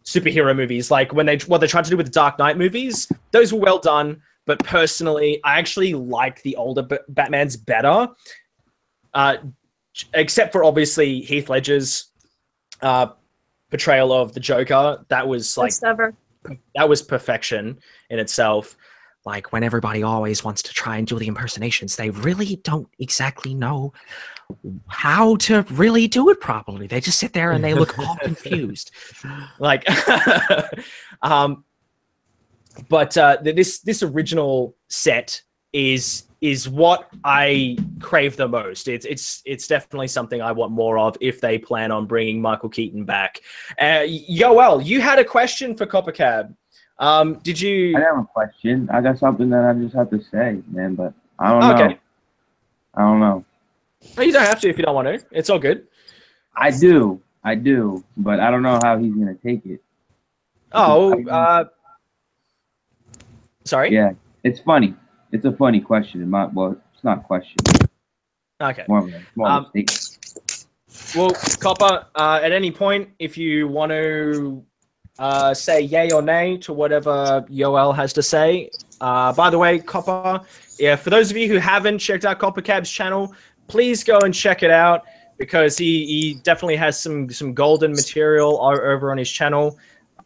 B: superhero movies. Like when what they tried to do with the Dark Knight movies, those were well done. But personally, I actually like the older Batmans better. Except for obviously Heath Ledger's portrayal of the Joker. That was like that was perfection in itself. Like when everybody always wants to try and do the impersonations, they really don't exactly know how to really do it properly. They just sit there and they look all confused. Like, but this original set is what I crave the most. It's definitely something I want more of if they plan on bringing Michael Keaton back. Yoel, you had a question for CopperCab. Did you?
C: I have a question. I got something that I just have to say, man, but I don't know.
B: Okay.
C: I don't know.
B: No, you don't have to if you don't want to. It's all good.
C: I do, but I don't know how he's gonna take it.
B: Oh, sorry.
C: Yeah, it's funny. It's a funny question. Well, it's not a question.
B: Okay.
C: More of a statement.
B: Well, Copper, at any point, if you want to say yay or nay to whatever Yoel has to say. By the way, Copper, yeah, for those of you who haven't checked out CopperCab's channel, please go and check it out because he definitely has some golden material over on his channel.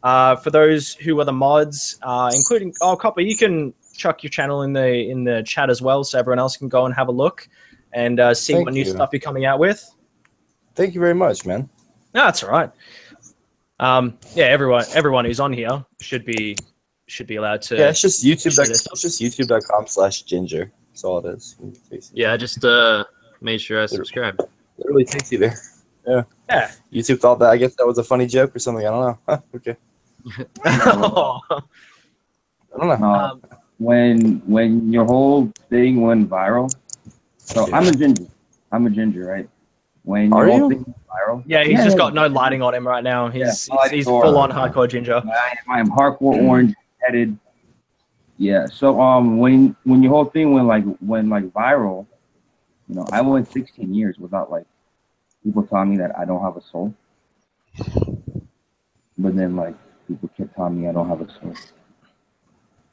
B: For those who are the mods, including Copper, you can chuck your channel in the chat as well, so everyone else can go and have a look and see what new stuff you're coming out with.
G: Thank you very much, man.
B: No, that's all right. Yeah, everyone who's on here should be allowed to.
G: Yeah, it's just YouTube. It's just youtube.com/ginger. That's all it is.
D: Yeah, I just made sure I subscribed.
G: Literally takes you there. Yeah.
B: Yeah.
G: YouTube thought that. I guess that was a funny joke or something. I don't know. Huh, okay. I don't know.
C: When your whole thing went viral. So I'm a ginger, right? When your whole thing went viral.
B: Yeah, he's just got no lighting on him right now. He's full on hardcore ginger.
C: I am hardcore orange headed. Yeah. So when your whole thing went viral, you know, I went 16 years without like people telling me that I don't have a soul. But then like people kept telling me I don't have a soul.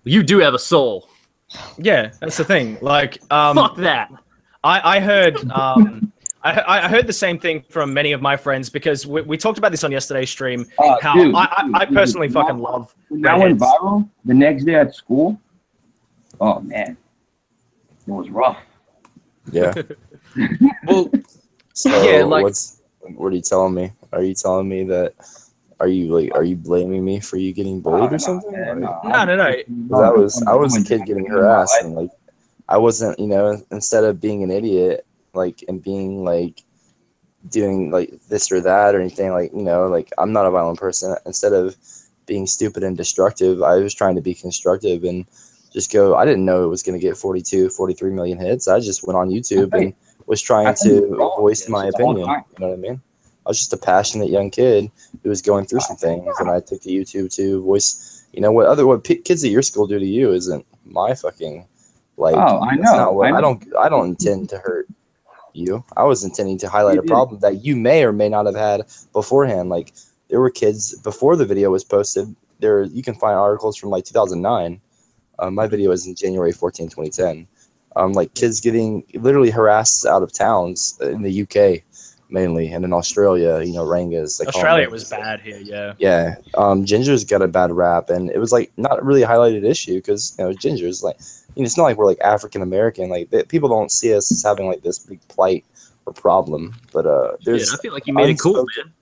D: You do have a soul.
B: Yeah, that's the thing. Like,
D: fuck that.
B: I heard I heard the same thing from many of my friends because we talked about this on yesterday's stream. I personally fucking love.
C: When I went viral the next day at school. Oh man, it was rough.
G: Yeah.
B: Well,
G: so
B: yeah, like,
G: what are you telling me? Are you telling me that? Are you blaming me for you getting bullied or something?
B: No.
G: I was a kid getting harassed and like I wasn't, you know, instead of being an idiot like and being like doing like this or that or anything, like, you know, like I'm not a violent person. Instead of being stupid and destructive, I was trying to be constructive and just go. I didn't know it was going to get 43 million hits. I just went on YouTube and was trying to voice my opinion. You know what I mean? I was just a passionate young kid who was going through some things, and I took to YouTube to voice. You know what kids at your school do to you isn't my fucking like. Oh, I know. I don't intend to hurt you. I was intending to highlight a problem that you may or may not have had beforehand. Like there were kids before the video was posted. There you can find articles from like 2009. My video is in January 14, 2010. Like kids getting literally harassed out of towns in the UK. Mainly, and in Australia, you know, Rangas.
B: Australia was bad here, yeah.
G: Yeah, Ginger's got a bad rap, and it was like not really a highlighted issue because you know Ginger's like, you know, it's not like we're like African American. Like people don't see us as having like this big plight or problem. But there's.
D: Yeah, I feel like you made it cool, man.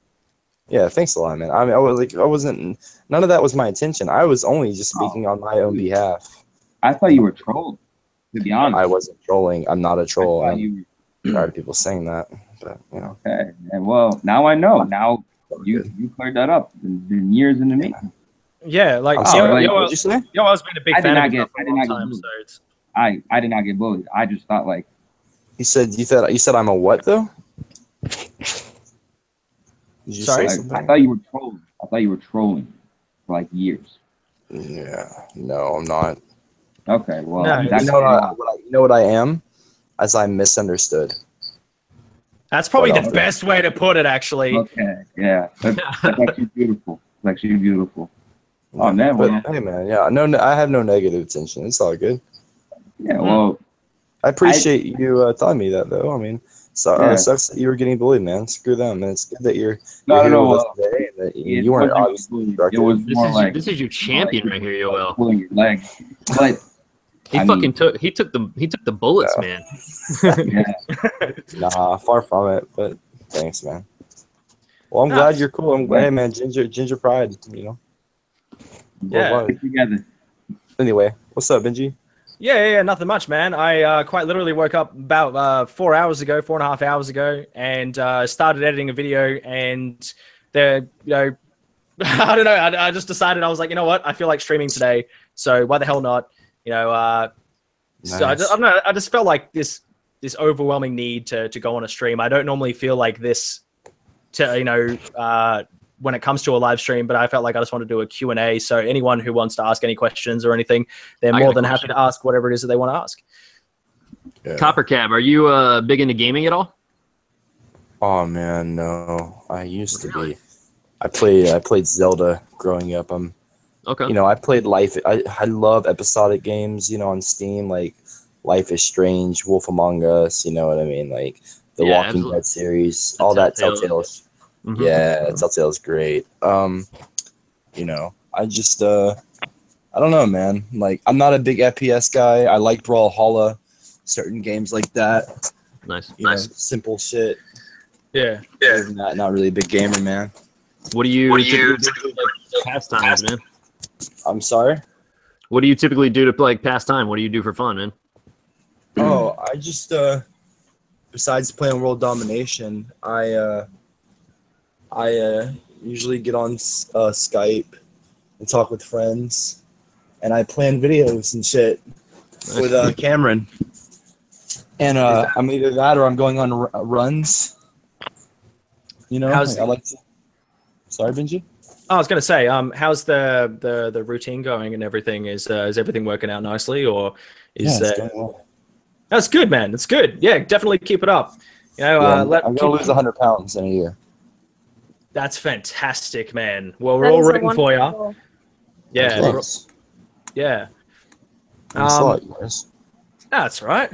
G: Yeah, thanks a lot, man. I mean, I wasn't. None of that was my intention. I was only just speaking on my own behalf.
C: I thought you were trolled. To be honest,
G: I wasn't trolling. I'm not a troll. I'm tired of people saying that. But, you know.
C: Okay. And well, now I know. Now you cleared that up. Been years in the making.
B: Yeah, like
G: what'd you say?
B: Yoel's been a big fan of it for a long time.
C: I did not get bullied. I just thought like.
G: You said I'm a what though? Did you
C: Sorry,
G: say something?
C: I thought you were trolling. I thought you were trolling for like years.
G: Yeah. No, I'm not.
C: Okay. Well,
B: no,
G: you know what I am? As I'm misunderstood.
B: That's probably the best way to put it, actually.
C: Okay, yeah, that's actually beautiful. It's actually beautiful. Oh man, well,
G: hey man, yeah, no, I have no negative intention. It's all good.
C: Yeah, well,
G: I appreciate you telling me that though. I mean, it sucks that you were getting bullied, man. Screw them, and it's good that you're here with us today. And that you weren't obviously.
D: This is your champion right here, Yoel.
C: Pulling your leg, but.
D: He took the bullets, man.
G: Nah, far from it, but thanks, man. Well, I'm glad you're cool. I'm glad, hey, man, ginger pride, you know.
B: Yeah,
C: together.
G: Anyway, what's up, Benji?
B: Yeah, nothing much, man. I quite literally woke up about 4 hours ago, 4.5 hours ago, and started editing a video, and I don't know. I just decided, I was like, you know what? I feel like streaming today, so why the hell not? You know, nice. So I don't know. I just felt like this overwhelming need to go on a stream. I don't normally feel like this to when it comes to a live stream, but I felt like I just want to do a Q&A. So anyone who wants to ask any questions or anything, they're more than happy to ask whatever it is that they want to ask.
D: Yeah. CopperCab, are you big into gaming at all?
G: Oh man, no. I used to be. I played Zelda growing up.
D: Okay.
G: You know, I played Life. I love episodic games. You know, on Steam, like Life is Strange, Wolf Among Us. You know what I mean? Like the Walking Dead series, all that Telltale.
D: Mm-hmm.
G: Yeah, Telltale's great. You know, I just I don't know, man. Like I'm not a big FPS guy. I like Brawlhalla, certain games like that.
D: Nice.
G: You know, simple shit.
B: Yeah.
G: Other than that, not really a big gamer, man.
D: What do you do for pastimes, man?
G: I'm sorry?
D: What do you typically do to like pastime? What do you do for fun, man?
G: Oh, I just besides playing World Domination, I usually get on Skype and talk with friends, and I plan videos and shit with Cameron. And I'm either that or I'm going on runs. You know, I like to. Sorry, Benji.
B: I was going to say, how's the routine going and everything? Is everything working out nicely, or is
G: it's going well.
B: That's good, man. That's good. Yeah, definitely keep it up. You know,
G: I'm gonna lose 100 pounds in a year.
B: That's fantastic, man. Well, we're all rooting for you. Yeah, yeah. That's right.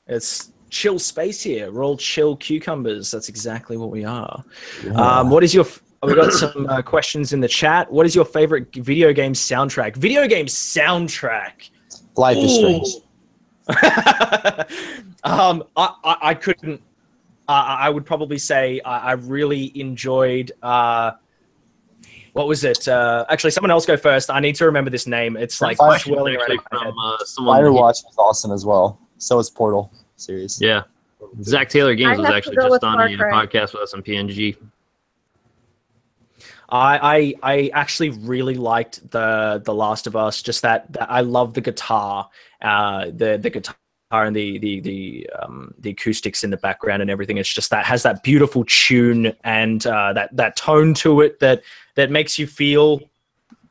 B: It's chill space here. We're all chill cucumbers. That's exactly what we are. Yeah. What is your? We got some questions in the chat. What is your favorite video game soundtrack? Video game soundtrack.
G: Life is Strange.
B: I couldn't. I would probably say I really enjoyed. What was it? Actually, someone else go first. I need to remember this name. It's like swirling around my head.
G: Firewatch was awesome as well. So is Portal series.
D: Yeah. Zach Taylor Games was actually just on a podcast with us on PNG.
B: I actually really liked the Last of Us. Just that I love the guitar, the guitar and the acoustics in the background and everything. It's just that has that beautiful tune and that tone to it that makes you feel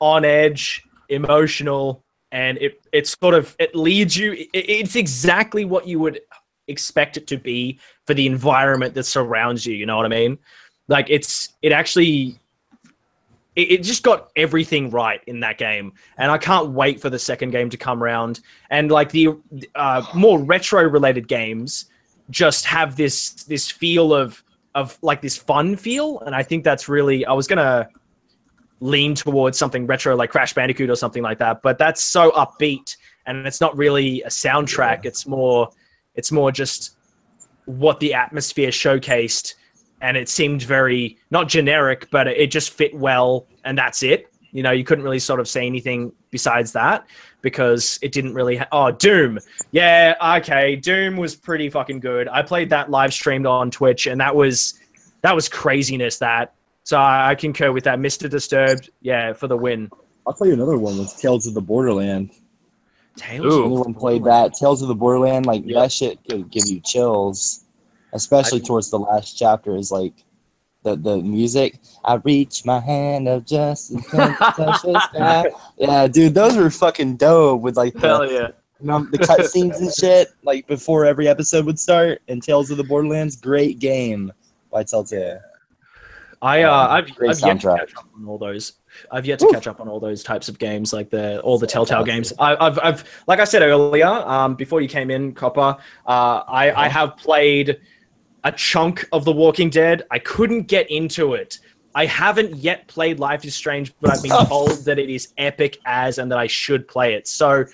B: on edge, emotional, and it leads you. It's exactly what you would expect it to be for the environment that surrounds you. You know what I mean? Like it just got everything right in that game, and I can't wait for the second game to come around. And like the more retro-related games just have this feel of like this fun feel, and I think that's really. I was gonna lean towards something retro like Crash Bandicoot or something like that, but that's so upbeat, and it's not really a soundtrack. Yeah. It's more just what the atmosphere showcased. And it seemed very, not generic, but it just fit well, and that's it. You know, you couldn't really sort of say anything besides that because it didn't really... Doom. Yeah, okay, Doom was pretty fucking good. I played that live streamed on Twitch, and that was craziness, that. So I concur with that. Mr. Disturbed, yeah, for the win.
G: I'll tell you another one was Tales of the Borderland.
B: Tales of the
G: Anyone played that? Tales of the Borderland, like, that shit could give you chills. Especially towards the last chapter is like the music. I reach my hand up just in time to touch the sky. Yeah, dude, those were fucking dope with like the cutscenes and shit. Like before every episode would start. And Tales of the Borderlands, great game by Telltale.
B: I've yet to catch up on all those. I've yet to catch up on all those types of games, like all the Telltale games. I've like I said earlier, before you came in, Copper, I have played a chunk of The Walking Dead. I couldn't get into it. I haven't yet played Life is Strange, but I've been told that it is epic and that I should play it. So,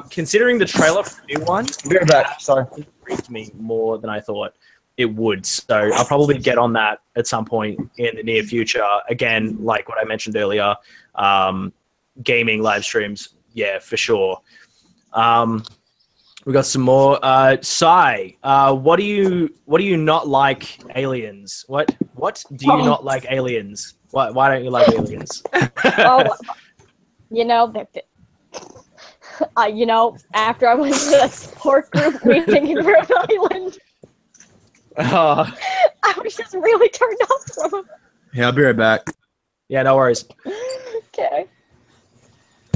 B: considering the trailer for the new one, intrigued me more than I thought it would. So I'll probably get on that at some point in the near future. Again, like what I mentioned earlier, gaming live streams, yeah, for sure. We got some more. Sai, what do you not like aliens? What do you not like aliens? Why don't you like aliens?
A: You know, after I went to that support group meeting in Rhode Island, I was just really turned off from them.
G: Yeah, I'll be right back.
B: Yeah, no worries.
A: Okay.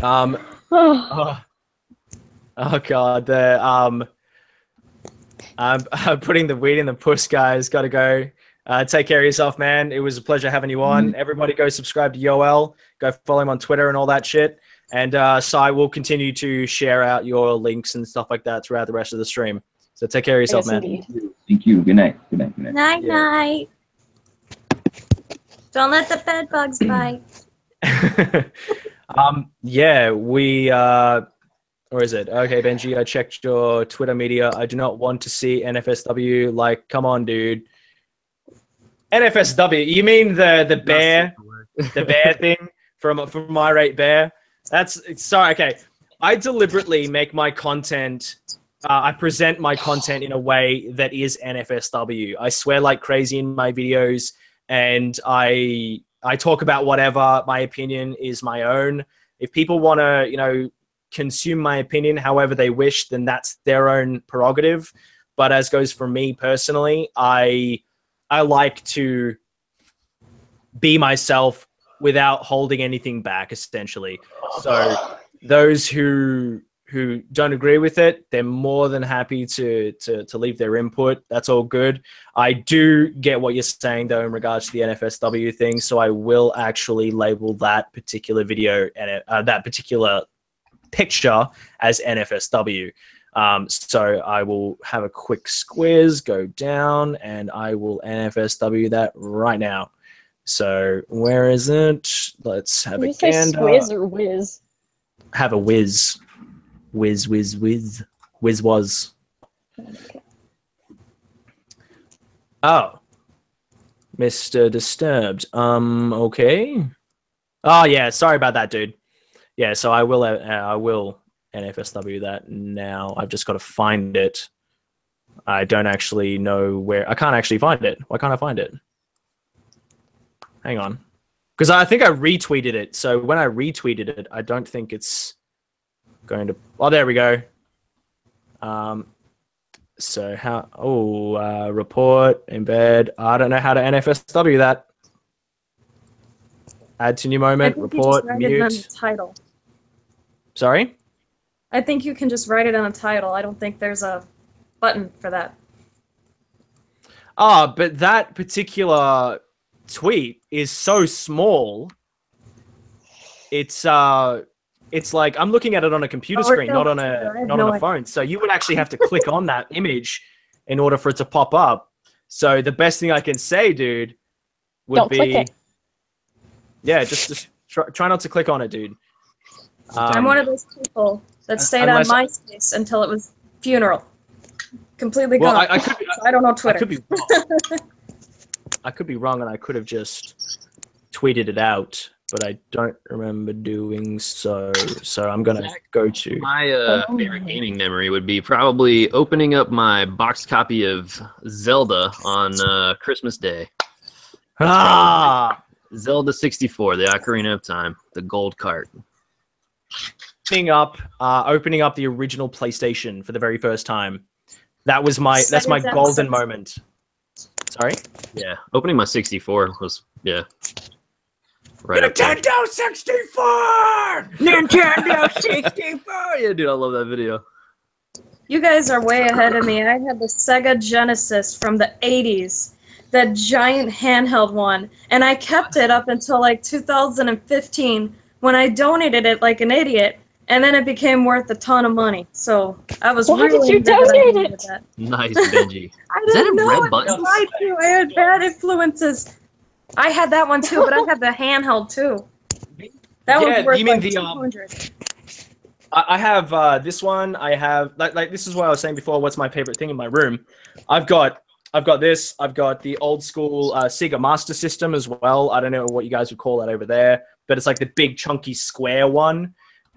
B: Oh god, I'm putting the weed in the puss, guys. Gotta go. Take care of yourself, man. It was a pleasure having you on. Everybody go subscribe to Yoel. Go follow him on Twitter and all that shit. And Sai will continue to share out your links and stuff like that throughout the rest of the stream. So take care of yourself, man.
A: Indeed.
C: Thank you. Good night. Good night. Good night.
F: Night,
B: Yeah.
F: night. Don't let the bed bugs bite.
B: Yeah, we or is it? Okay, Benji, I checked your Twitter media. I do not want to see NFSW. Like, come on, dude. NFSW, you mean the bear, the bear thing from My Rate Bear? That's sorry. Okay, I deliberately make my content. I present my content in a way that is NFSW. I swear like crazy in my videos, and I talk about whatever. My opinion is my own. If people want to, you know, consume my opinion however they wish, then that's their own prerogative. But as goes for me personally, I like to be myself without holding anything back, essentially. So those who don't agree with it, they're more than happy to leave their input. That's all good. I do get what you're saying, though, in regards to the NFSW thing, so I will actually label that particular video and that particular picture as NFSW. So I will have a quick squiz, go down, and I will NFSW that right now. So where is it? Let's have
A: Did
B: a
A: you say
B: gander.
A: squiz or whiz?
B: Have a whiz. Whiz, whiz, whiz. Whiz was. Oh. Mr. Disturbed. Okay. Oh, yeah. Sorry about that, dude. Yeah, so I will NFSW that now. I've just got to find it. I don't actually know where. I can't actually find it. Why can't I find it? Hang on. Because I think I retweeted it. So when I retweeted it, I don't think it's going to... Oh, there we go. So how... Oh, report, embed. I don't know how to NFSW that. Add to new moment, report, mute.
F: It on the title.
B: Sorry?
F: I think you can just write it on the title. I don't think there's a button for that.
B: Ah, but that particular tweet is so small. It's like I'm looking at it on a computer screen, not on a phone. So you would actually have to click on that image in order for it to pop up. So the best thing I can say, dude, would be,
A: click it.
B: Yeah, just try not to click on it, dude.
F: I'm one of those people that stayed on MySpace until it was funeral. Completely gone.
B: Well,
F: I don't know Twitter.
B: I could be wrong. I could be wrong, and I could have just tweeted it out, but I don't remember doing so. So I'm gonna go to
D: my favorite gaming memory would be probably opening up my boxed copy of Zelda on Christmas Day. Zelda 64, the Ocarina of Time, the gold cart.
B: Opening up the original PlayStation for the very first time. That's my golden moment. Sorry?
D: Yeah, opening my 64 was, yeah. Right
B: Nintendo 64!
D: Nintendo 64! Yeah, dude, I love that video.
F: You guys are way ahead of me. I had the Sega Genesis from the 80s, that giant handheld one, and I kept it up until like 2015 when I donated it like an idiot, and then it became worth a ton of money. So I was
A: Why
F: really
A: did you donate it?
F: that.
D: Nice, Benji.
F: I
D: Is that
F: don't
D: a
F: know.
D: red button?
F: I had bad influences. I had that one too, but I had the handheld too. That was worth
B: you mean
F: like
B: the
F: 200.
B: I have this one. I have like this is what I was saying before. What's my favorite thing in my room? I've got this. I've got the old school Sega Master System as well. I don't know what you guys would call that over there, but it's like the big chunky square one.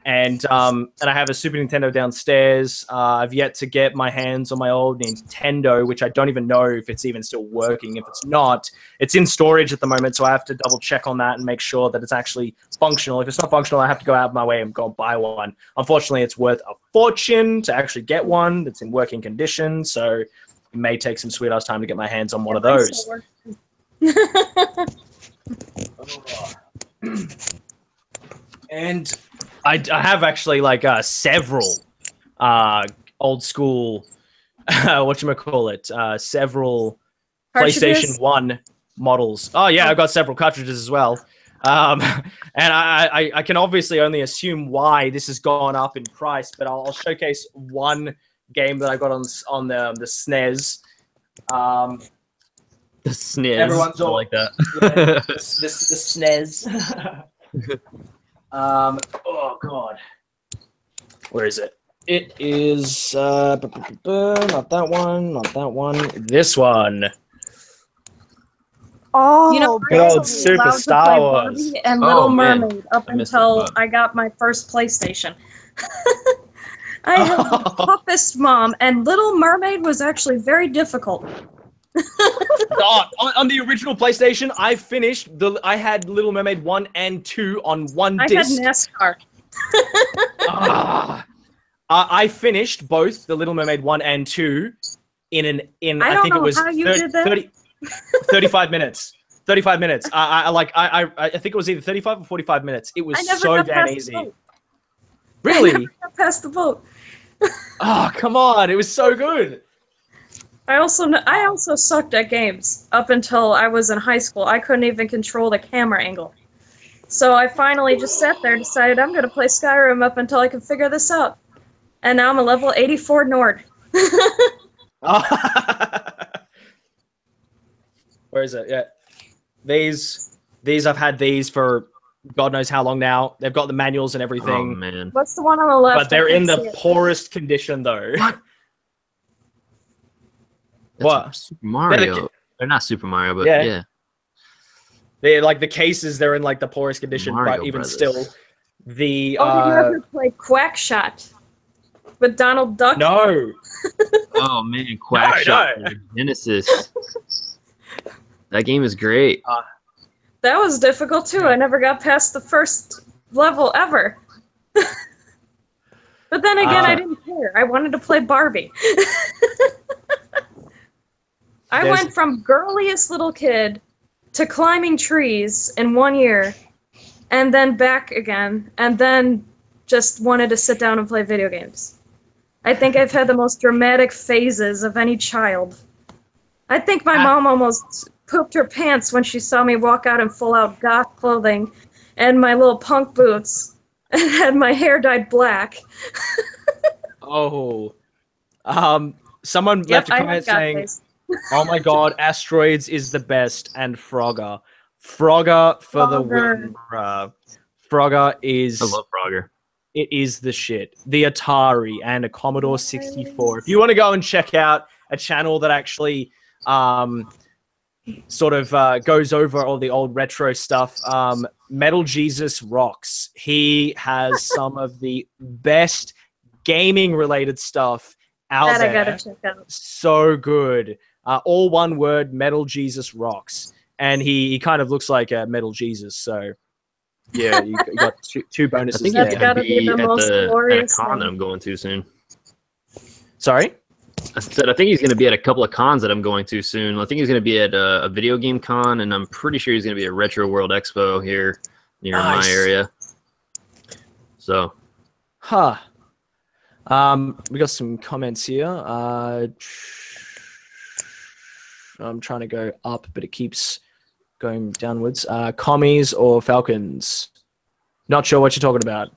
B: And I have a Super Nintendo downstairs. I've yet to get my hands on my old Nintendo, which I don't even know if it's even still working. If it's not, it's in storage at the moment, so I have to double check on that and make sure that it's actually functional. If it's not functional, I have to go out of my way and go buy one. Unfortunately, it's worth a fortune to actually get one that's in working condition, so it may take some sweet ass time to get my hands on one of those. And I have actually like several old school several
F: Cartridges?
B: PlayStation 1 models. Oh yeah, I've got several cartridges as well. And I can obviously only assume why this has gone up in price, but I'll showcase one game that I got on the SNES.
D: The SNES.
B: Everyone's all
D: like that.
B: Yeah, the SNES. Oh god, where is it? It is not that one, not that one. This one.
A: Oh,
F: You know,
B: good
F: I
B: old
F: was
B: Super
F: allowed to
B: Star
F: play
B: Wars.
F: Barbie and
D: Oh,
F: Little
D: man.
F: Mermaid up
D: I missed
F: until
D: that.
F: I got my first PlayStation. I had the toughest mom, and Little Mermaid was actually very difficult.
B: On the original PlayStation, I had Little Mermaid 1 and 2 on one
F: I
B: disc.
F: had NASCAR.
B: I finished both the Little Mermaid 1 and 2 in
F: I
B: I
F: don't
B: think
F: know
B: it was
F: how you did that.
B: 35 minutes. 35 minutes. I think it was either 35 or 45 minutes. It was
F: I never
B: so
F: got
B: damn
F: past the
B: easy.
F: boat. I
B: Really?
F: never got past the boat.
B: Oh, come on. It was so good.
F: I also sucked at games up until I was in high school. I couldn't even control the camera angle. So I finally just sat there and decided I'm going to play Skyrim up until I can figure this out. And now I'm a level 84 Nord.
B: Where is it? Yeah. These I've had these for God knows how long now. They've got the manuals and everything.
D: Oh man.
F: What's the one on the left?
B: But they're
F: I
B: in
F: can't
B: the
F: see it.
B: poorest condition though.
D: That's
B: What?
D: Super Mario. They're not Super Mario, but
B: Yeah.
D: yeah.
B: They like the cases. They're in like the poorest condition,
D: Mario
B: but even
D: Brothers.
B: still, the
F: Oh, did you ever play Quackshot with Donald Duck?
B: no.
D: Oh man, Quackshot
B: No.
D: for Genesis. That game is great.
F: That was difficult too. I never got past the first level ever. But then again, I didn't care. I wanted to play Barbie. I
B: There's-
F: went from girliest little kid to climbing trees in 1 year, and then back again, and then just wanted to sit down and play video games. I think I've had the most dramatic phases of any child. I think my mom almost pooped her pants when she saw me walk out in full-out goth clothing and my little punk boots and had my hair dyed black.
B: Oh. Someone
F: Yep,
B: left a
F: I
B: comment
F: have goth
B: saying,
F: face.
B: "Oh my God, Asteroids is the best," and Frogger. Frogger for the
F: Frogger.
B: win, bruh. Frogger is.
D: I love Frogger.
B: It is the shit. The Atari and a Commodore 64. If you want to go and check out a channel that actually sort of goes over all the old retro stuff, Metal Jesus Rocks. He has some of the best gaming related stuff out
F: That
B: there.
F: I gotta check out.
B: So good. All one word, Metal Jesus Rocks. And he kind of looks like a Metal Jesus, so yeah, you got two
D: I
B: bonuses
D: think
B: there.
F: That's
D: it's gonna
F: gotta be
D: be
F: the
D: at
F: most
D: a
F: glorious
D: con that
F: thing.
D: I'm going to soon.
B: Sorry?
D: I said I think he's going to be at a couple of cons that I'm going to soon. I think he's going to be at a video game con, and I'm pretty sure he's going to be at Retro World Expo here near my
B: Nice.
D: area. So,
B: Huh. We got some comments here. I'm trying to go up, but it keeps going downwards. Commies or Falcons? Not sure what you're talking about.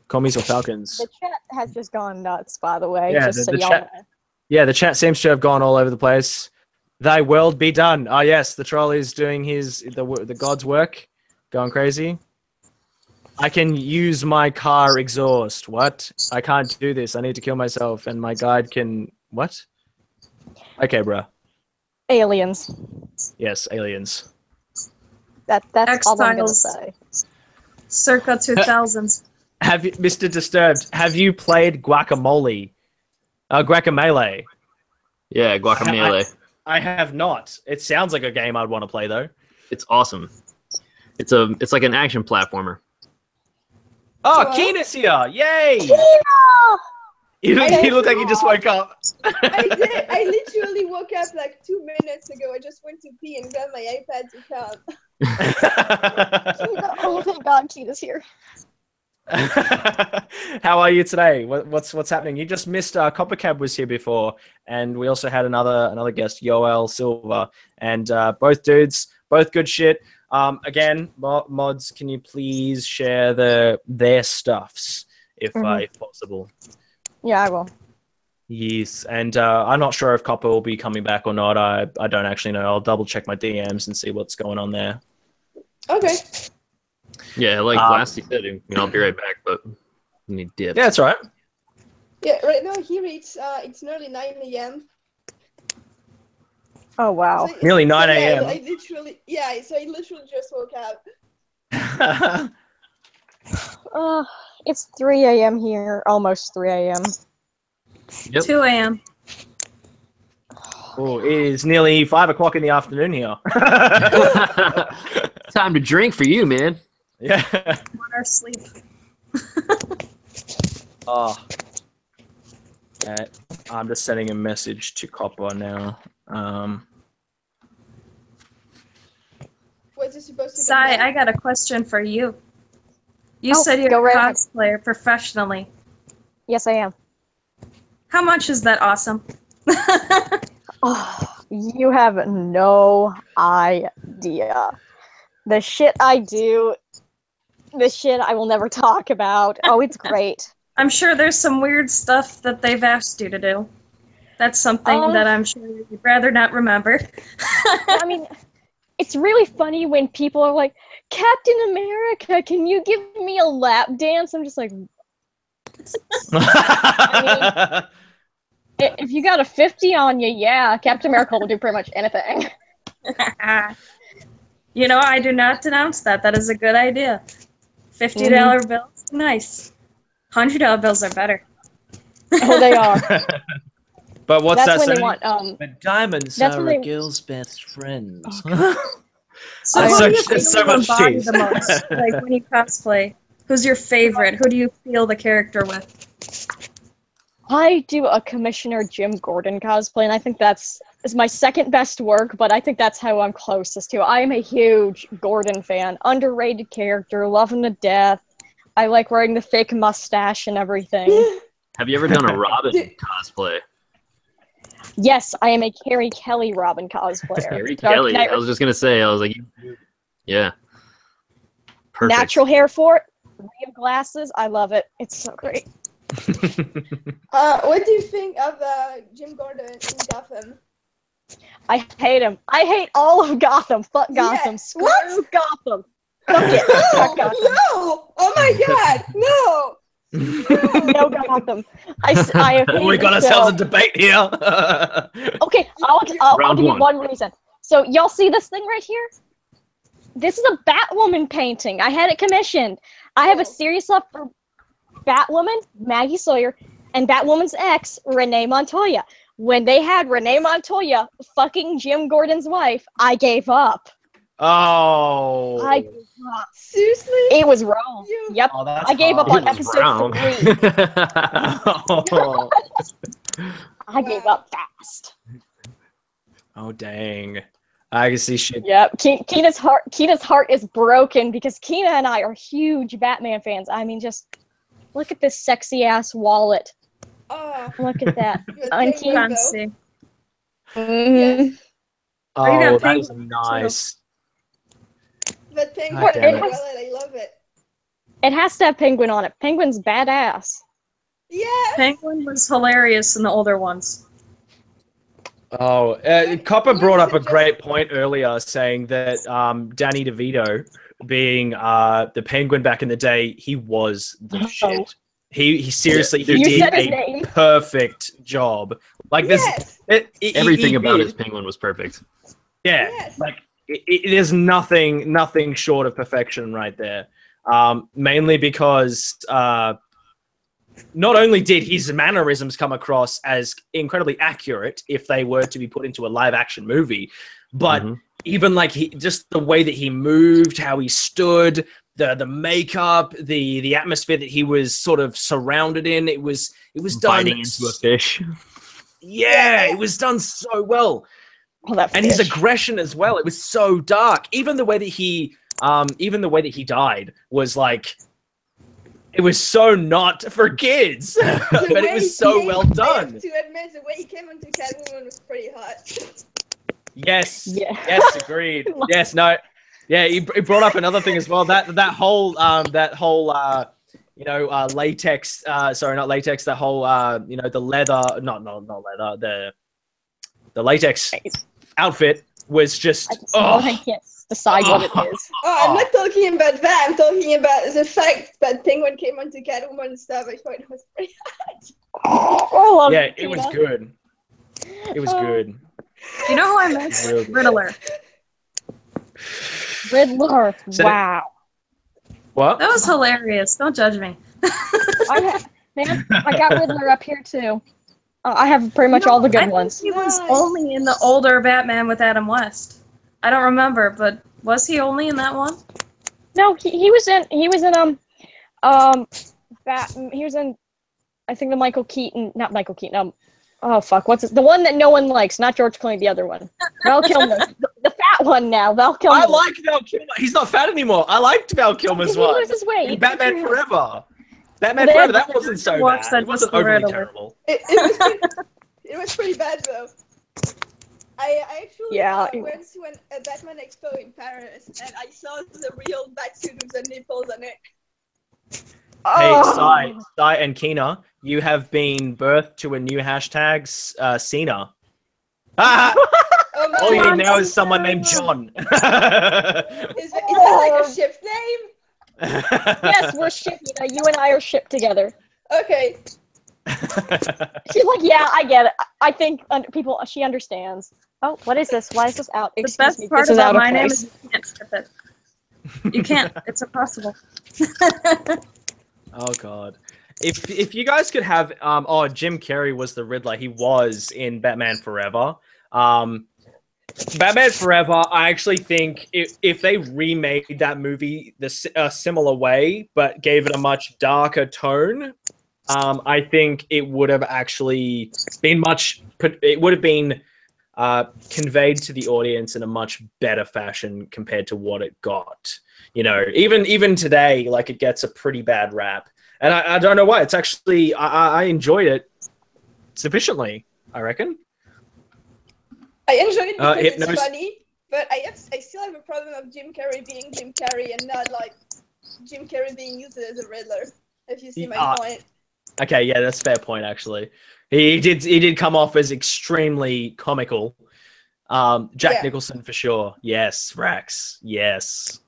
B: Commies or Falcons?
A: The chat has just gone nuts, by the way.
B: Yeah,
A: just so
B: the
A: y'all
B: chat-
A: know.
B: Yeah, the chat seems to have gone all over the place. Thy world be done. Ah, yes, the troll is doing the god's work, going crazy. I can use my car exhaust. What? I can't do this. I need to kill myself, and my guide can. What? Okay, bro.
A: Aliens.
B: Yes, aliens.
A: That's all I'm gonna
F: X-Files.
A: say.
F: Circa 2000s.
B: Have you, Mr. Disturbed? Have you played Guacamole? Guacamole.
D: yeah, Guacamelee.
B: I have not. It sounds like a game I'd want to play though.
D: It's awesome. It's like an action platformer.
B: Oh,
H: What?
B: Kina's here! Yay!
A: Kina!
B: You look like you just woke up.
H: I did. I literally woke up like 2 minutes ago. I just went to pee and grabbed my iPad to come.
A: Kina, oh, thank God, Kina's here.
B: How are you today? What's happening? You just missed CopperCab was here before, and we also had another guest, Yoel Silver, and both dudes, both good shit. Again, mods, can you please share their stuffs if possible?
A: Yeah, I will.
B: Yes, and I'm not sure if Copper will be coming back or not. I don't actually know. I'll double check my DMs and see what's going on there.
F: Okay.
D: Yeah, like last he said, I'll be right back, but you need dip.
B: Yeah, that's all right.
H: Yeah, right now here it's nearly 9 a.m.
A: Oh wow.
H: So,
B: Nearly 9
H: yeah,
B: a.m.
H: I literally just woke up.
A: It's 3 a.m. here, almost 3 a.m.
D: Yep.
F: 2 a.m.
B: Oh, it is nearly 5 o'clock in the afternoon here.
D: Time to drink for you, man.
B: Yeah.
F: Water, sleep.
B: Oh. I'm just sending a message to Copper now.
H: Was it supposed to come
F: Sai,
H: back?
F: I got a question for you. You said
A: go
F: you're a
A: right ahead.
F: cosplayer professionally.
A: Yes, I am.
F: How much is that awesome?
A: Oh, you have no idea. The shit I do, the shit I will never talk about. Oh, it's great.
F: I'm sure there's some weird stuff that they've asked you to do. That's something that I'm sure you'd rather not remember.
A: I mean, it's really funny when people are like, Captain America, can you give me a lap dance? I'm just like, I mean, if you got a 50 on you, yeah, Captain America will do pretty much anything.
F: You know, I do not denounce that. That is a good idea. $50 bills, nice. $100 bills are better.
A: Oh, they are.
B: But what's
A: That's
B: that
A: when
B: saying?
A: they want,
B: But diamonds
A: that's
B: are
A: when
B: a
A: they-
B: girl's best friends.
F: So
B: That's
F: who
B: so-
F: do you
B: that's
F: feel
B: so
F: you
B: much
F: embody
B: cheese.
F: the most? Like when you cosplay, who's your favorite? Who do you feel the character with?
A: I do a Commissioner Jim Gordon cosplay, and I think that's my second best work, but I think that's how I'm closest to. I am a huge Gordon fan. Underrated character, love him to death. I like wearing the fake mustache and everything.
D: Have you ever done a Robin cosplay?
A: Yes, I am a Carrie Kelly Robin cosplayer.
D: Carrie
A: Dark
D: Kelly.
A: Knight-
D: I was just gonna say. I was like, yeah. Perfect.
A: Natural hair for it, real glasses. I love it. It's so great.
H: What do you think of Jim Gordon in Gotham?
A: I hate him. I hate all of Gotham. Fuck Gotham.
H: Yeah.
A: Screw
H: What?
A: Gotham. Fuck it.
H: No!
A: Fuck Gotham.
H: No! Oh my God! No!
A: No Gotham. I
B: We got ourselves a debate here.
A: Okay, I'll
D: Round
A: give you
D: one.
A: one reason. So y'all see this thing right here? This is a Batwoman painting. I had it commissioned. I have a serious love for Batwoman, Maggie Sawyer, and Batwoman's ex, Renee Montoya. When they had Renee Montoya fucking Jim Gordon's wife, I gave up.
B: Oh.
A: I gave up.
H: Seriously?
A: It was wrong.
H: You-
A: Yep.
B: Oh, that's
A: I gave up
B: hard.
A: on episode 3.
B: Oh.
A: I gave up fast.
B: Oh, dang. I can see shit.
A: Yep. Kina's heart is broken because Kina and I are huge Batman fans. I mean, just look at this sexy ass wallet. Look at that.
H: But
A: On
H: Penguin,
A: Kina.
H: though.
F: Fancy.
A: Mhm.
F: Oh, you got
B: Oh, that is
F: penguin
B: nice.
H: But Penguin,
B: God damn
H: I
B: it.
H: love it.
A: It has to have Penguin on it. Penguin's badass.
H: Yeah.
F: Penguin was hilarious in the older ones.
B: Oh, Copper brought up a great point earlier, saying that Danny DeVito, being the Penguin back in the day, he was the shit. He seriously he
A: You
B: did
A: said his
B: a
A: name.
B: perfect job. Like this,
H: Yes.
D: Everything about
B: it.
D: his penguin was perfect.
B: Yeah,
H: Yes.
B: like it is nothing short of perfection right there. Mainly because not only did his mannerisms come across as incredibly accurate if they were to be put into a live action movie, but even like just the way that he moved, how he stood, the makeup, the atmosphere that he was sort of surrounded in, it was done
D: Biting into a fish.
B: Yeah, it was done so well.
A: Oh, that
B: and his
A: fish.
B: aggression as well. It was so dark. Even the way that he died was like, it was so not for kids, but it was so well done.
H: To admit, the way he came onto Catwoman was pretty hot.
B: Yes.
A: Yeah.
B: Yes. Agreed. Yes. No. Yeah. He brought up another thing as well. That whole latex. Sorry, not latex. The whole the leather. Not leather. The latex outfit was just.
A: I can't decide what it is.
H: Oh, I'm not talking about that. I'm talking about the fact that Penguin came onto Catwoman and stuff. I thought it was pretty hot.
B: Yeah, it was good. It was good.
F: You know who I miss? Riddler.
A: Riddler. Wow.
B: What?
F: That was hilarious. Don't judge me.
A: I got Riddler up here too. I have pretty much all the good ones.
F: He was only in the older Batman with Adam West. I don't remember, but was he only in that one?
A: No, he was in I think the Michael Keaton, not Michael Keaton. Oh fuck, what's it? The one that no one likes, not George Clooney, the other one. Val Kilmer, the fat one now. Val Kilmer.
B: I like Val Kilmer. He's not fat anymore. I liked Val Kilmer's one.
A: He loses weight.
B: In Batman Forever. Batman Forever. That wasn't so bad. It wasn't overly terrible.
H: It was pretty bad though. I actually went to a Batman expo in Paris and I saw the real Batsuit with the nipples on it.
B: Hey, Sai and Kina, you have been birthed to a new hashtag, Cena. All you need now is someone named John.
H: Is that like a ship name?
A: Yes, we're shipping. You and I are shipped together.
H: Okay.
A: She's like, yeah, I get it. I think people, she understands. Oh, what is this? Why is this out?
F: The best part about my name is you can't skip it. You can't. It's impossible.
B: Oh god. If you guys could have Jim Carrey was the Riddler. He was in Batman Forever. Batman Forever, I actually think if they remade that movie a similar way, but gave it a much darker tone, I think it would have actually been conveyed to the audience in a much better fashion compared to what it got. You know, even today, like, it gets a pretty bad rap, and I don't know why. It's actually I enjoyed it sufficiently, I reckon.
H: I enjoyed it because it's funny, but I still have a problem of Jim Carrey being Jim Carrey and not like Jim Carrey being used as a Riddler. If you see my point. Okay,
B: yeah, that's a fair point actually. He did come off as extremely comical. Jack Nicholson for sure. Yes, Rax. Yes.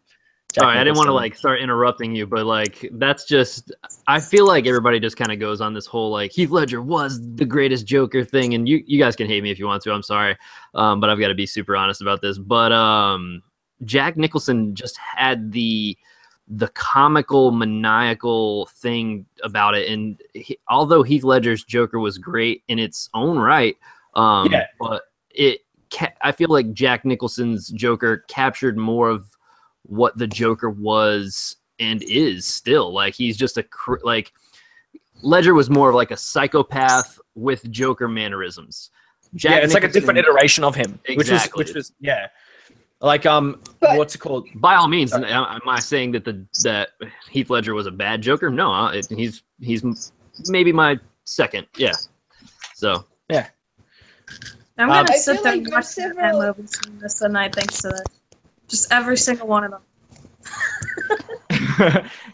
D: Sorry, I didn't want to like start interrupting you, but like that's just I feel like everybody just kind of goes on this whole like Heath Ledger was the greatest Joker thing, and you guys can hate me if you want to. I'm sorry, but I've got to be super honest about this. But Jack Nicholson just had the comical, maniacal thing about it, and although Heath Ledger's Joker was great in its own right, but I feel like Jack Nicholson's Joker captured more of what the Joker was and is still. Like, he's just like Ledger was more of like a psychopath with Joker mannerisms. Jack
B: it's like a different iteration of him,
D: exactly.
B: which was like what's it called?
D: By all means, am I saying that Heath Ledger was a bad Joker? No, he's maybe my second. Yeah. So
B: yeah.
F: I'm gonna sit there and watch Batman movies this night thanks to that. Just every single one of them.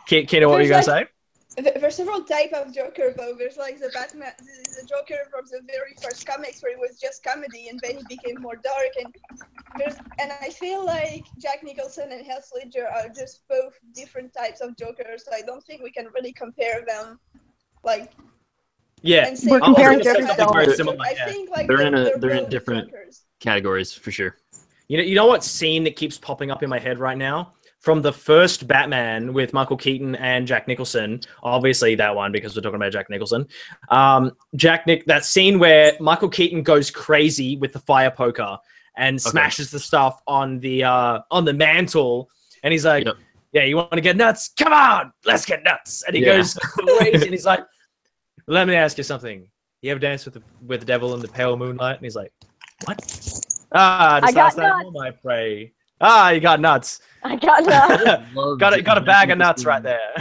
B: Kina, what were you gonna say?
H: There's several types of Joker, though. There's like the Joker from the very first comics, where it was just comedy, and then he became more dark. And I feel like Jack Nicholson and Heath Ledger are just both different types of Jokers. So I don't think we can really compare them. Like,
A: we're comparing Jokers.
H: I think like
D: they're in different categories for sure.
B: You know what scene that keeps popping up in my head right now? From the first Batman with Michael Keaton and Jack Nicholson, obviously that one because we're talking about Jack Nicholson. That scene where Michael Keaton goes crazy with the fire poker and smashes the stuff on the mantle, and he's like, "Yeah, you want to get nuts? Come on, let's get nuts!" And he goes crazy, and he's like, "Let me ask you something. You ever danced with the devil in the pale moonlight?" And he's like, "What?" Ah,
A: I
B: just
A: got
B: ask that
A: nuts.
B: more, my prey. Ah, you got nuts.
A: I got nuts.
B: got a bag of nuts right there.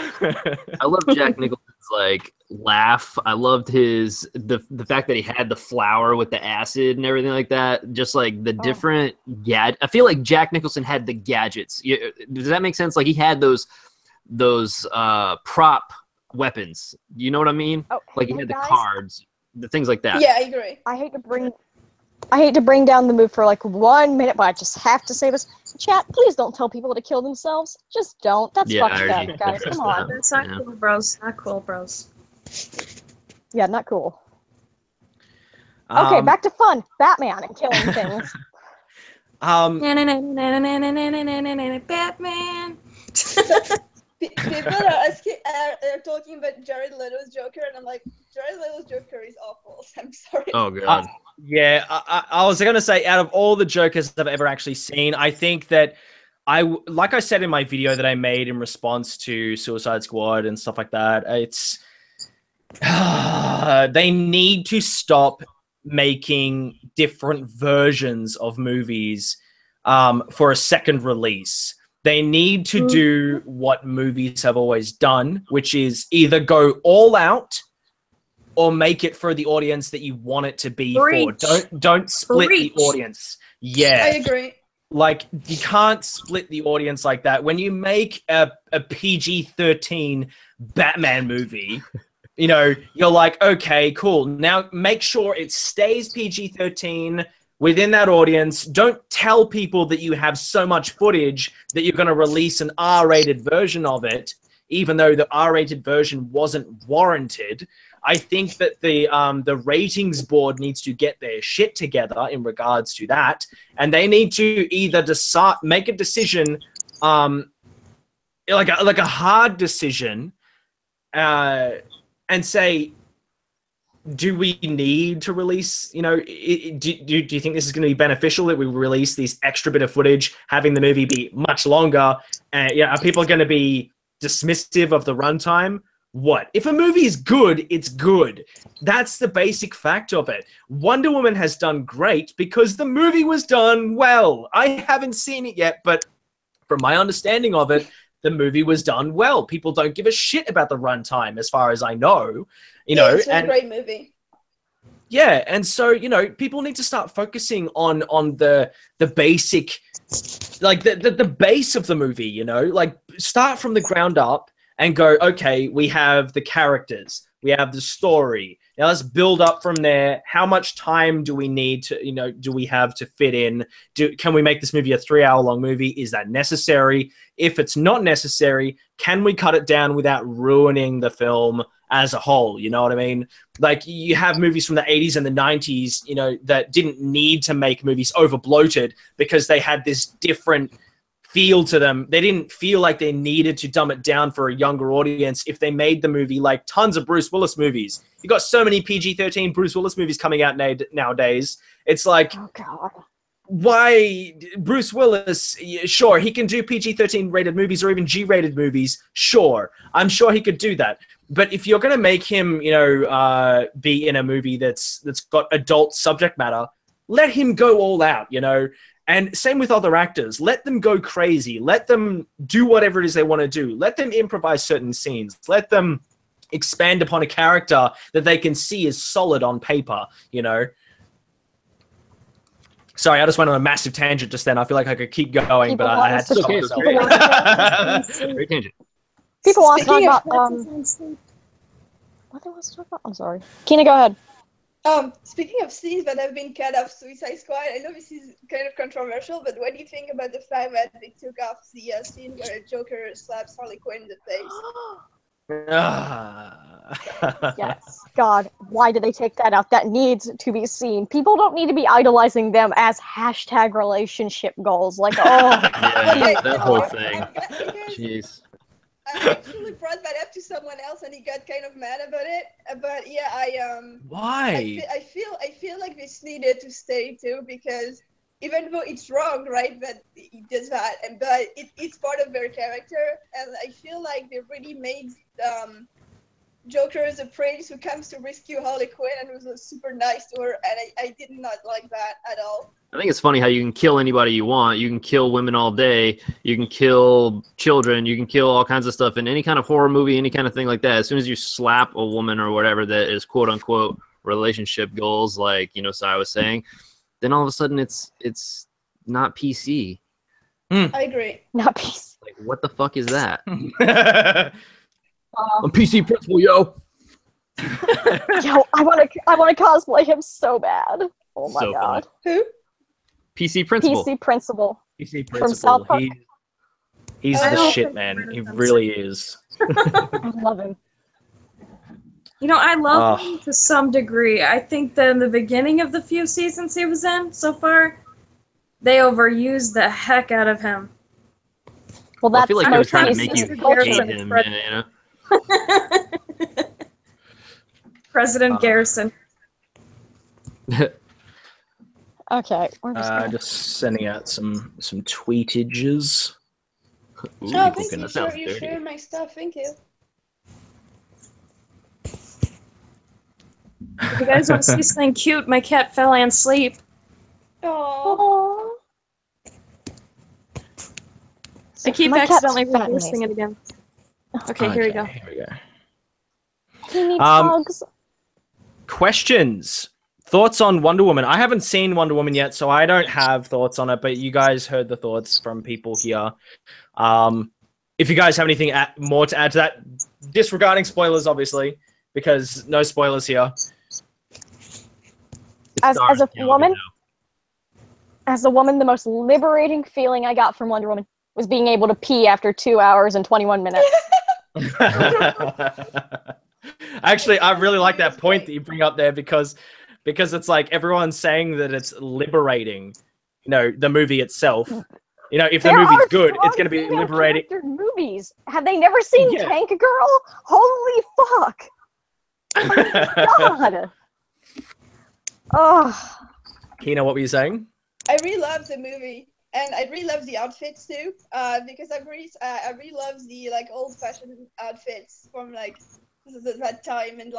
D: I love Jack Nicholson's like laugh. I loved the fact that he had the flour with the acid and everything like that. Just like the different I feel like Jack Nicholson had the gadgets. Does that make sense? Like he had those prop weapons. You know what I mean?
A: Oh,
D: like he
A: hey
D: had the
A: guys.
D: cards, the things like that.
H: Yeah, I agree.
A: I hate to bring down the mood for like 1 minute, but I just have to say this. Chat, please don't tell people to kill themselves. Just don't. That's
D: Yeah, I
A: fucked
D: already
A: up, guys.
D: addressed
A: Come on.
D: that.
F: That's not
D: Yeah.
F: cool, bros. Not cool, bros.
A: Yeah, not cool. Okay, back to fun. Batman and killing things.
F: Batman.
H: People are asking, are talking about Jared Leto's Joker, and I'm like, Jared Leto's Joker is awful. I'm sorry.
D: Oh god.
B: Yeah, I was gonna say, out of all the Jokers I've ever actually seen, I think that like I said in my video that I made in response to Suicide Squad and stuff like that, it's they need to stop making different versions of movies for a second release. They need to do what movies have always done, which is either go all out or make it for the audience that you want it to be for. Don't split the audience. Yeah.
H: I agree.
B: Like, you can't split the audience like that. When you make a PG-13 Batman movie, you know, you're like, okay, cool. Now make sure it stays PG-13 within that audience. Don't tell people that you have so much footage that you're going to release an R-rated version of it, even though the R-rated version wasn't warranted. I think that the ratings board needs to get their shit together in regards to that, and they need to either make a decision, like a hard decision, and say, do we need to release, you know, do you think this is going to be beneficial that we release this extra bit of footage, having the movie be much longer? And are people going to be dismissive of the runtime? What? If a movie is good, it's good. That's the basic fact of it. Wonder Woman has done great because the movie was done well. I haven't seen it yet, but from my understanding of it, the movie was done well. People don't give a shit about the runtime, as far as I know.
H: It's a great movie.
B: Yeah, and so, you know, people need to start focusing on the basic, like the base of the movie, you know, like start from the ground up and go, okay, we have the characters, we have the story. Now let's build up from there. How much time do we need to, you know, do we have to fit in? Can we make this movie a 3-hour-long movie? Is that necessary? If it's not necessary, can we cut it down without ruining the film as a whole? You know what I mean? Like, you have movies from the 80s and the 90s, you know, that didn't need to make movies over bloated because they had this different feel to them. They didn't feel like they needed to dumb it down for a younger audience if they made the movie like tons of Bruce Willis movies. You got so many PG-13 Bruce Willis movies coming out nowadays. It's like,
A: Oh god.
B: why Bruce Willis? Sure, he can do PG-13 rated movies or even G-rated movies. Sure, I'm sure he could do that. But if you're gonna make him, you know, be in a movie that's got adult subject matter, let him go all out. You know. And same with other actors. Let them go crazy. Let them do whatever it is they want to do. Let them improvise certain scenes. Let them expand upon a character that they can see is solid on paper, you know? Sorry, I just went on a massive tangent just then. I feel like I could keep going, but I had to stop myself.
D: Great tangent.
A: People want to talk
H: Speaking of
A: about what they want to talk about? I'm sorry. Kina, go ahead.
H: Speaking of scenes that have been cut off Suicide Squad, I know this is kind of controversial, but what do you think about the fact that they took off the scene where Joker slaps Harley Quinn in the face?
A: Yes. God, why did they take that out? That needs to be seen. People don't need to be idolizing them as hashtag relationship goals. Like, oh.
D: Yeah, that whole thing. Jeez.
H: I actually brought that up to someone else, and he got kind of mad about it. But yeah,
B: Why?
H: I feel like this needed to stay too, because even though it's wrong, right, that he does that, but it's part of their character, and I feel like they really made Joker is a prince who comes to rescue Harley Quinn and was super nice to her, and I did not like that at all.
D: I think it's funny how you can kill anybody you want. You can kill women all day. You can kill children. You can kill all kinds of stuff in any kind of horror movie, any kind of thing like that. As soon as you slap a woman or whatever that is quote unquote relationship goals, like Sai was saying, then all of a sudden it's not PC.
H: I agree.
A: Not PC.
D: Like, what the fuck is that? I'm PC principal, yo.
A: Yo, I want to cosplay him so bad. Oh my
D: So
A: god.
H: Who?
D: PC principal.
A: PC principal.
B: PC
A: From
B: principal.
A: South Park.
B: He's
H: I
B: the
H: don't
B: shit,
F: think
B: man.
F: I've
B: He
F: heard of him.
B: really is.
A: I love him.
F: I love
B: Oh.
F: him to some degree. I think that in the beginning of the few seasons he was in so far, they overused the heck out of him.
A: Well,
D: Well, I
A: that's
D: feel like they were
A: most
D: trying to
A: of
D: make
A: his
D: you
A: culture.
D: hate him.
F: President Garrison.
A: Okay, we're just gonna...
B: Just sending out some tweetages.
D: Ooh,
H: Oh,
D: people
H: thank
D: gonna
H: you.
D: sound
H: You
D: dirty.
H: shared my stuff. Thank you.
F: If you guys want to see something cute, my cat fell asleep.
H: Oh.
F: I keep
A: My cat's
F: accidentally
A: fat and
F: reversing
A: lazy.
F: it again. Okay, here we go.
B: Here we go.
A: He needs
B: Um,
A: hugs.
B: Questions. Thoughts on Wonder Woman? I haven't seen Wonder Woman yet, so I don't have thoughts on it, but you guys heard the thoughts from people here. If you guys have anything more to add to that, disregarding spoilers, because no spoilers here.
A: As a woman, the most liberating feeling I got from Wonder Woman was being able to pee after 2 hours and 21 minutes.
B: Actually, I really like that point that you bring up there because it's like everyone's saying that it's liberating, the movie itself. If the
A: There
B: movie's
A: are
B: good, it's
A: strong
B: going to be
A: female
B: liberating.
A: character movies. Have they never seen
B: Yeah.
A: Tank Girl? Holy fuck! God. Oh.
B: Kina, what were you saying?
H: I really love the movie, and I really love the outfits too. Because I really love the old-fashioned outfits from that time, and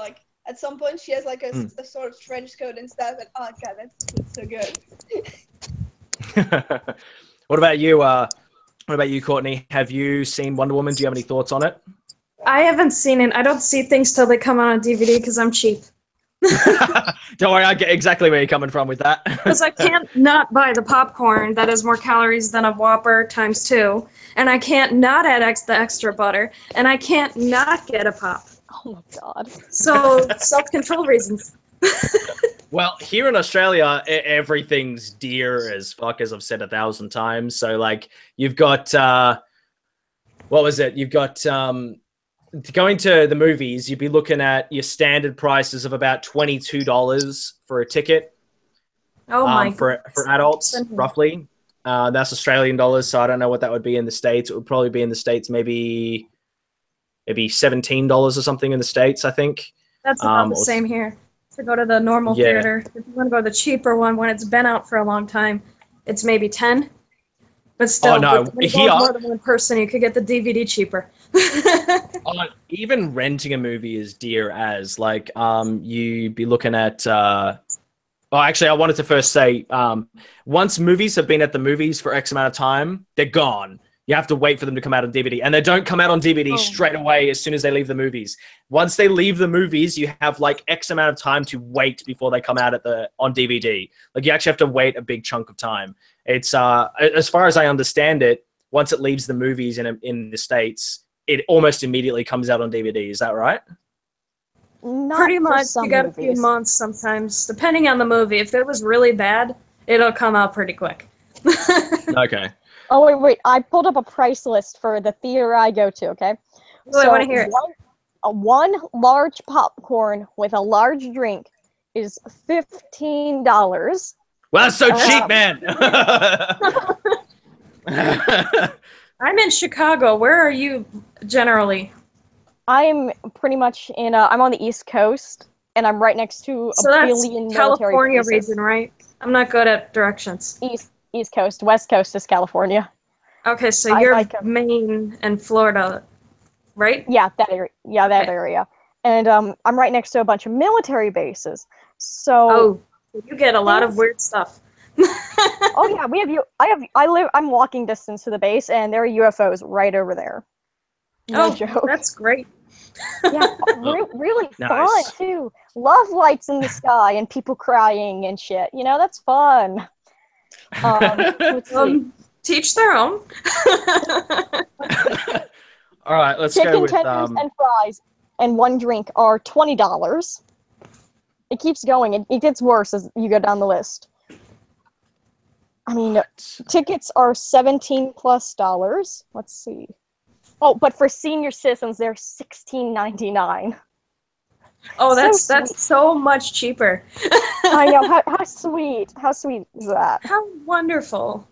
H: at some point she has a sort of trench coat and stuff, and oh god, that's so good.
B: What about you? What about you, Courtney? Have you seen Wonder Woman? Do you have any thoughts on it?
F: I haven't seen it. I don't see things till they come out on DVD because I'm cheap.
B: Don't worry, I get exactly where you're coming from with that.
F: Because I can't not buy the popcorn that has more calories than a Whopper times 2, and I can't not add the extra butter, and I can't not get a pop.
A: Oh my god.
F: So self-control reasons.
B: Well, here in Australia, everything's dear as fuck, as I've said 1,000 times. So, you've got, what was it? You've got, going to the movies, you'd be looking at your standard prices of about $22 for a ticket.
F: Oh my
B: for adults, roughly. That's Australian dollars, so I don't know what that would be in the States. It would probably be in the States maybe $17 or something in the States, I think.
F: That's about the same here. To go to the normal theater, if you want to go to the cheaper one when it's been out for a long time, it's maybe 10. But still,
B: no,
F: when you
B: here-
F: go more than one person, you could get the DVD cheaper.
B: Even renting a movie is dear as you'd be looking at. Actually, I wanted to first say, once movies have been at the movies for X amount of time, they're gone. You have to wait for them to come out on DVD, and they don't come out on DVD straight away as soon as they leave the movies. Once they leave the movies, you have X amount of time to wait before they come out on DVD. You actually have to wait a big chunk of time. It's as far as I understand it, once it leaves the movies in the States, it almost immediately comes out on DVD. Is that right?
A: Not
F: Pretty
A: for
F: much.
A: some
F: You got a few
A: movies.
F: months sometimes, depending on the movie. If it was really bad, it'll come out pretty quick.
B: Okay.
A: Oh, wait. I pulled up a price list for the theater I go to, okay?
F: Oh, I wanna hear it.
A: One large popcorn with a large drink is $15.
B: Well, that's so cheap, man.
F: I'm in Chicago. Where are you generally?
A: I'm pretty much I'm on the East Coast, and I'm right next to
F: So
A: a
F: that's
A: billion military
F: California
A: bases.
F: region, right? I'm not good at directions.
A: East Coast. West Coast is California.
F: Okay, so
A: I
F: you're
A: like 'em.
F: Maine and Florida, right?
A: Yeah, that area. Yeah, that area. and I'm right next to a bunch of military bases. So
F: Oh, you get a lot of weird stuff.
A: oh yeah, we have you. I'm walking distance to the base, and there are UFOs right over there. No joke.
F: That's great.
A: Yeah, really fun
B: Nice.
A: too. Love lights in the sky and people crying and shit. You know, that's fun. Let's see.
F: Teach their own.
B: All right, let's
A: Chicken
B: go with
A: tenders and fries and one drink are $20. It keeps going. It gets worse as you go down the list. I mean, tickets are $17+. Let's see. Oh, but for senior citizens, they're $16.99.
F: Oh, that's
A: So
F: so much cheaper.
A: I know. How sweet. How sweet is that?
F: How wonderful.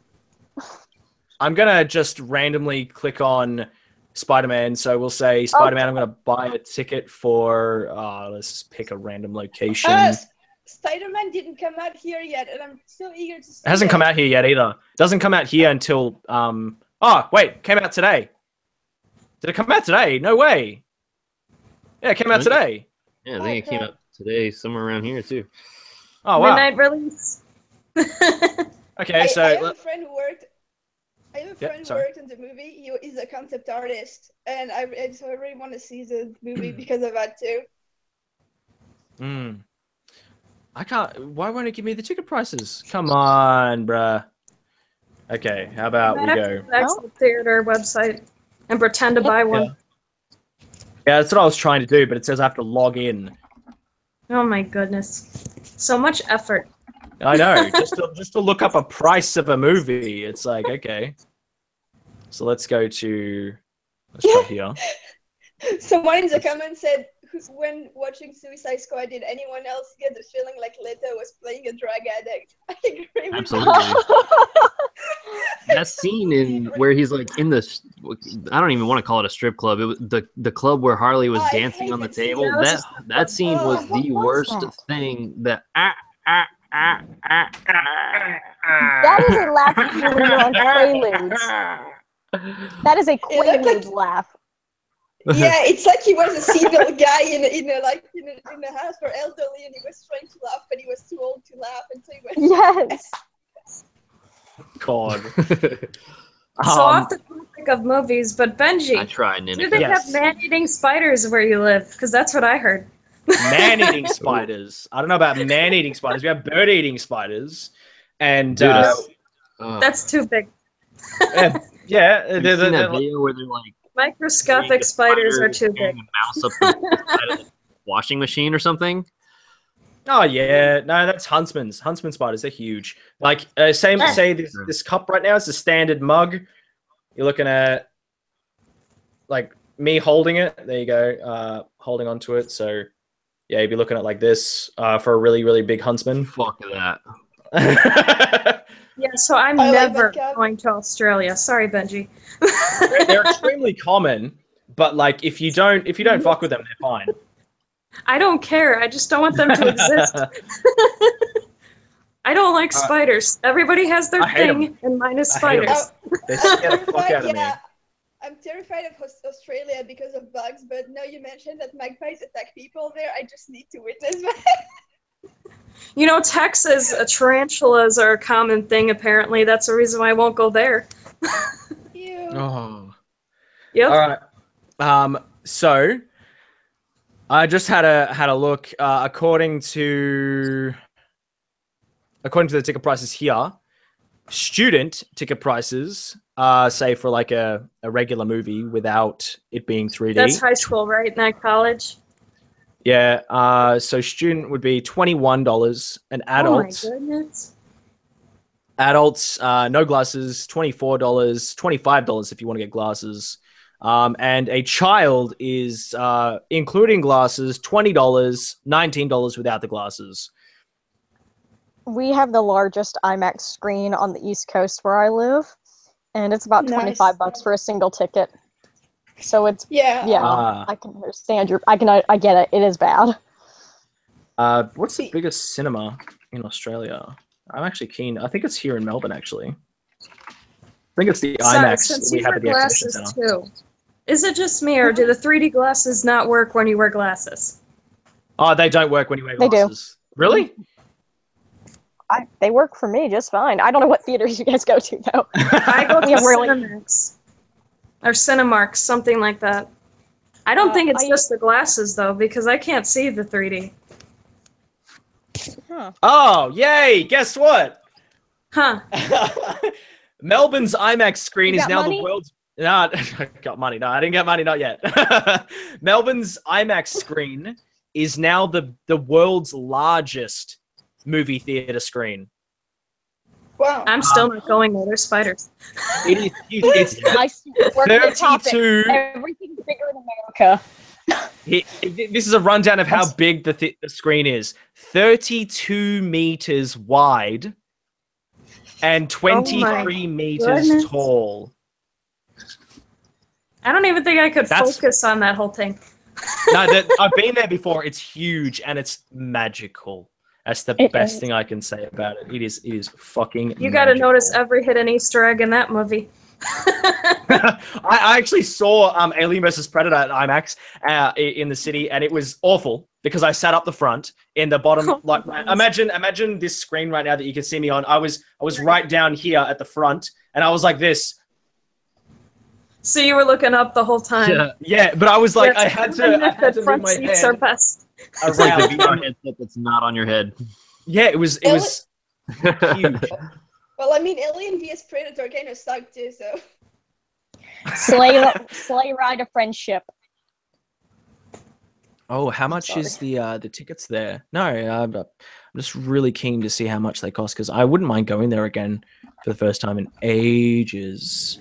B: I'm gonna just randomly click on Spider-Man. So we'll say Spider-Man. I'm gonna buy a ticket for. Let's just pick a random location.
H: Spider-Man didn't come out here yet, and I'm so eager to see
B: It hasn't come out here yet either. Doesn't come out here until Oh wait, came out today. Did it come out today? No way. Yeah, it came out today.
D: Yeah, I think it came out today, somewhere around here too.
B: Oh wow.
F: Midnight release.
B: Okay, so
H: I have a friend who worked. I have a friend who
B: sorry.
H: worked on the movie. He's a concept artist, and so I really want to see the movie because of that too.
B: I can't. Why won't it give me the ticket prices? Come on, bruh. Okay, how about we go?
F: That's the theater website and pretend to buy one.
B: Yeah, that's what I was trying to do, but it says I have to log in.
F: Oh my goodness, so much effort.
B: I know, just to look up a price of a movie. It's like, okay. So let's go to. Let's try here.
H: Someone in the comments said, when watching Suicide Squad, did anyone else get the feeling like Leto was playing a drug addict? I agree with
D: Absolutely. That scene in where he's like in the, I don't even want to call it a strip club. It was the club where Harley was dancing on the table. That scene was the worst thing that.
A: That is a laugh you hear when you're on Quaaludes. That is a Quaaludes laugh.
H: Yeah, it's like he was a civil guy in a house for elderly, and he was trying to laugh, but he was too old to laugh, and so he went.
A: Yes.
B: God.
F: So off the topic of movies, but Benji,
D: I tried.
F: do they have man-eating spiders where you live? Because that's what I heard.
B: Man-eating spiders. I don't know about man-eating spiders. We have bird-eating spiders, and
D: Dude,
F: that's too big.
B: yeah.
D: Have you seen that video where they're like
F: microscopic spiders are too big.
D: Mouse up the washing machine or something.
B: Oh yeah, no, that's huntsman spiders. They're huge. Like say this cup right now is a standard mug. You're looking at like me holding it. There you go, holding onto it. So yeah, you'd be looking at like this for a really, really big huntsman.
D: Fuck that.
F: Yeah, so I'm never going to Australia. Sorry, Benji.
B: They're extremely common, but like if you don't fuck with them, they're fine.
F: I don't care. I just don't want them to exist. I don't like spiders. Everybody has their thing, and mine is spiders.
B: They scare the fuck out of me.
H: I'm terrified of Australia because of bugs, but now you mentioned that magpies attack people there. I just need to witness that.
F: You know, Texas, tarantulas are a common thing, apparently. That's the reason why I won't go there.
H: Ew.
B: Oh.
F: Yep.
B: All right. So I just had a look. According to the ticket prices here, student ticket prices, say for like a regular movie without it being 3D.
F: That's high school, right? Not college.
B: Yeah. So student would be $21, and adults.
F: Oh my goodness.
B: Adults, no glasses, $24, $25 if you want to get glasses. And a child is, including glasses, $20, $19 without the glasses.
A: We have the largest IMAX screen on the East Coast where I live, and it's about $25 for a single ticket. So it's I can understand I get it. It is bad.
B: What's the biggest cinema in Australia? I'm actually keen. I think it's here in Melbourne, actually. I think it's the IMAX we have at the exhibition centre.
F: Too. Is it just me, or do the 3D glasses not work when you wear glasses?
B: Oh, they don't work when you wear
A: They do.
B: glasses. Really?
A: They work for me just fine. I don't know what theaters you guys go to, though.
F: I go to
A: Yeah, really.
F: Cinemax. Or Cinemark, something like that. I don't think it's just the glasses, though, because I can't see the 3D.
A: Huh.
B: Oh, yay! Guess what?
F: Huh.
B: Melbourne's IMAX screen
A: You
B: is
A: got
B: now
A: money?
B: the world's. No, I got money. No, I didn't get money. Not yet. Melbourne's IMAX screen is now the world's largest movie theater screen.
H: Wow.
F: I'm still not going there. There's spiders.
B: It is huge. It's
A: We're on the topic.
B: 32.
A: Everything's bigger in America.
B: This is a rundown of how big the screen is. 32 meters wide and 23 meters
F: goodness.
B: tall.
F: I don't even think I could focus on that whole thing.
B: No, I've been there before. It's huge and it's magical. That's the best thing I can say about it. It is fucking
F: You got to notice every hidden Easter egg in that movie.
B: I actually saw Alien vs Predator at IMAX in the city, and it was awful because I sat up the front in the bottom. Like, imagine this screen right now that you can see me on. I was right down here at the front, and I was like this.
F: So you were looking up the whole time.
B: Yeah, but I was like,
F: Yes,
B: I had to move
F: front
B: my
F: seats
B: head
F: are best.
D: It's like the VR
B: around.
D: headset that's not on your head.
B: Yeah, it was huge.
H: Well, I mean, Alien vs Predator kind of sucked too, so.
A: Sleigh ride of friendship.
B: Oh, how much is the tickets there? No, I'm just really keen to see how much they cost because I wouldn't mind going there again for the first time in ages.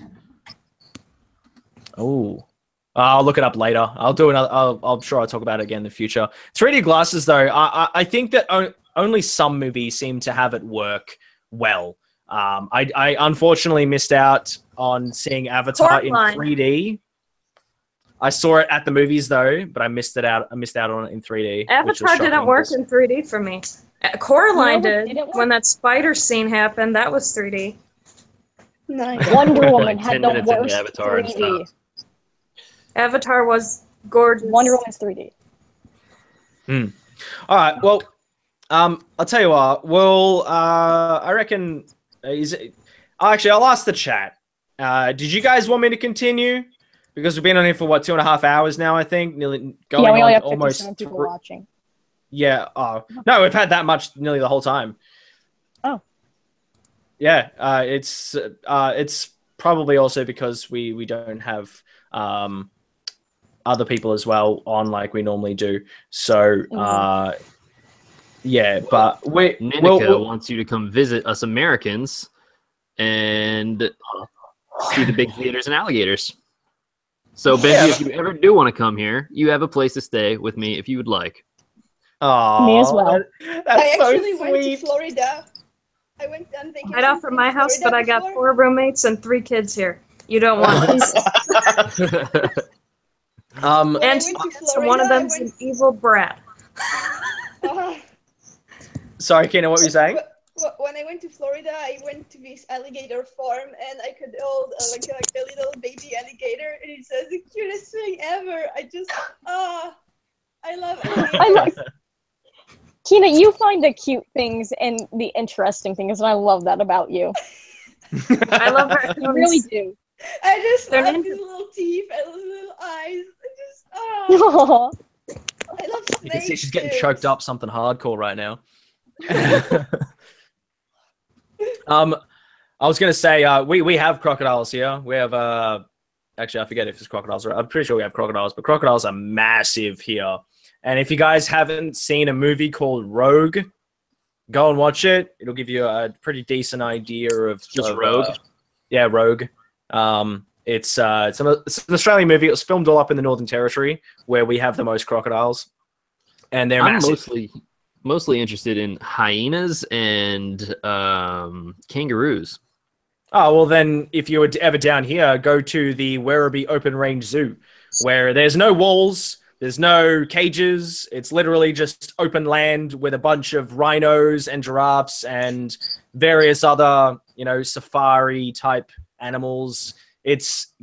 B: Oh, I'll look it up later. I'll do another. I'm sure I'll talk about it again in the future. 3D glasses, though, I think that only some movies seem to have it work well. I unfortunately missed out on seeing Avatar in 3D. I saw it at the movies though, but I missed out on it in 3D.
F: Avatar didn't work in 3D for me. Coraline did when that spider scene happened. That was 3D.
H: Nice.
A: Wonder Woman
D: Like
A: had
D: 10
A: the
D: minutes into
A: worst
D: Avatar and
A: 3D.
F: Avatar was gorgeous.
A: Wonder Woman's 3D.
B: All right. Well, I'll tell you what. Well, I reckon actually, I'll ask the chat. Did you guys want me to continue? Because we've been on here for what 2.5 hours now, I think. Nearly going
A: Yeah, we only
B: on
A: have
B: almost
A: 57 people watching.
B: Yeah. No, we've had that much nearly the whole time.
A: Oh.
B: Yeah. It's probably also because we don't have other people as well on like we normally do. So yeah, but
D: Ninica wants you to come visit us Americans and see the big theaters and alligators. So, Benji, if you ever do want to come here, you have a place to stay with me if you would like.
B: Oh,
A: me as well.
H: I actually went to Florida. I went on vacation.
F: Right off from my house,
H: Florida
F: but I got
H: before.
F: 4 roommates and 3 kids here. You don't want this.
H: When I
F: And
H: went to
F: so one of
H: Florida,
F: them's an evil brat.
B: Sorry, Kina, what were you saying?
H: When I went to Florida, I went to this alligator farm, and I could hold like a little baby alligator, and it's the cutest thing ever. I love alligators.
A: Kina, you find the cute things and the interesting things, and I love that about you.
F: I love raccoons.
A: You really do.
H: I just
F: They're
H: love
F: ninjas.
H: his little teeth and his little eyes.
A: Aw.
H: I love snakes.
B: You can see she's getting
H: too.
B: choked up something hardcore right now. I was gonna say we have crocodiles here. We have actually I forget if it's crocodiles. I'm pretty sure we have crocodiles, but crocodiles are massive here. And if you guys haven't seen a movie called Rogue, go and watch it. It'll give you a pretty decent idea of
D: Rogue.
B: Yeah, Rogue. It's an Australian movie. It was filmed all up in the Northern Territory, where we have the most crocodiles, and they're
D: I'm
B: massive.
D: mostly interested in hyenas and kangaroos.
B: Oh, well then, if you were ever down here, go to the Werribee Open Range Zoo, where there's no walls, there's no cages. It's literally just open land with a bunch of rhinos and giraffes and various other, safari type animals. It's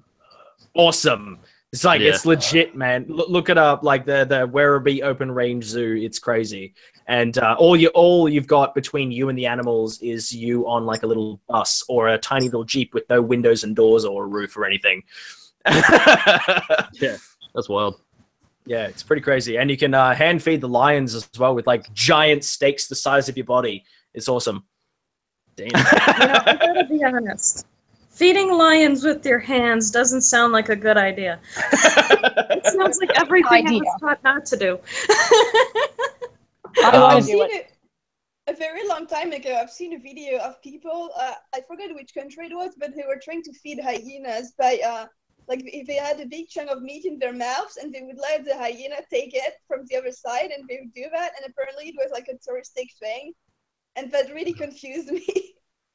B: awesome. It's like it's legit, man. Look it up, like the Werribee Open Range Zoo. It's crazy, and all you've got between you and the animals is you on like a little bus or a tiny little jeep with no windows and doors or a roof or anything.
D: Yeah, that's wild.
B: Yeah, it's pretty crazy, and you can hand feed the lions as well with like giant steaks the size of your body. It's awesome.
D: Damn.
F: I gotta be honest. Feeding lions with your hands doesn't sound like a good idea. It sounds like everything I was taught not to do.
H: I've seen it a very long time ago. I've seen a video of people, I forget which country it was, but they were trying to feed hyenas by, like, if they had a big chunk of meat in their mouths, and they would let the hyena take it from the other side, and they would do that, and apparently it was like a touristic thing, and that really confused me.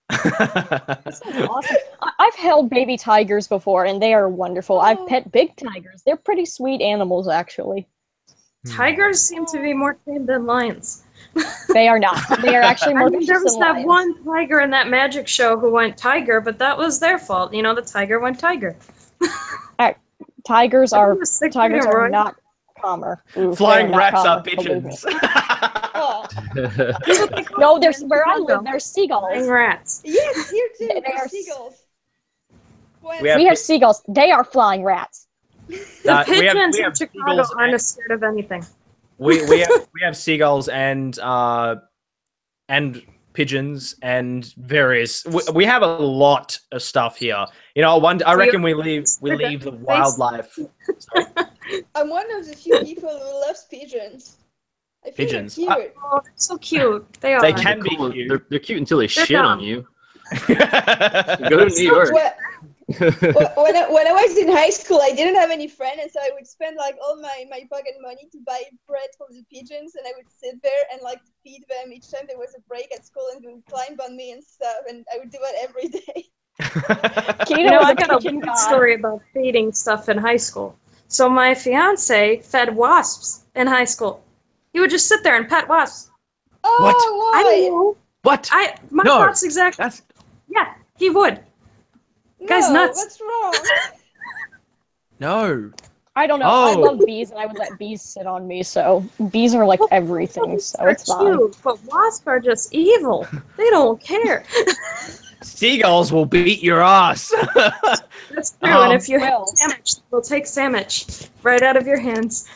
A: That sounds awesome. I've held baby tigers before, and they are wonderful. I've pet big tigers. They're pretty sweet animals, actually.
F: Tigers seem to be more tamed than lions.
A: They are not. They are actually more vicious
F: there was
A: than
F: that
A: lions.
F: one tiger in that magic show who went tiger, but that was their fault. You know, the tiger went tiger.
A: Tigers are
F: right?
A: not calmer. Ooh,
B: Flying
A: they are not
B: rats
A: calmer,
B: are
A: believe me.
B: pigeons.
A: No, there's where I live. There's seagulls.
F: Flying rats.
H: Yes, here too.
A: They
H: There's
A: are
H: seagulls.
B: We have
A: We have seagulls. They are flying rats.
F: The pigeons
B: we
F: in
B: have
F: Chicago
B: seagulls
F: aren't as scared of anything.
B: we have seagulls and pigeons and various. We have a lot of stuff here. You know, I reckon we leave the wildlife. Sorry.
H: I'm one of the few people who loves pigeons. I think
B: Pigeons.
H: they're cute.
F: Oh, they're so cute. They are.
B: They can be
D: Cool.
B: cute.
D: They're cute until they shit
F: dumb.
D: on you. Go to New York.
H: When I was in high school, I didn't have any friends, and so I would spend like all my pocket money to buy bread for the pigeons, and I would sit there and like feed them each time there was a break at school, and they would climb on me and stuff, and I would do it every day.
A: Kina was
F: I
A: a
F: got a
A: pigeon
F: weird
A: god.
F: story about feeding stuff in high school. So my fiance fed wasps in high school. He would just sit there and pet wasps.
H: Oh,
B: What?
H: why?
F: I know.
B: What?
F: My
B: No,
F: thoughts exactly.
B: That's
F: Yeah, he would. Guy's
H: No,
F: nuts.
H: what's wrong?
B: no.
A: I don't know. I
B: Oh.
A: love bees, and I would let bees sit on me. So bees are like everything. So
F: They're
A: it's fine.
F: cute, but wasps are just evil. They don't care.
B: Seagulls will beat your ass.
F: That's true. And if you have
A: well.
F: sandwich, they'll take sandwich right out of your hands.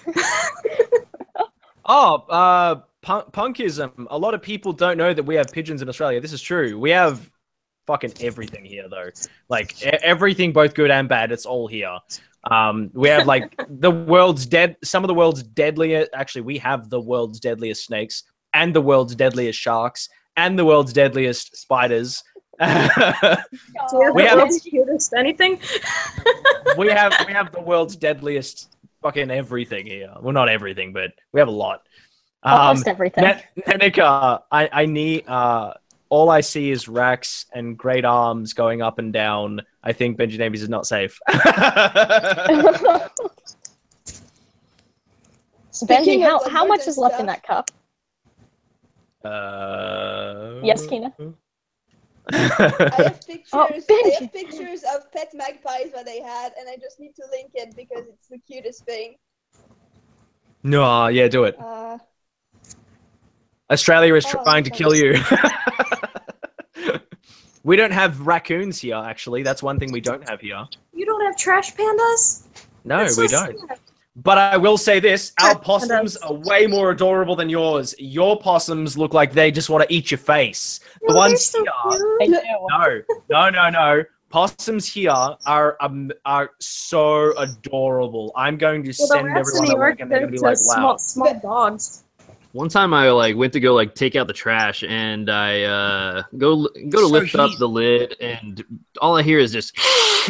B: Punkism. A lot of people don't know that we have pigeons in Australia. This is true. We have fucking everything here, though. Like everything, both good and bad. It's all here. We have like some of the world's deadliest. Actually, we have the world's deadliest snakes and the world's deadliest sharks and the world's deadliest spiders.
F: Do you
B: We
F: have
B: have-
F: the world's cutest anything?
B: we have the world's deadliest fucking everything here. Well, not everything, but we have a lot.
A: Almost everything.
B: Nenika, I need all I see is Rax and great arms going up and down. I think Benji Navies is not safe.
A: So Benji,
H: Speaking of
A: how much
H: birds
A: is
H: and
A: left in
H: stuff.
A: that cup? Yes, Kina.
H: I have pictures.
A: Oh,
H: I
A: Benji.
H: have pictures of pet magpies that I had, and I just need to link it because it's the cutest thing.
B: No, yeah, do it. Australia is
H: Oh,
B: trying to kill you. We don't have raccoons here, actually. That's one thing we don't have here.
F: You don't have trash pandas?
B: No,
F: That's so
B: we don't.
F: sad.
B: But I will say this, our
F: Trash
B: possums
F: pandas.
B: are way more adorable than yours. Your possums look like they just want to eat your face. The
F: No, they're
B: ones
F: so
B: here...
F: cute.
A: They do.
B: No. Possums here are so adorable. I'm going to
F: Well, the
B: send
F: rats in
B: everyone
F: New
B: a
F: York,
B: link and they're
F: they're
B: going to be like,
F: just
B: wow.
F: small dogs.
D: One time I went to go take out the trash and I go to lift up the lid and all I hear is just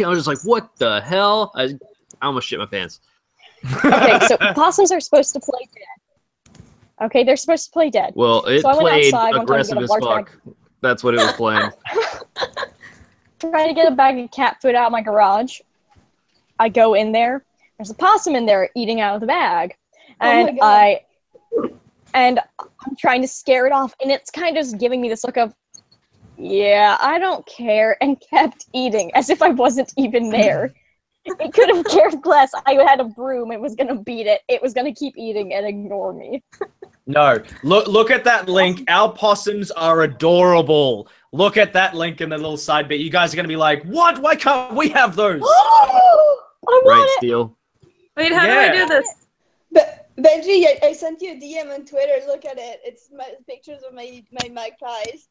D: I was just like, what the hell? I almost shit my pants.
A: Okay, so possums are supposed to play dead. Okay, they're supposed to play dead.
D: Well, it
A: So I went
D: played
A: outside one time to
D: aggressive
A: get a
D: as
A: large
D: fuck. That's what it was playing.
A: Trying to get a bag of cat food out of my garage. I go in there. There's a possum in there eating out of the bag, and
H: my God.
A: I'm trying to scare it off, and it's kind of just giving me this look of, yeah, I don't care, and kept eating as if I wasn't even there. It could have cared less. I had a broom. It was gonna beat it. It was gonna keep eating and ignore me.
B: No, look at that link. Our possums are adorable. Look at that link in the little side bit. You guys are gonna be like, what? Why can't we have those?
D: Right, Steel.
F: Wait, how do I do this?
H: But Benji, I sent you a DM on Twitter. Look at it. It's pictures of my magpies.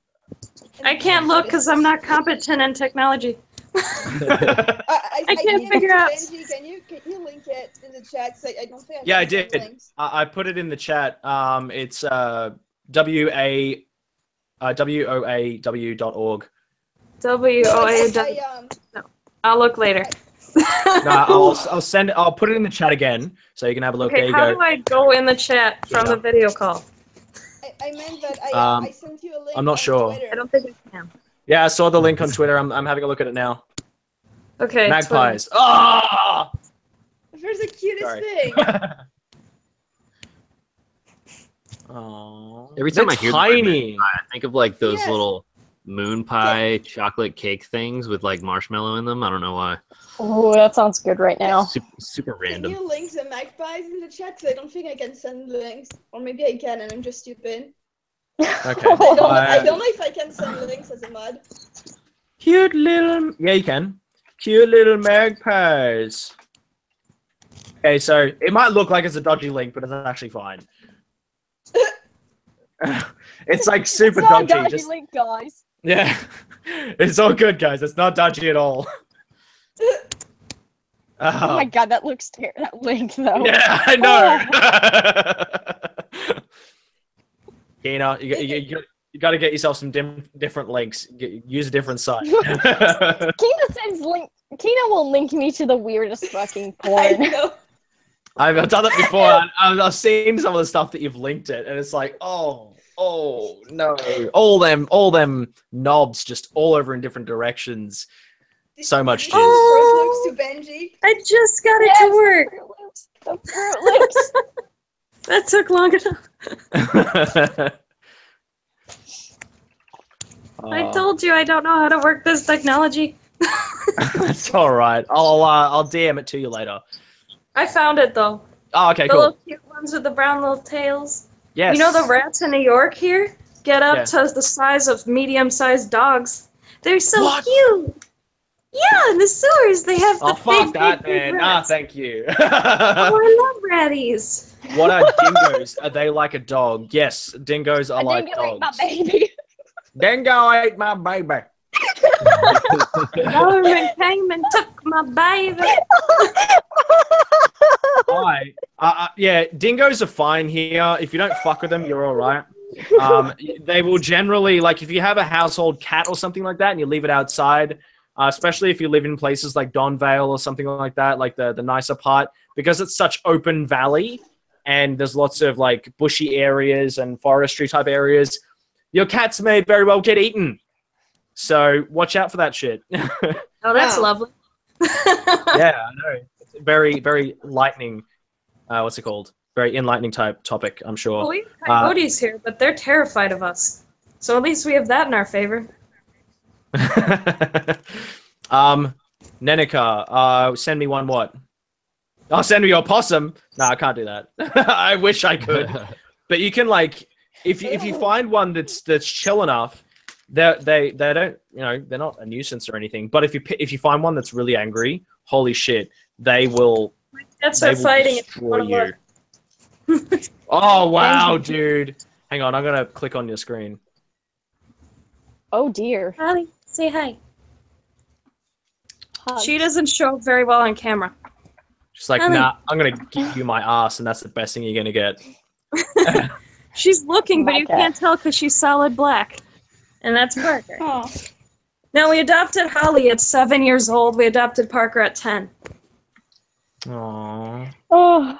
F: I can't look because I'm not competent in technology.
H: I
F: can't figure out.
H: Benji, can you link it in the chat? So I don't think
B: Yeah, I did. I put it in the chat. It's woaw.org.
F: WOAW. No, I'll look later.
B: No, I'll send it. I'll put it in the chat again so you can have a look.
F: Okay,
B: there you
F: how
B: go.
F: do I go in the chat from the video call?
H: I meant that I sent you a link.
B: I'm not sure.
H: Twitter.
F: I don't think I can.
B: Yeah, I saw the link on Twitter. I'm having a look at it now.
F: Okay.
B: Magpies. Ah!
H: Where's the cutest thing?
B: Oh,
D: Every time I hear the word
B: tiny.
D: pie, I think of like those
H: Yes.
D: little moon pie chocolate cake things with like marshmallow in them. I don't know why.
A: Oh, that sounds good right now.
D: Super
H: Can
D: random.
H: you link the magpies in the chat? Because I don't think I can send links. Or maybe I can and I'm just stupid.
B: Okay.
H: I don't know if I can send links as a mod.
B: Cute little. Yeah, you can. Cute little magpies. Okay, so it might look like it's a dodgy link, but it's actually fine. It's like super
A: It's not
B: dodgy.
A: a dodgy link, guys.
B: Yeah, it's all good, guys. It's not dodgy at all.
A: Oh my god, that looks terrible. That link, though.
B: Yeah, I know. Kina, you got to get yourself some different links. Use a different site.
A: Kina sends link. Kina will link me to the weirdest fucking
H: I
A: porn.
H: know.
B: I've done that before. I've seen some of the stuff that you've linked it, and it's like, oh no, all them knobs just all over in different directions. So much
H: Did you
B: jizz.
H: Fruit Loops to Benji?
F: I just got it to work.
A: The Fruit Loops.
F: That took long enough. I told you I don't know how to work this technology.
B: That's all right. I'll DM it to you later.
F: I found it though.
B: Oh, okay,
F: The
B: cool.
F: little cute ones with the brown little tails.
B: Yes.
F: You know the rats in New York here get up
B: Yeah.
F: to the size of medium-sized dogs. They're so
B: What?
F: cute. Yeah, in the sewers they have the
B: Oh, fuck
F: big,
B: that,
F: big, big
B: man. Nah,
F: rats.
B: thank you.
F: Oh, I love ratties.
B: What are dingoes? Are they like a dog? Yes, dingoes are like
A: Dingo ate my
B: dogs.
A: baby.
B: Dingo ate my baby.
F: Government came and took my baby.
B: Yeah, dingoes are fine here. If you don't fuck with them, you're all right. They will generally, like, if you have a household cat or something like that and you leave it outside, especially if you live in places like Donvale or something like that, like the nicer part, because it's such open valley and there's lots of like bushy areas and forestry type areas, your cats may very well get eaten. So watch out for that shit.
F: Oh, that's
H: Wow.
F: lovely.
B: Yeah, I know. It's very, very lightning. What's it called? Very enlightening type topic, I'm sure.
F: Well, we have coyotes here, but they're terrified of us. So at least we have that in our favor.
B: Nenica, send me one what? I'll send me your possum. No, I can't do that. I wish I could. But you can, like, if you find one that's chill enough, they don't, you know, they're not a nuisance or anything. But if you find one that's really angry, holy shit, they will.
F: Cats
B: They
F: are
B: will
F: fighting.
B: destroy you. Oh wow, dude! Hang on, I'm gonna click on your screen.
A: Oh dear.
F: Holly, say hi.
A: Hugs.
F: She doesn't show up very well on camera.
B: She's like,
F: Ellie.
B: nah, I'm gonna give you my ass, and that's the best thing you're gonna get.
F: She's looking, but
A: My
F: you
A: cat.
F: can't tell because she's solid black. And that's Parker.
H: Oh.
F: Now, we adopted Holly at 7 years old. We adopted Parker at 10.
B: Aww.
A: Oh,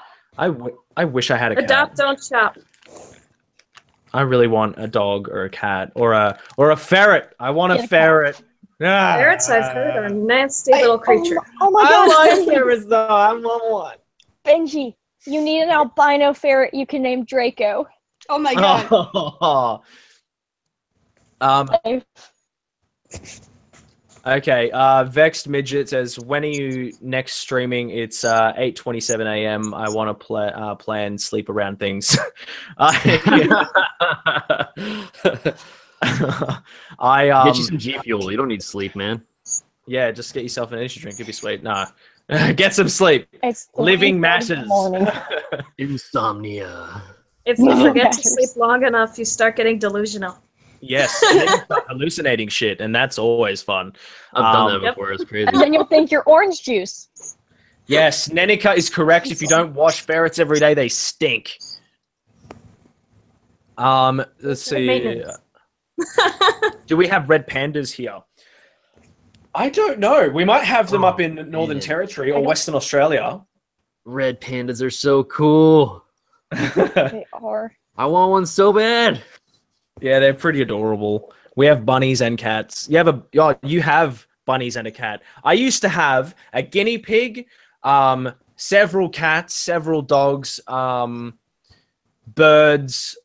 B: I wish I had a cat.
F: Adopt, don't shop.
B: I really want a dog or a cat or a ferret. I want
A: Get
B: a
A: a
B: ferret.
F: Ferrets, I've heard, are a nasty little creature.
A: oh my
B: I
A: god,
B: like
A: Benji,
B: ferrets though. I want one.
A: Benji, you need an albino ferret you can name Draco.
H: Oh my god.
B: Okay, Vexed Midget says, when are you next streaming? It's 8:27 a.m. I want to plan sleep around things.
D: Get you some G Fuel. You don't need sleep, man.
B: Yeah, just get yourself an energy drink. It'd be sweet. Nah. Get some sleep.
A: It's
B: Living
A: 3:30 in the
B: matters.
A: morning.
D: Insomnia.
F: If you
A: Never
F: forget to
A: matters.
F: sleep long enough, you start getting delusional.
B: Yes, and then you start hallucinating shit, and that's always fun.
D: I've done that
F: Yep.
D: before. It's crazy.
A: And then you'll think you're orange juice.
B: Yes, Nenica is correct. If you don't wash ferrets every day, they stink. Let's see.
F: Maintenance.
B: Do we have red pandas here? I don't know. We might have them up in Northern
D: man.
B: Territory or Western Australia.
D: Red pandas are so cool.
A: They are.
D: I want one so bad.
B: Yeah, they're pretty adorable. We have bunnies and cats. You have bunnies and a cat. I used to have a guinea pig, several cats, several dogs, birds,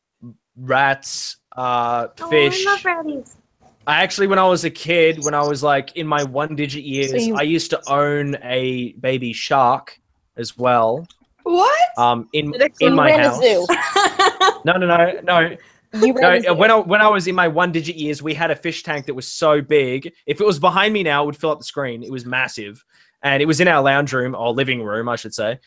B: rats, fish.
F: Oh, I love ratties.
B: I actually, when I was a kid, when I was like in my 1-digit years,
A: So you-
B: I used to own a baby shark as well.
H: What?
B: In
A: You
B: my
A: ran a
B: house.
A: zoo.
B: No.
A: You ran a zoo.
B: When I was in my 1-digit years, we had a fish tank that was so big. If it was behind me now, it would fill up the screen. It was massive, and it was in our lounge room or living room, I should say.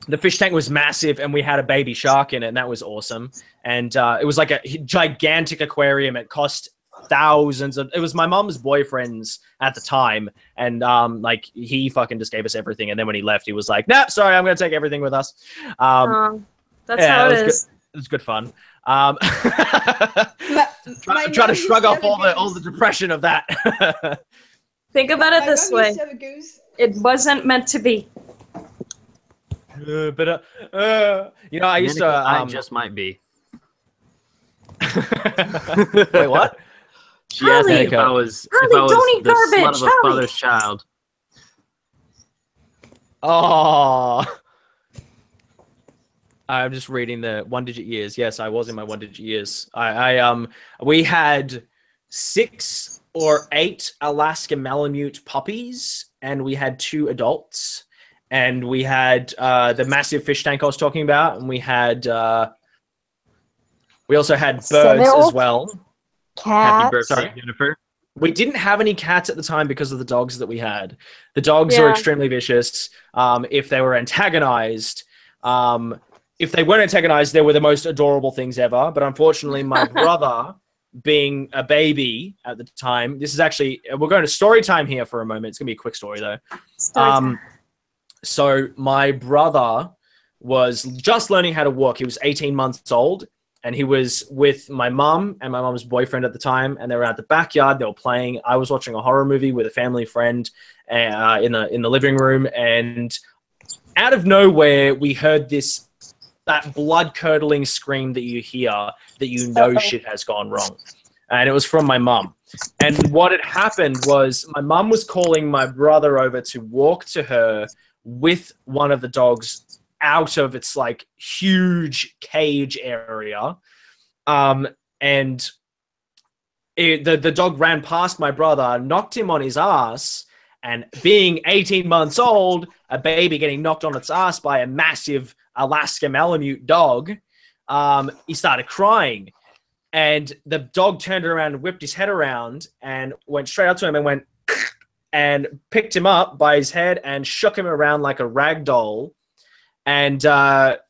B: The fish tank was massive, and we had a baby shark in it, and that was awesome. And it was like a gigantic aquarium. It cost thousands of. It was my mom's boyfriend's at the time, and like he fucking just gave us everything. And then when he left, he was like, "Nah, sorry, I'm gonna take everything with us."
F: That's
B: yeah,
F: how
B: it
F: it
B: was
F: is.
B: It was good fun.
H: My
B: Try
H: mom
B: to
H: used
B: shrug off
H: have a
B: all the
H: goose.
B: depression of that.
F: Think about it
H: My
F: this
H: mom
F: way.
H: used to have a goose.
F: It wasn't meant to be.
B: I used to.
D: I just might be.
B: Wait, what?
D: She asked me
F: Holly!
D: if I was
F: Holly, don't eat
D: the slut
F: garbage,
D: of a
F: Holly!
D: father's child.
B: Oh. I'm just reading the 1-digit years. Yes, I was in my 1-digit years. We had 6 or 8 Alaska Malamute puppies, and we had 2 adults, and we had the massive fish tank I was talking about, and we also had birds
A: Several
B: as well.
D: Happy
A: Cats.
D: birthday,
B: Sorry.
D: Jennifer.
B: We didn't have any cats at the time because of the dogs that we had. The dogs were
F: Yeah.
B: extremely vicious. If they were antagonized, if they weren't antagonized, they were the most adorable things ever. But unfortunately, my brother, being a baby at the time, this is actually, we're going to story time here for a moment. It's going to be a quick story though. So my brother was just learning how to walk. He was 18 months old. And he was with my mum and my mum's boyfriend at the time, and they were at the backyard. They were playing. I was watching a horror movie with a family friend in the living room, and out of nowhere, we heard that blood-curdling scream that you hear, that you know shit has gone wrong, and it was from my mum. And what had happened was my mum was calling my brother over to walk to her with one of the dogs out of its like huge cage area, and the dog ran past my brother, knocked him on his ass, and being 18 months old, a baby getting knocked on its ass by a massive Alaska Malamute dog, he started crying, and the dog turned around and whipped his head around and went straight up to him and went and picked him up by his head and shook him around like a rag doll. And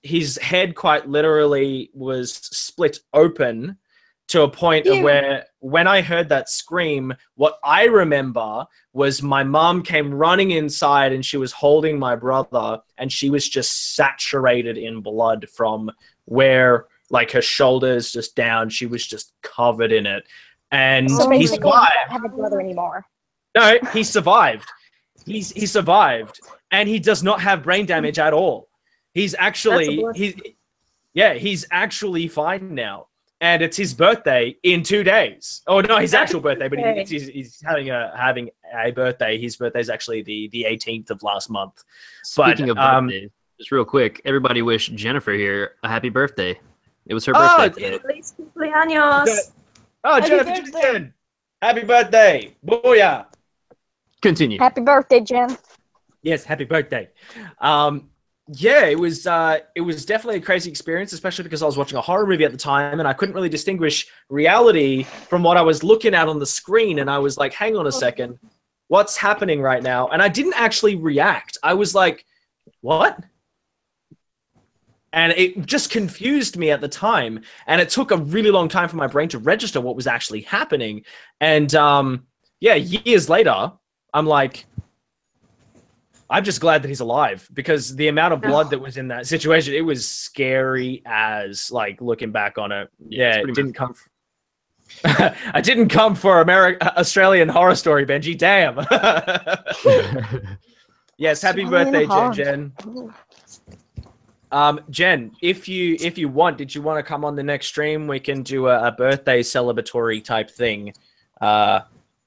B: his head quite literally was split open to a point of where when I heard that scream, what I remember was my mom came running inside and she was holding my brother, and she was just saturated in blood from where like her shoulders just down. She was just covered in it. And
A: So
B: he
A: basically, you
B: survived.
A: don't have a brother anymore.
B: No, he survived. He survived, and he does not have brain damage at all. He's actually he's actually fine now, and it's his birthday in 2 days. Oh no, his actual birthday, but he's having a birthday. His birthday is actually the 18th of last month.
D: Speaking of birthdays, just real quick, everybody wish Jennifer here a happy birthday. It was her birthday today.
F: Feliz cumpleaños.
B: Oh,
H: Happy
B: Jennifer
H: birthday.
B: Jackson. Happy birthday. Booyah.
D: Continue.
A: Happy birthday, Jen.
B: Yes, happy birthday. Yeah, it was definitely a crazy experience, especially because I was watching a horror movie at the time and I couldn't really distinguish reality from what I was looking at on the screen. And I was like, hang on a second, what's happening right now? And I didn't actually react. I was like, what? And it just confused me at the time. And it took a really long time for my brain to register what was actually happening. And yeah, years later, I'm like, I'm just glad that he's alive, because the amount of blood that was in that situation, it was scary as, like, looking back on it. Yeah, it didn't come. I didn't come for Australian Horror Story, Benji. Damn. Yes, happy birthday, Jen. Jen, if you want, did you want to come on the next stream? We can do a birthday celebratory type thing,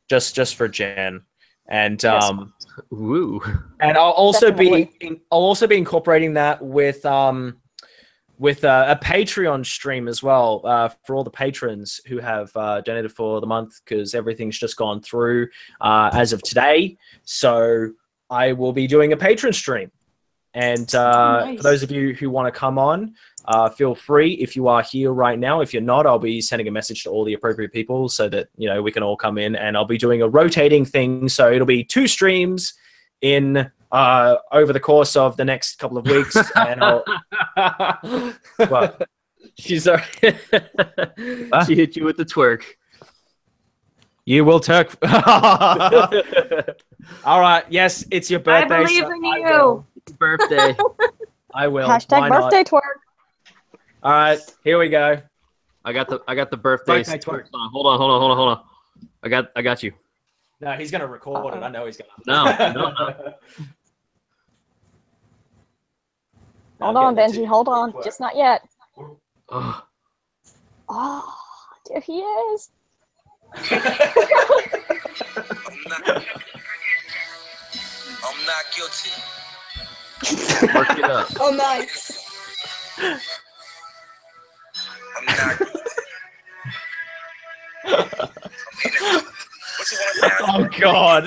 B: just for Jen. And
D: woo.
B: And I'll also be incorporating that with a Patreon stream as well, for all the patrons who have donated for the month, because everything's just gone through as of today. So I will be doing a patron stream, and for those of you who want to come on, feel free. If you are here right now, if you're not, I'll be sending a message to all the appropriate people so that, you know, we can all come in, and I'll be doing a rotating thing. So it'll be 2 streams in over the course of the next couple of weeks. And I'll... What?
D: She's she hit you with the twerk.
B: You will twerk. All right. Yes, it's your birthday.
F: I believe in you.
D: Birthday.
B: I will.
A: Hashtag birthday twerk.
B: All right, here we go.
D: I got the birthday
B: twerk.
D: Hold on. I got you.
B: No, he's gonna record it. I know he's gonna.
D: No.
A: Hold on, Benji. Hold on. Just not yet.
D: Oh,
A: There he is.
I: I'm not guilty.
D: work it up.
H: Oh, nice.
I: I'm not guilty. What you want
B: Oh God!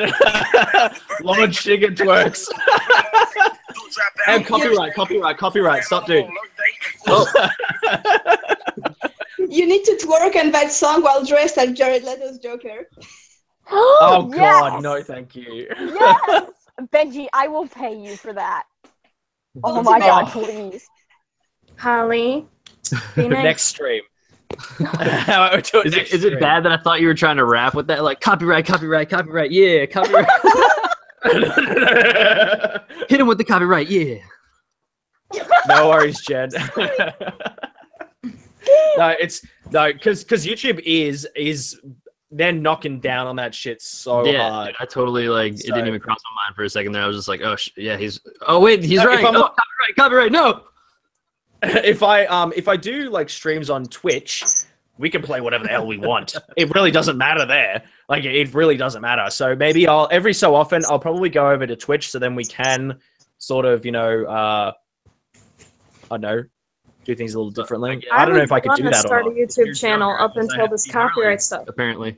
B: Lord Sugar twerks. And copyright. Stop, dude.
D: Oh.
H: You need to twerk and that song while dressed as Jared Leto's Joker.
B: Oh God,
A: Yes!
B: no, thank you.
A: Yes! Benji, I will pay you for that. Oh
H: Ultimate.
A: my God, please.
F: Holly. Be nice.
B: Next stream.
D: Is it bad that I thought you were trying to rap with that? Like, copyright. Yeah, copyright. Hit him with the copyright. Yeah.
B: No worries, Jen. Because YouTube is they're knocking down on that shit so hard.
D: I totally it didn't even cross my mind for a second there. I was just like, yeah, he's. Oh wait, he's right. Copyright. No.
B: If I do like streams on Twitch, we can play whatever the hell we want. It really doesn't matter there. Like, it really doesn't matter. So maybe every so often I'll probably go over to Twitch, so then we can sort of, you know, I don't know, do things a little differently. I don't know if I could do that or not.
F: I was going to start a YouTube channel up until this copyright stuff.
D: Apparently.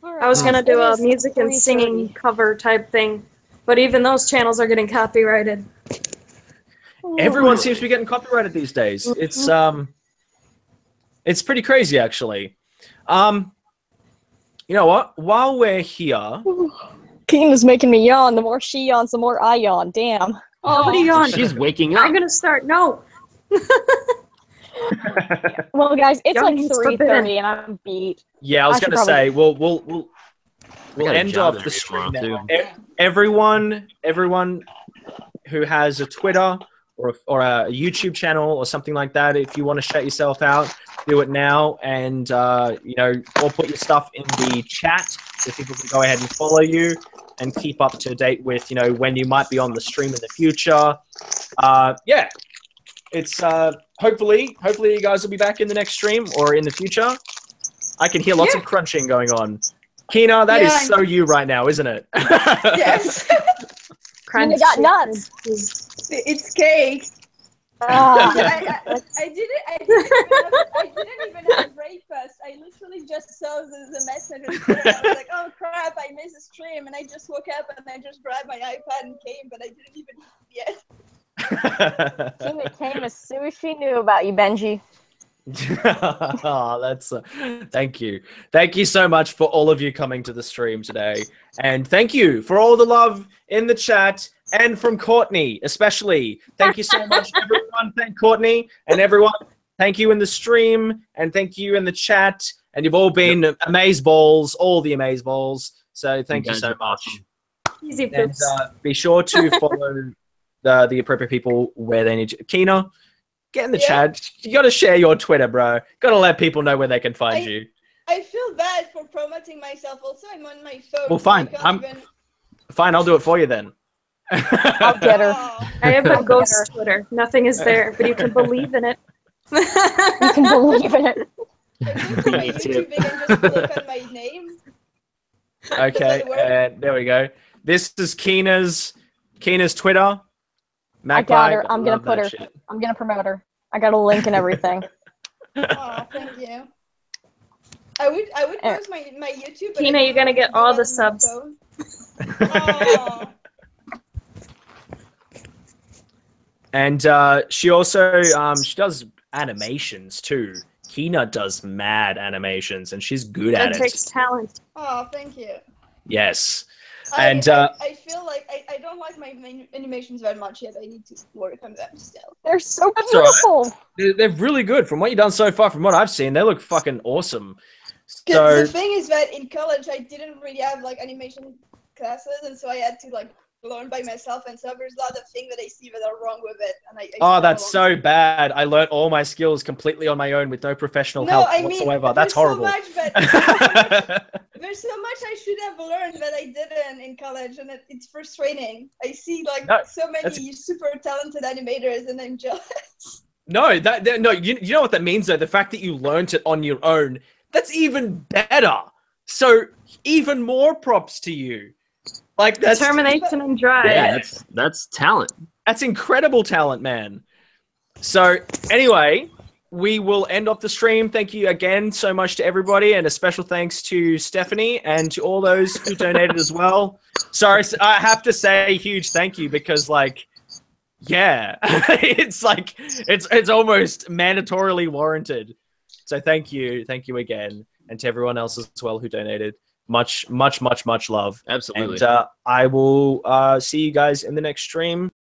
F: I was going to do a music and singing cover type thing, but even those channels are getting copyrighted.
B: Everyone seems to be getting copyrighted these days. It's pretty crazy, actually. You know what? While we're here,
A: Kina's making me yawn. The more she yawns, the more I yawn. Damn.
F: Nobody yawned.
D: She's waking up.
F: I'm gonna start. No.
A: Well, guys, it's like
F: Yawning is
A: 3:30 and I'm beat.
B: yeah, I was gonna say we'll
D: got a
B: end
D: job
B: off
D: to
B: the
D: do
B: stream
D: tomorrow,
B: now. Everyone who has a Twitter or a YouTube channel or something like that, if you want to shout yourself out, do it now, and you know, or put your stuff in the chat so people can go ahead and follow you and keep up to date with, you know, when you might be on the stream in the future. Yeah, it's hopefully you guys will be back in the next stream or in the future. I can hear lots of crunching going on. Kina, that is so you right now, isn't it?
H: Yes.
A: Kina got nuts.
H: It's cake.
A: Ah.
H: I didn't even have breakfast. I literally just saw the message and I was like, oh crap, I missed the stream, and I just woke up and I just grabbed my iPad and came, but I didn't even yet.
A: Kina came as soon as she knew about you, Benji.
B: Oh, that's thank you so much for all of you coming to the stream today, and thank you for all the love in the chat and from Courtney especially. Thank you so much, everyone. Thank Courtney and everyone. Thank you in the stream and thank you in the chat, and you've all been amazeballs, all the amazeballs. So thank you so much.
F: Easy
B: And
F: poops.
B: be sure to follow the appropriate people where they need you. Kina, get in the chat. You got to share your Twitter, bro. Got to let people know where they can find you.
H: I feel bad for promoting myself. Also, I'm on my phone.
B: Well,
H: so
B: fine.
H: I can't even...
B: Fine, I'll do it for you then.
A: I'll get her.
F: I have a ghost Twitter. Nothing is there, but you can believe in it.
A: You can believe in it.
H: I go to my YouTube and just click on my name.
B: Okay, and there we go. This is Kina's Twitter.
A: I got her. I'm gonna put her. I'm gonna promote her. I got a link and everything.
H: Oh, thank you. I would post my YouTube. But
F: Kina, you're gonna get all the subs.
H: Oh.
B: And she also she does animations too. Kina does mad animations, and she's good at it.
F: That takes talent.
H: Oh, thank you.
B: Yes.
H: I feel like I don't like my animations very much yet. I need to work on them still.
A: They're so
B: That's
A: beautiful.
B: all right. They're really good. From what you've done so far, from what I've seen, they look fucking awesome.
H: So the thing is that in college I didn't really have like animation classes, and so I had to like learn by myself. And so there's a lot of things that I see that are wrong with it. And
B: oh, that's so bad. I learned all my skills completely on my own with no professional help whatsoever. That's horrible.
H: There's so much I should have learned that I didn't in college, and it's frustrating. I see like so many super talented animators, and I'm jealous.
B: No, you know what that means though? The fact that you learned it on your own, that's even better. So even more props to you. Like that's
F: determination and drive.
D: Yeah, that's talent.
B: That's incredible talent, man. So anyway, we will end off the stream. Thank you again so much to everybody, and a special thanks to Stephanie and to all those who donated as well. Sorry, I have to say a huge thank you because, like, yeah, it's like it's almost mandatorily warranted. So thank you again, and to everyone else as well who donated. Much love.
D: Absolutely.
B: And I will see you guys in the next stream.